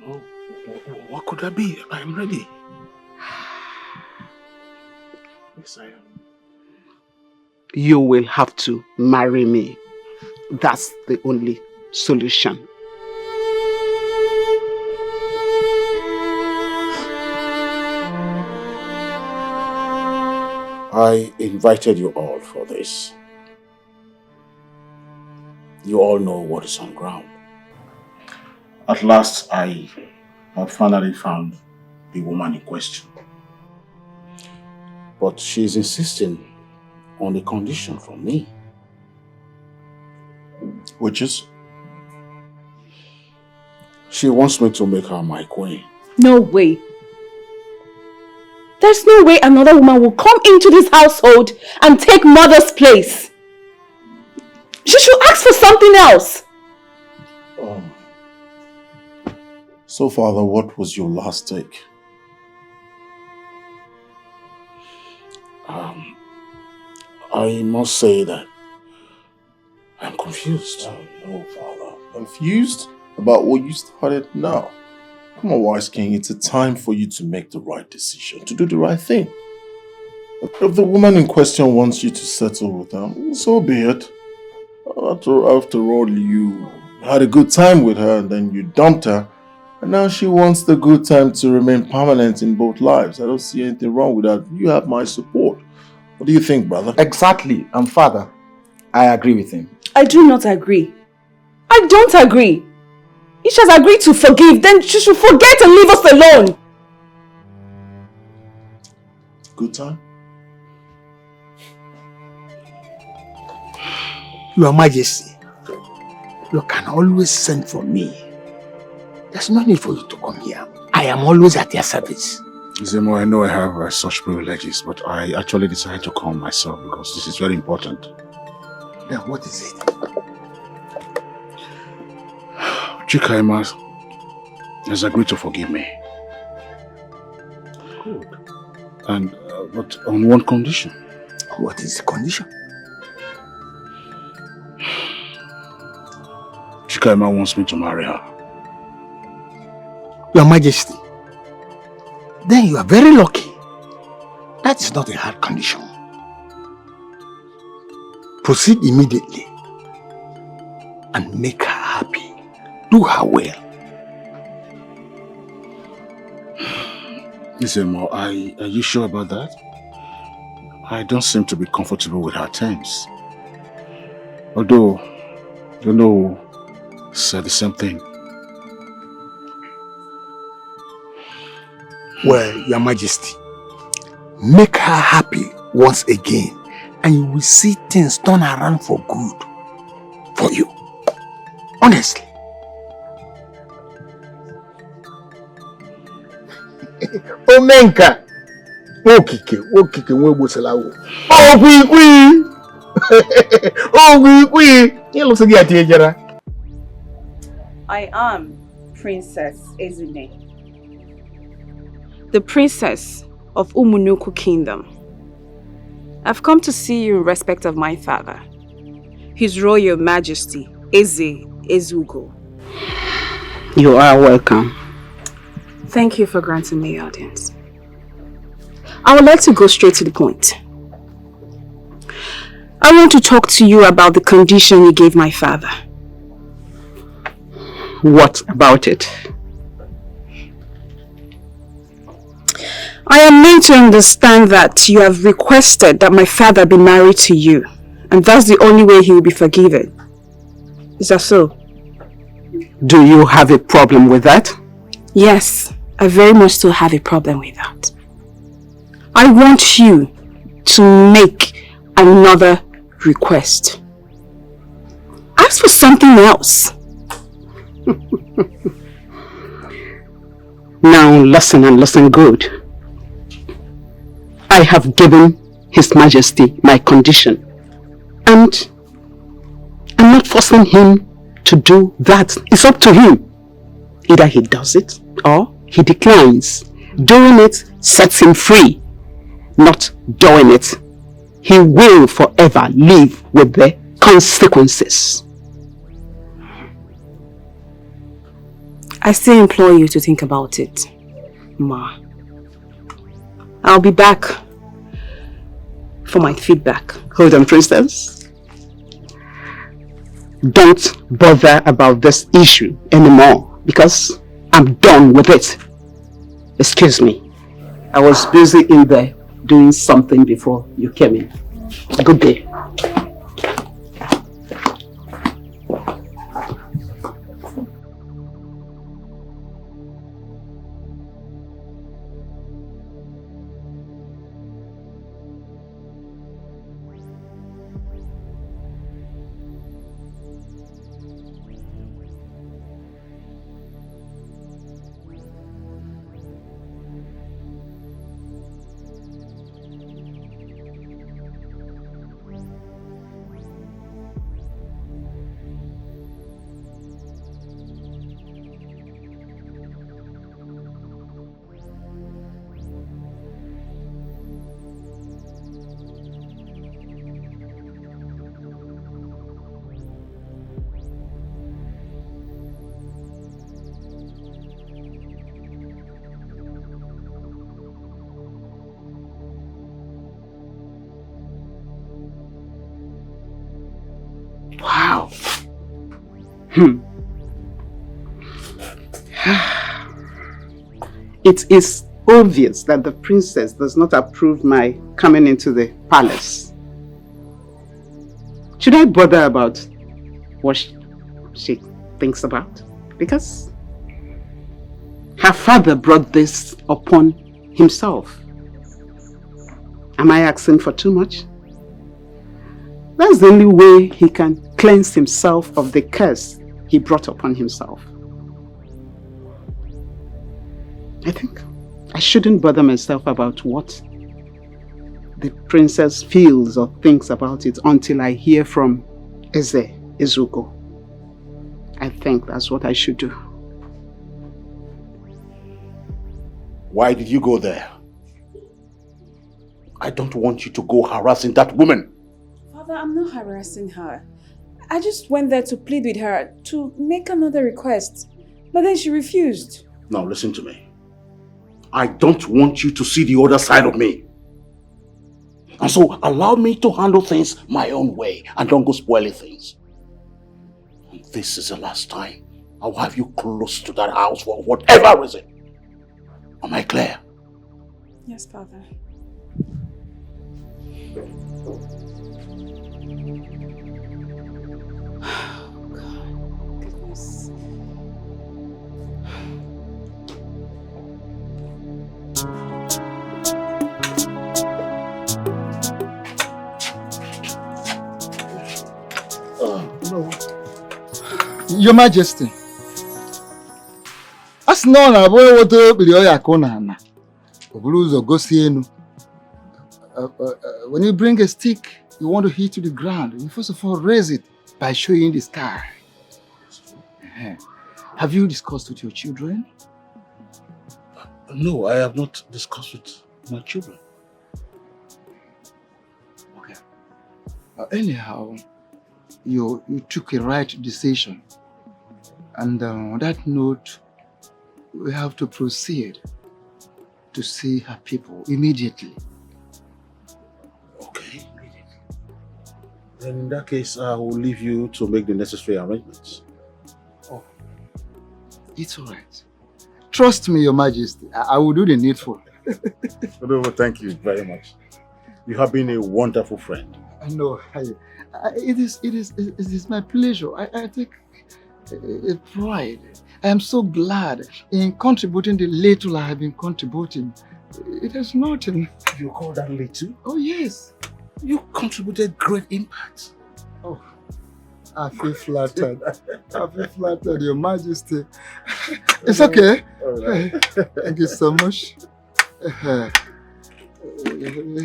Oh, what could that be? I am ready. Yes, I am. You will have to marry me. That's the only solution. I invited you all for this. You all know what is on ground. At last, I have finally found the woman in question. But she's insisting on a condition from me. Which is? She wants me to make her my queen. No way. There's no way another woman will come into this household and take mother's place. She should ask for something else. So, Father, what was your last take? I must say that I'm confused. No, Father. Confused about what you started now. Come on, Wise King, it's a time for you to make the right decision, to do the right thing. If the woman in question wants you to settle with her, so be it. After all, you had a good time with her and then you dumped her, and now she wants the good time to remain permanent in both lives. I don't see anything wrong with that. You have my support. What do you think, brother? Exactly. Father, I agree with him. I do not agree. I don't agree. If she has agreed to forgive, then she should forget and leave us alone. Good time? Your Majesty, you can always send for me. There's no need for you to come here. I am always at your service. Zemo, I know I have such privileges, but I actually decided to come myself because this is very important. Then what is it? Chikaima has agreed to forgive me. Good. And, but on one condition. What is the condition? Chikaima wants me to marry her. Your Majesty, then you are very lucky. That is not a hard condition. Proceed immediately and make her happy. Do her well. Listen, Mo, are you sure about that? I don't seem to be comfortable with her terms. Although, you know, said the same thing. Well, Your Majesty, make her happy once again and you will see things turn around for good for you. Honestly. Omenka. Okike nwegoselawo. Ogwigwi. Ogwigwi. Ilusi ya tiejera. I am Princess Ezune, the princess of Umunuku Kingdom. I've come to see you in respect of my father, His Royal Majesty, Eze Ezugo. You are welcome. Thank you for granting me audience. I would like to go straight to the point. I want to talk to you about the condition you gave my father. What about it? I am made to understand that you have requested that my father be married to you, and that's the only way he will be forgiven. Is that so? Do you have a problem with that? Yes, I very much still have a problem with that. I want you to make another request. Ask for something else. Now listen and listen good. I have given His Majesty my condition and I'm not forcing him to do that. It's up to him. Either he does it or he declines. Doing it sets him free. Not doing it, he will forever live with the consequences. I still implore you to think about it, Ma. I'll be back for my feedback. Hold on, Princess. Don't bother about this issue anymore because I'm done with it. Excuse me. I was busy in there doing something before you came in. Good day. It is obvious that the princess does not approve my coming into the palace. Should I bother about what she thinks about? Because her father brought this upon himself. Am I asking for too much? That's the only way he can cleanse himself of the curse he brought upon himself. I think I shouldn't bother myself about what the princess feels or thinks about it until I hear from Ezuko. I think that's what I should do. Why did you go there? I don't want you to go harassing that woman. Father, I'm not harassing her. I just went there to plead with her to make another request. But then she refused. Now listen to me. I don't want you to see the other side of me. And so allow me to handle things my own way and don't go spoiling things. And this is the last time I will have you close to that house for whatever reason. Am I clear? Yes, Father. Oh, God. Goodness. Your Majesty. As no na boy water bidio ya kona na. Obuluzo gosienu. When you bring a stick, you want to hit to the ground. You first of all raise it by showing the sky. Have you discussed with your children? No, I have not discussed with my children. Okay. Anyhow, you took a right decision. And on that note, we have to proceed to see her people immediately. Okay. Then in that case, I will leave you to make the necessary arrangements. Oh, it's all right. Trust me, Your Majesty. I will do the needful. No, thank you very much. You have been a wonderful friend. I know. It is my pleasure. I take a pride. I am so glad in contributing the little I have been contributing. It is nothing. You call that little? Oh, yes. You contributed great impact. Oh, I feel flattered. I feel flattered, Your Majesty. It's okay. Right. Thank you so much. I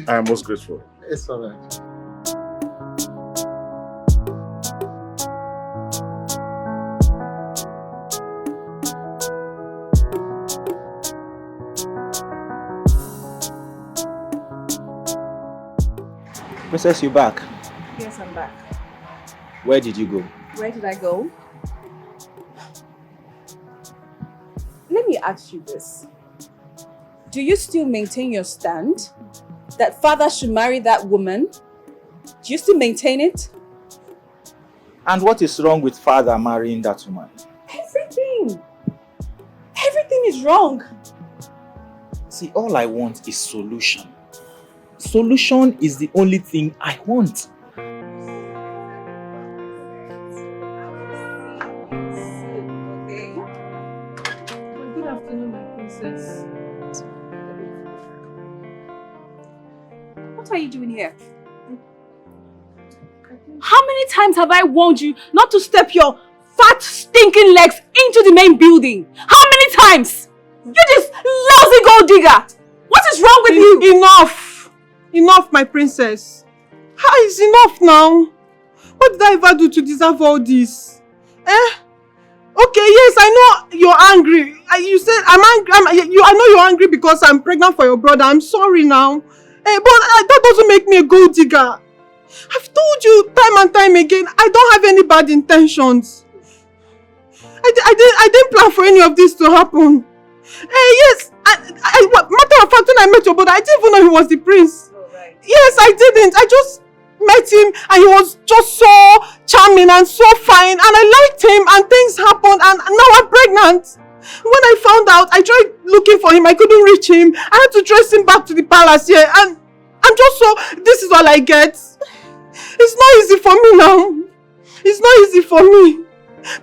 am most grateful. It's all right. Princess, you back? Yes, I'm back. Where did you go? Where did I go? Let me ask you this. Do you still maintain your stand that father should marry that woman? Do you still maintain it? And what is wrong with father marrying that woman? Everything. Everything is wrong. See, all I want is solution. Solution is the only thing I want. Good afternoon, my princess. What are you doing here? How many times have I warned you not to step your fat, stinking legs into the main building? How many times? You this lousy gold digger! What is wrong with you? Enough! Enough, my princess. How is enough now? What did I ever do to deserve all this? Okay, yes, I know you're angry. You said I'm angry. I know you're angry because I'm pregnant for your brother. I'm sorry now. But that doesn't make me a gold digger. I've told you time and time again, I don't have any bad intentions. I didn't plan for any of this to happen. Yes, matter of fact, when I met your brother, I didn't even know he was the prince. Yes, I didn't. I just met him and he was just so charming and so fine and I liked him and things happened and now I'm pregnant. When I found out, I tried looking for him. I couldn't reach him. I had to trace him back to the palace here and I'm just so... This is all I get. It's not easy for me now. It's not easy for me.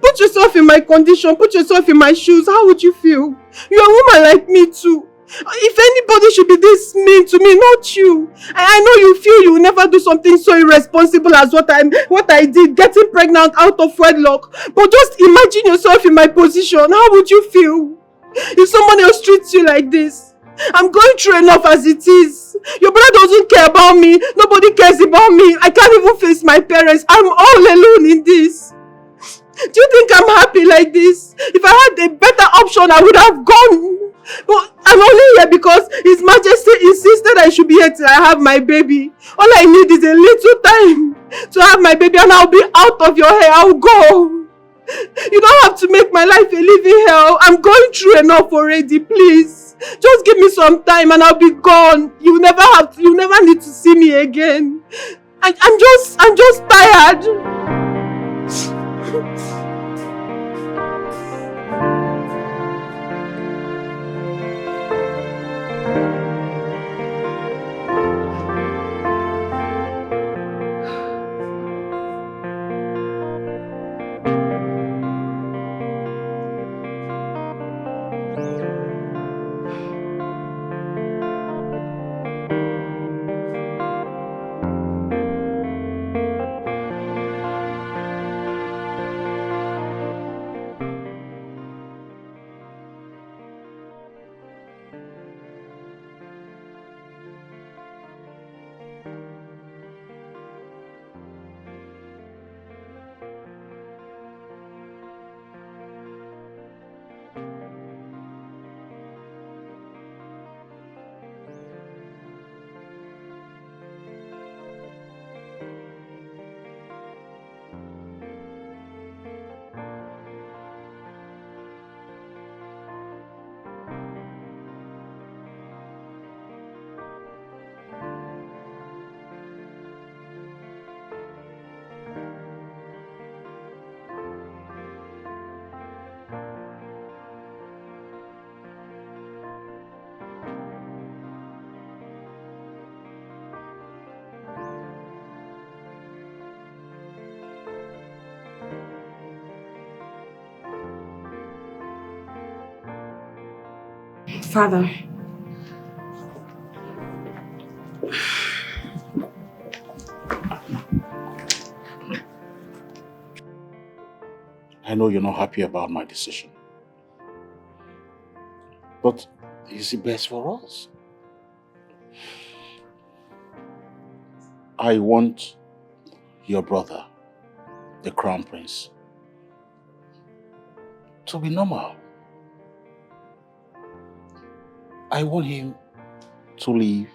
Put yourself in my condition. Put yourself in my shoes. How would you feel? You're a woman like me too. If anybody should be this mean to me, not you. I know you feel you will never do something so irresponsible as what I did, getting pregnant out of wedlock. But just imagine yourself in my position. How would you feel if someone else treats you like this? I'm going through enough as it is. Your brother doesn't care about me. Nobody cares about me. I can't even face my parents. I'm all alone in this. Do you think I'm happy like this? If I had a better option, I would have gone. But I'm only here because His Majesty insisted I should be here till I have my baby. All I need is a little time to have my baby and I'll be out of your hair. I'll go. You don't have to make my life a living hell. I'm going through enough already, please. Just give me some time and I'll be gone. You never need to see me again. I'm just tired. Father, I know you're not happy about my decision. But it's the best for us. I want your brother, the Crown Prince, to be normal. I want him to live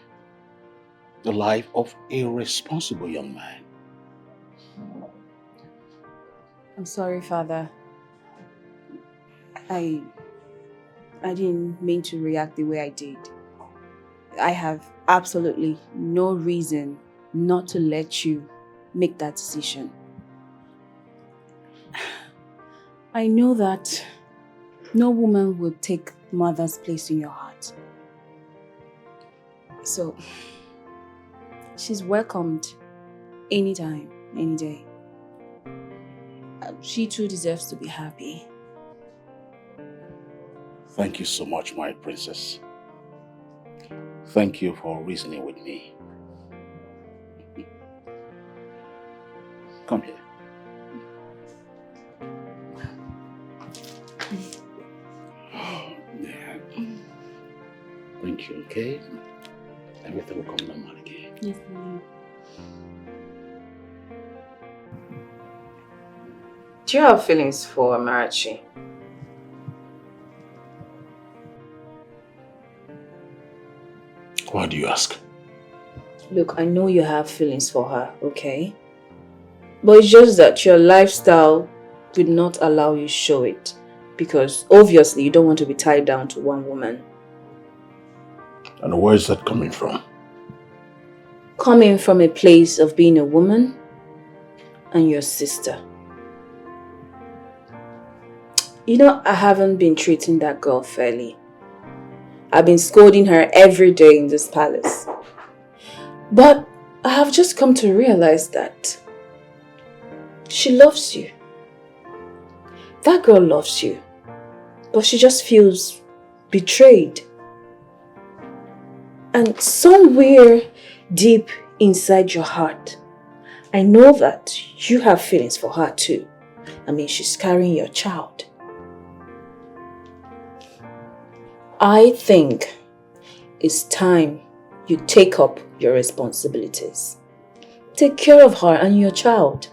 the life of a responsible young man. I'm sorry, Father. I didn't mean to react the way I did. I have absolutely no reason not to let you make that decision. I know that no woman will take mother's place in your heart. So, she's welcomed anytime, any day. She too deserves to be happy. Thank you so much, my princess. Thank you for reasoning with me. Come here. Yeah. Thank you, okay? Everything will come normal again. Yes, ma'am. Do you have feelings for Amarachi? Why do you ask? Look, I know you have feelings for her, okay? But it's just that your lifestyle would not allow you show it. Because obviously you don't want to be tied down to one woman. And where is that coming from? coming from a place of being a woman and your sister. You know, I haven't been treating that girl fairly. I've been scolding her every day in this palace. But I have just come to realize that she loves you. That girl loves you. But she just feels betrayed. And somewhere deep inside your heart, I know that you have feelings for her too. I mean, she's carrying your child. I think it's time you take up your responsibilities. Take care of her and your child.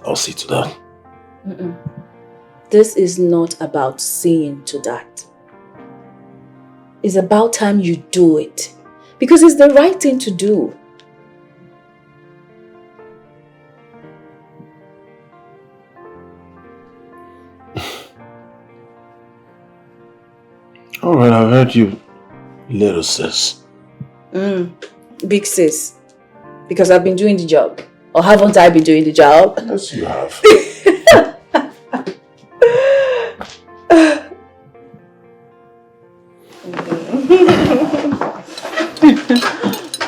I'll see to that. This is not about seeing to that. It's about time you do it. Because it's the right thing to do. Alright, I've heard you, little sis. Big sis. Because I've been doing the job. Or haven't I been doing the job? Yes, you have.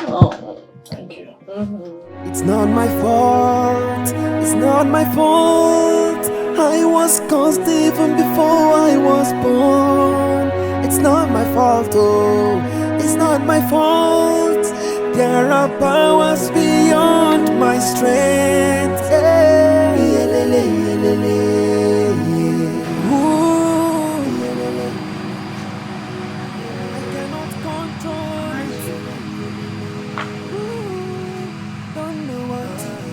Oh, thank you. It's not my fault, it's not my fault. I was cursed even before I was born. It's not my fault, oh, it's not my fault. There are powers beyond my strength. Yeah. Ooh. I cannot control it. Don't know what to do.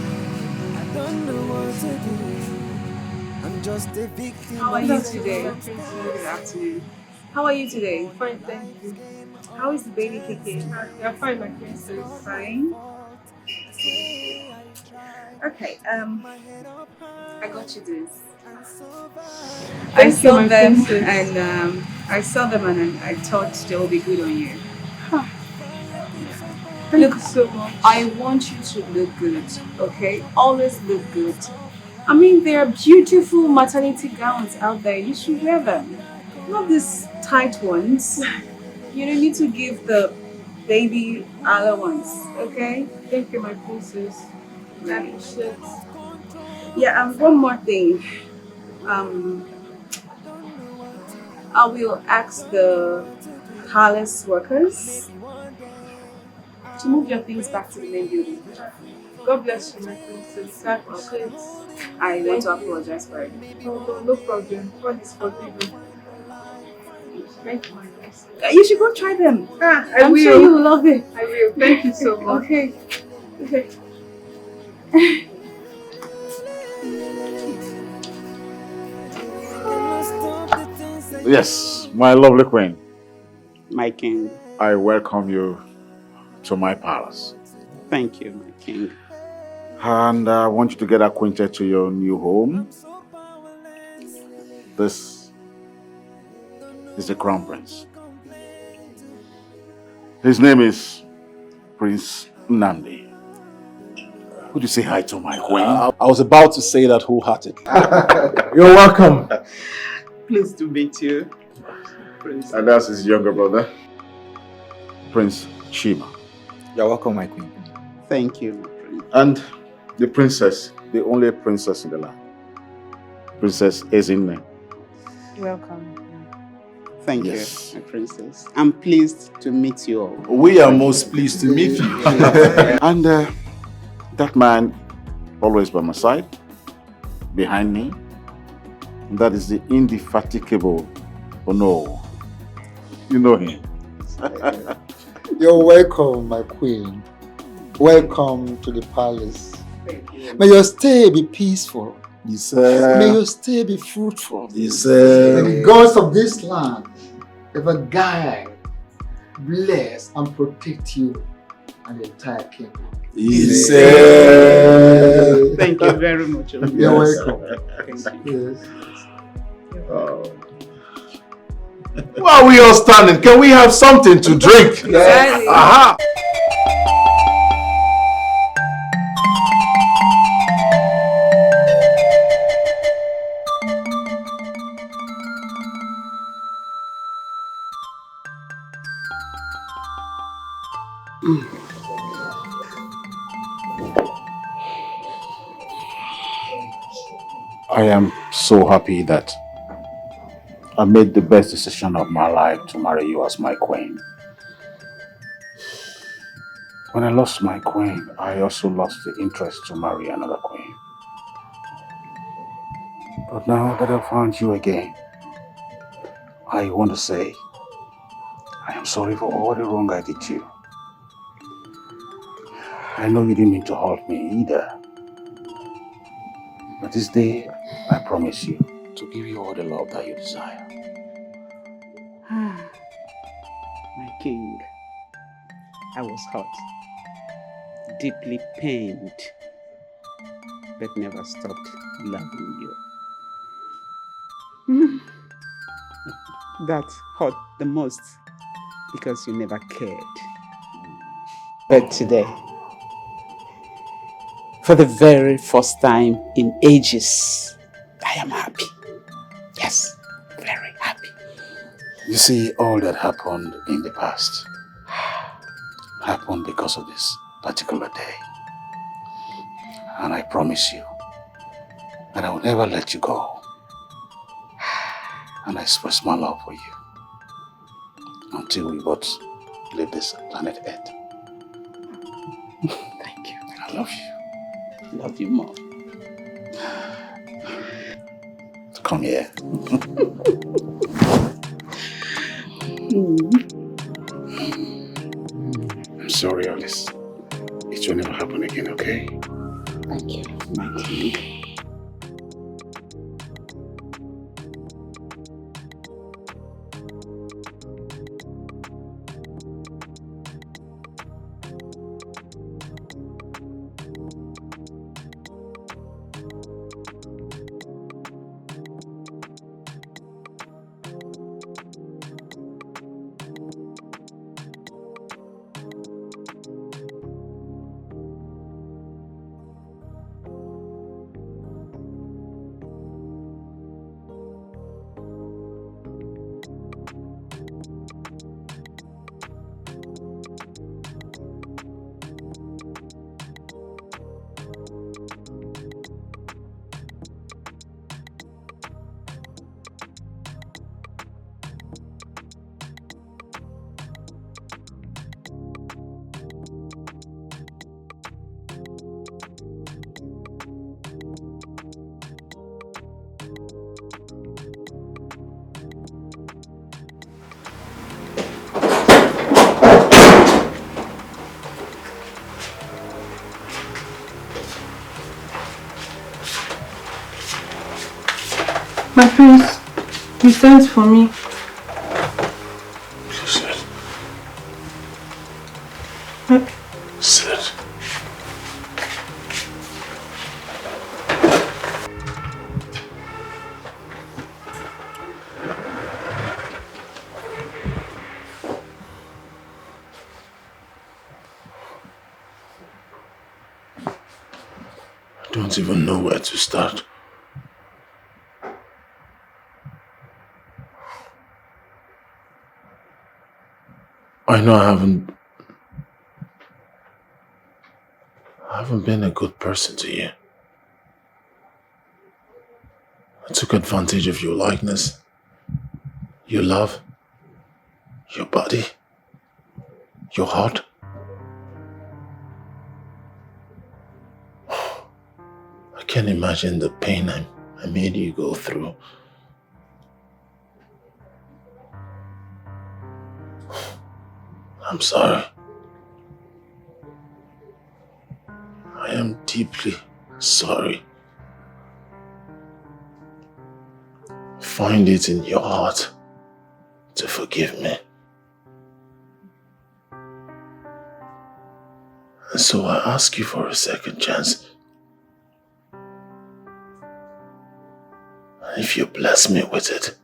I don't know what to do. I'm just a victim. How are you today? Good afternoon. How are you today? Fine, thank you. How is the baby kicking? You're fine, my princess. Fine. Okay, I got you this. I Thank you, saw my them princess. and I thought they will be good on you. Look, so much. I want you to look good, okay? Always look good. I mean, there are beautiful maternity gowns out there. You should wear them. Not these tight ones. You don't need to give the baby other ones, okay? Thank you, my princess. Right. Yeah, one more thing. I will ask the palace workers to move your things back to the main building. God bless you, my princess. I appreciate it. I want to apologize for it. No problem. God is forgiving. Thank you, my princess. You should go try them. I I'm will. sure you will love it. I will. Thank you so much. Okay. Okay. Yes, my lovely queen. My king. I welcome you to my palace. Thank you, my king. And I want you to get acquainted to your new home. This is the Crown Prince. His name is Prince Nnamdi. Would you say hi to my queen? I was about to say that wholeheartedly. You're welcome. Pleased to meet you, Prince. And that's his younger brother, Prince Chima. You're welcome, my queen. Thank you, my prince. And the princess, the only princess in the land, Princess Ezinne. Welcome. Thank Yes. you, my princess. I'm pleased to meet you all. We are most pleased to meet you. And that man always by my side, behind me, and that is the indefatigable Ono. You know him. You're welcome, my queen. Welcome to the palace. May your stay be peaceful. Yes, sir. May your stay be fruitful. Yes, sir. May the gods of this land ever guide, bless, and protect you and the entire kingdom. Yes, sir. Thank you very much. You're welcome. Thank you. Yes. Why are we all standing? Can we have something to drink? Yes. Aha! I am so happy that I made the best decision of my life to marry you as my queen. When I lost my queen, I also lost the interest to marry another queen. But now that I found you again, I want to say I am sorry for all the wrong I did to you. I know you didn't mean to hurt me either. But this day, I promise you to give you all the love that you desire. My king, I was hurt, deeply pained, but never stopped loving you. That hurt the most because you never cared. But today, for the very first time in ages, I am happy. Yes, very happy. You see, all that happened in the past happened because of this particular day. And I promise you that I will never let you go. And I express my love for you until we both leave this planet Earth. Thank you. I love you. Love you more. Come here. I'm sorry, Alice. It will never happen again, okay? Thank you, my king. My prince, you sent for me. Sit. Huh? Sit. I don't even know where to start. I know I haven't been a good person to you. I took advantage of your likeness, your love, your body, your heart. I can't imagine the pain I made you go through. I'm sorry. I am deeply sorry. Find it in your heart to forgive me. And so I ask you for a second chance. And if you bless me with it,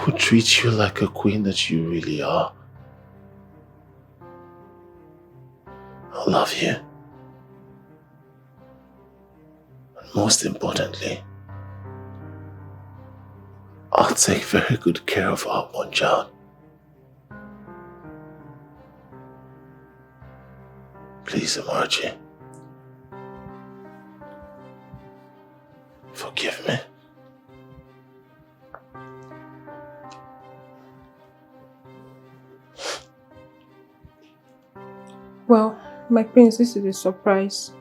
I will treat you like a queen that you really are. I love you. And most importantly, I'll take very good care of our one child. Please, Amarchi, forgive me. Well, my prince, this is a surprise.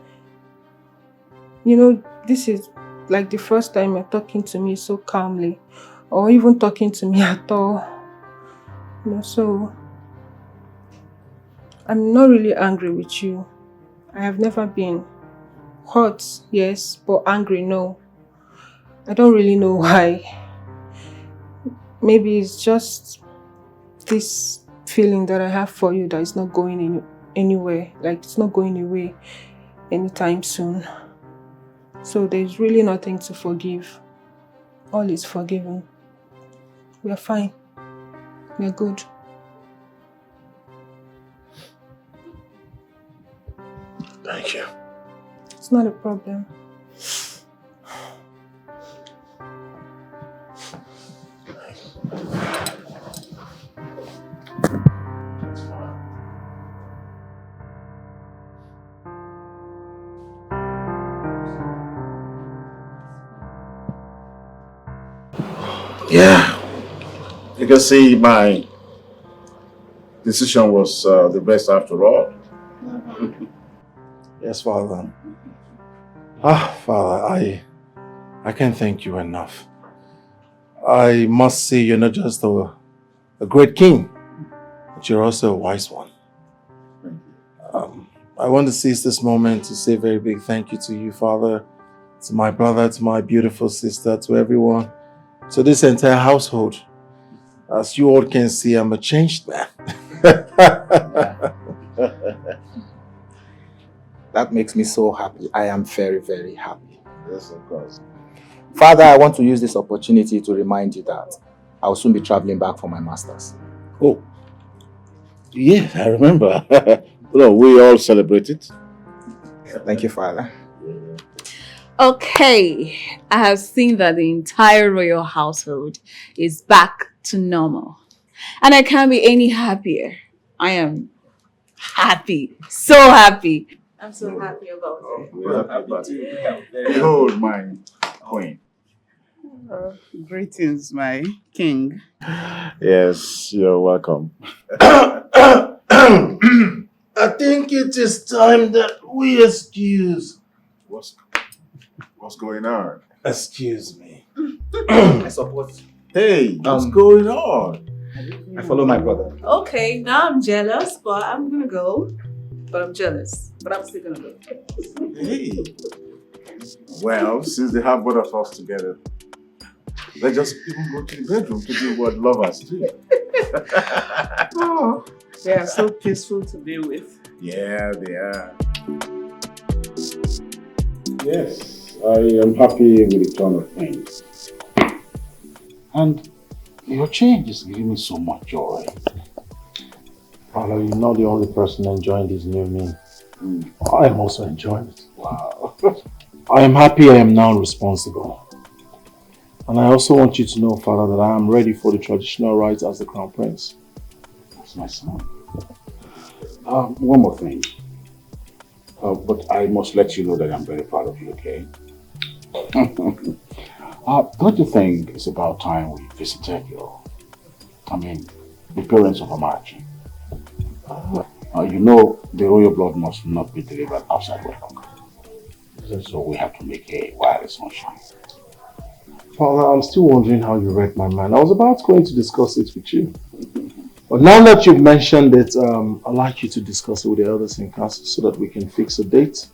You know, this is like the first time you're talking to me so calmly, or even talking to me at all. You know, so I'm not really angry with you. I have never been. Hurt, yes, but angry, no. I don't really know why. Maybe it's just this feeling that I have for you that is not going anywhere. Like it's not going away anytime soon. So there's really nothing to forgive. All is forgiven. We are fine. We are good. Thank you. It's not a problem. Yeah. You can see my decision was the best after all. Yes, Father. Father, I can't thank you enough. I must say you're not just a great king, but you're also a wise one. I want to seize this moment to say a very big thank you to you, Father, to my brother, to my beautiful sister, to everyone, to this entire household. As you all can see, I'm a changed man. That makes me so happy. I am very, very happy. Yes, of course. Father, I want to use this opportunity to remind you that I will soon be traveling back for my master's. Oh, yes, I remember. Well, we all celebrated. Thank you, Father. Okay, I have seen that the entire royal household is back to normal. And I can't be any happier. I am happy. So happy. I'm so happy about it. We're happy too. Behold my queen. Greetings, my king. Yes, you're welcome. I think it is time that we excuse. What's going on? Excuse me. I support. Hey, what's going on? I follow my brother. Okay, now I'm jealous, but I'm gonna go. But I'm jealous. But I'm still gonna go. Hey. Well, since they have both of us together, let's just even go to the bedroom to do what lovers do. Oh, they are so peaceful to be with. Yeah, they are. Yes, I am happy with the turn of things. And your change is giving me so much joy. Father, you're not the only person enjoying this new me. I am also enjoying it. Wow. I am happy I am now responsible. And I also want you to know, Father, that I am ready for the traditional rites as the crown prince. That's my son. One more thing. But I must let you know that I'm very proud of you, okay? Don't you think it's about time we visited the parents of Amachi? You know the royal blood must not be delivered outside wedlock. So we have to make a wild sunshine. Father, I'm still wondering how you read my mind. I was about going to discuss it with you. But now that you've mentioned it, I'd like you to discuss it with the elders in council so that we can fix a date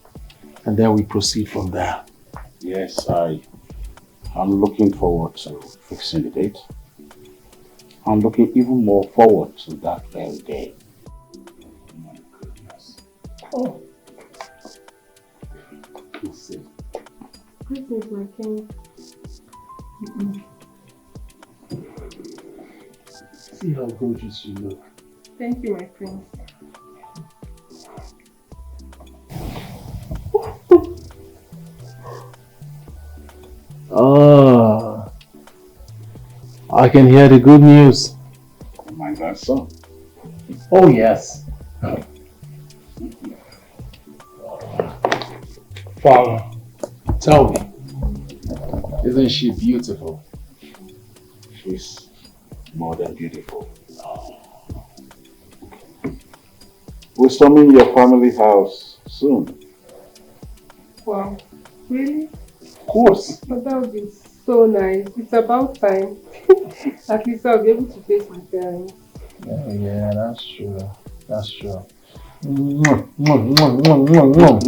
and then we proceed from there. Yes, I'm looking forward to fixing the date. I'm looking even more forward to that very day. My goodness. Oh. Greetings, my king. See how gorgeous you look. Thank you, my prince. Ah, I can hear the good news. My grandson. Oh, yes. Father, tell me, isn't she beautiful? She's more than beautiful. We're storming your family house soon. Wow, really? Of course. But that would be so nice. It's about time. At least I'll be able to face my parents. Yeah, that's true. That's true. Mwah, mwah, mwah, mwah, mwah, mwah.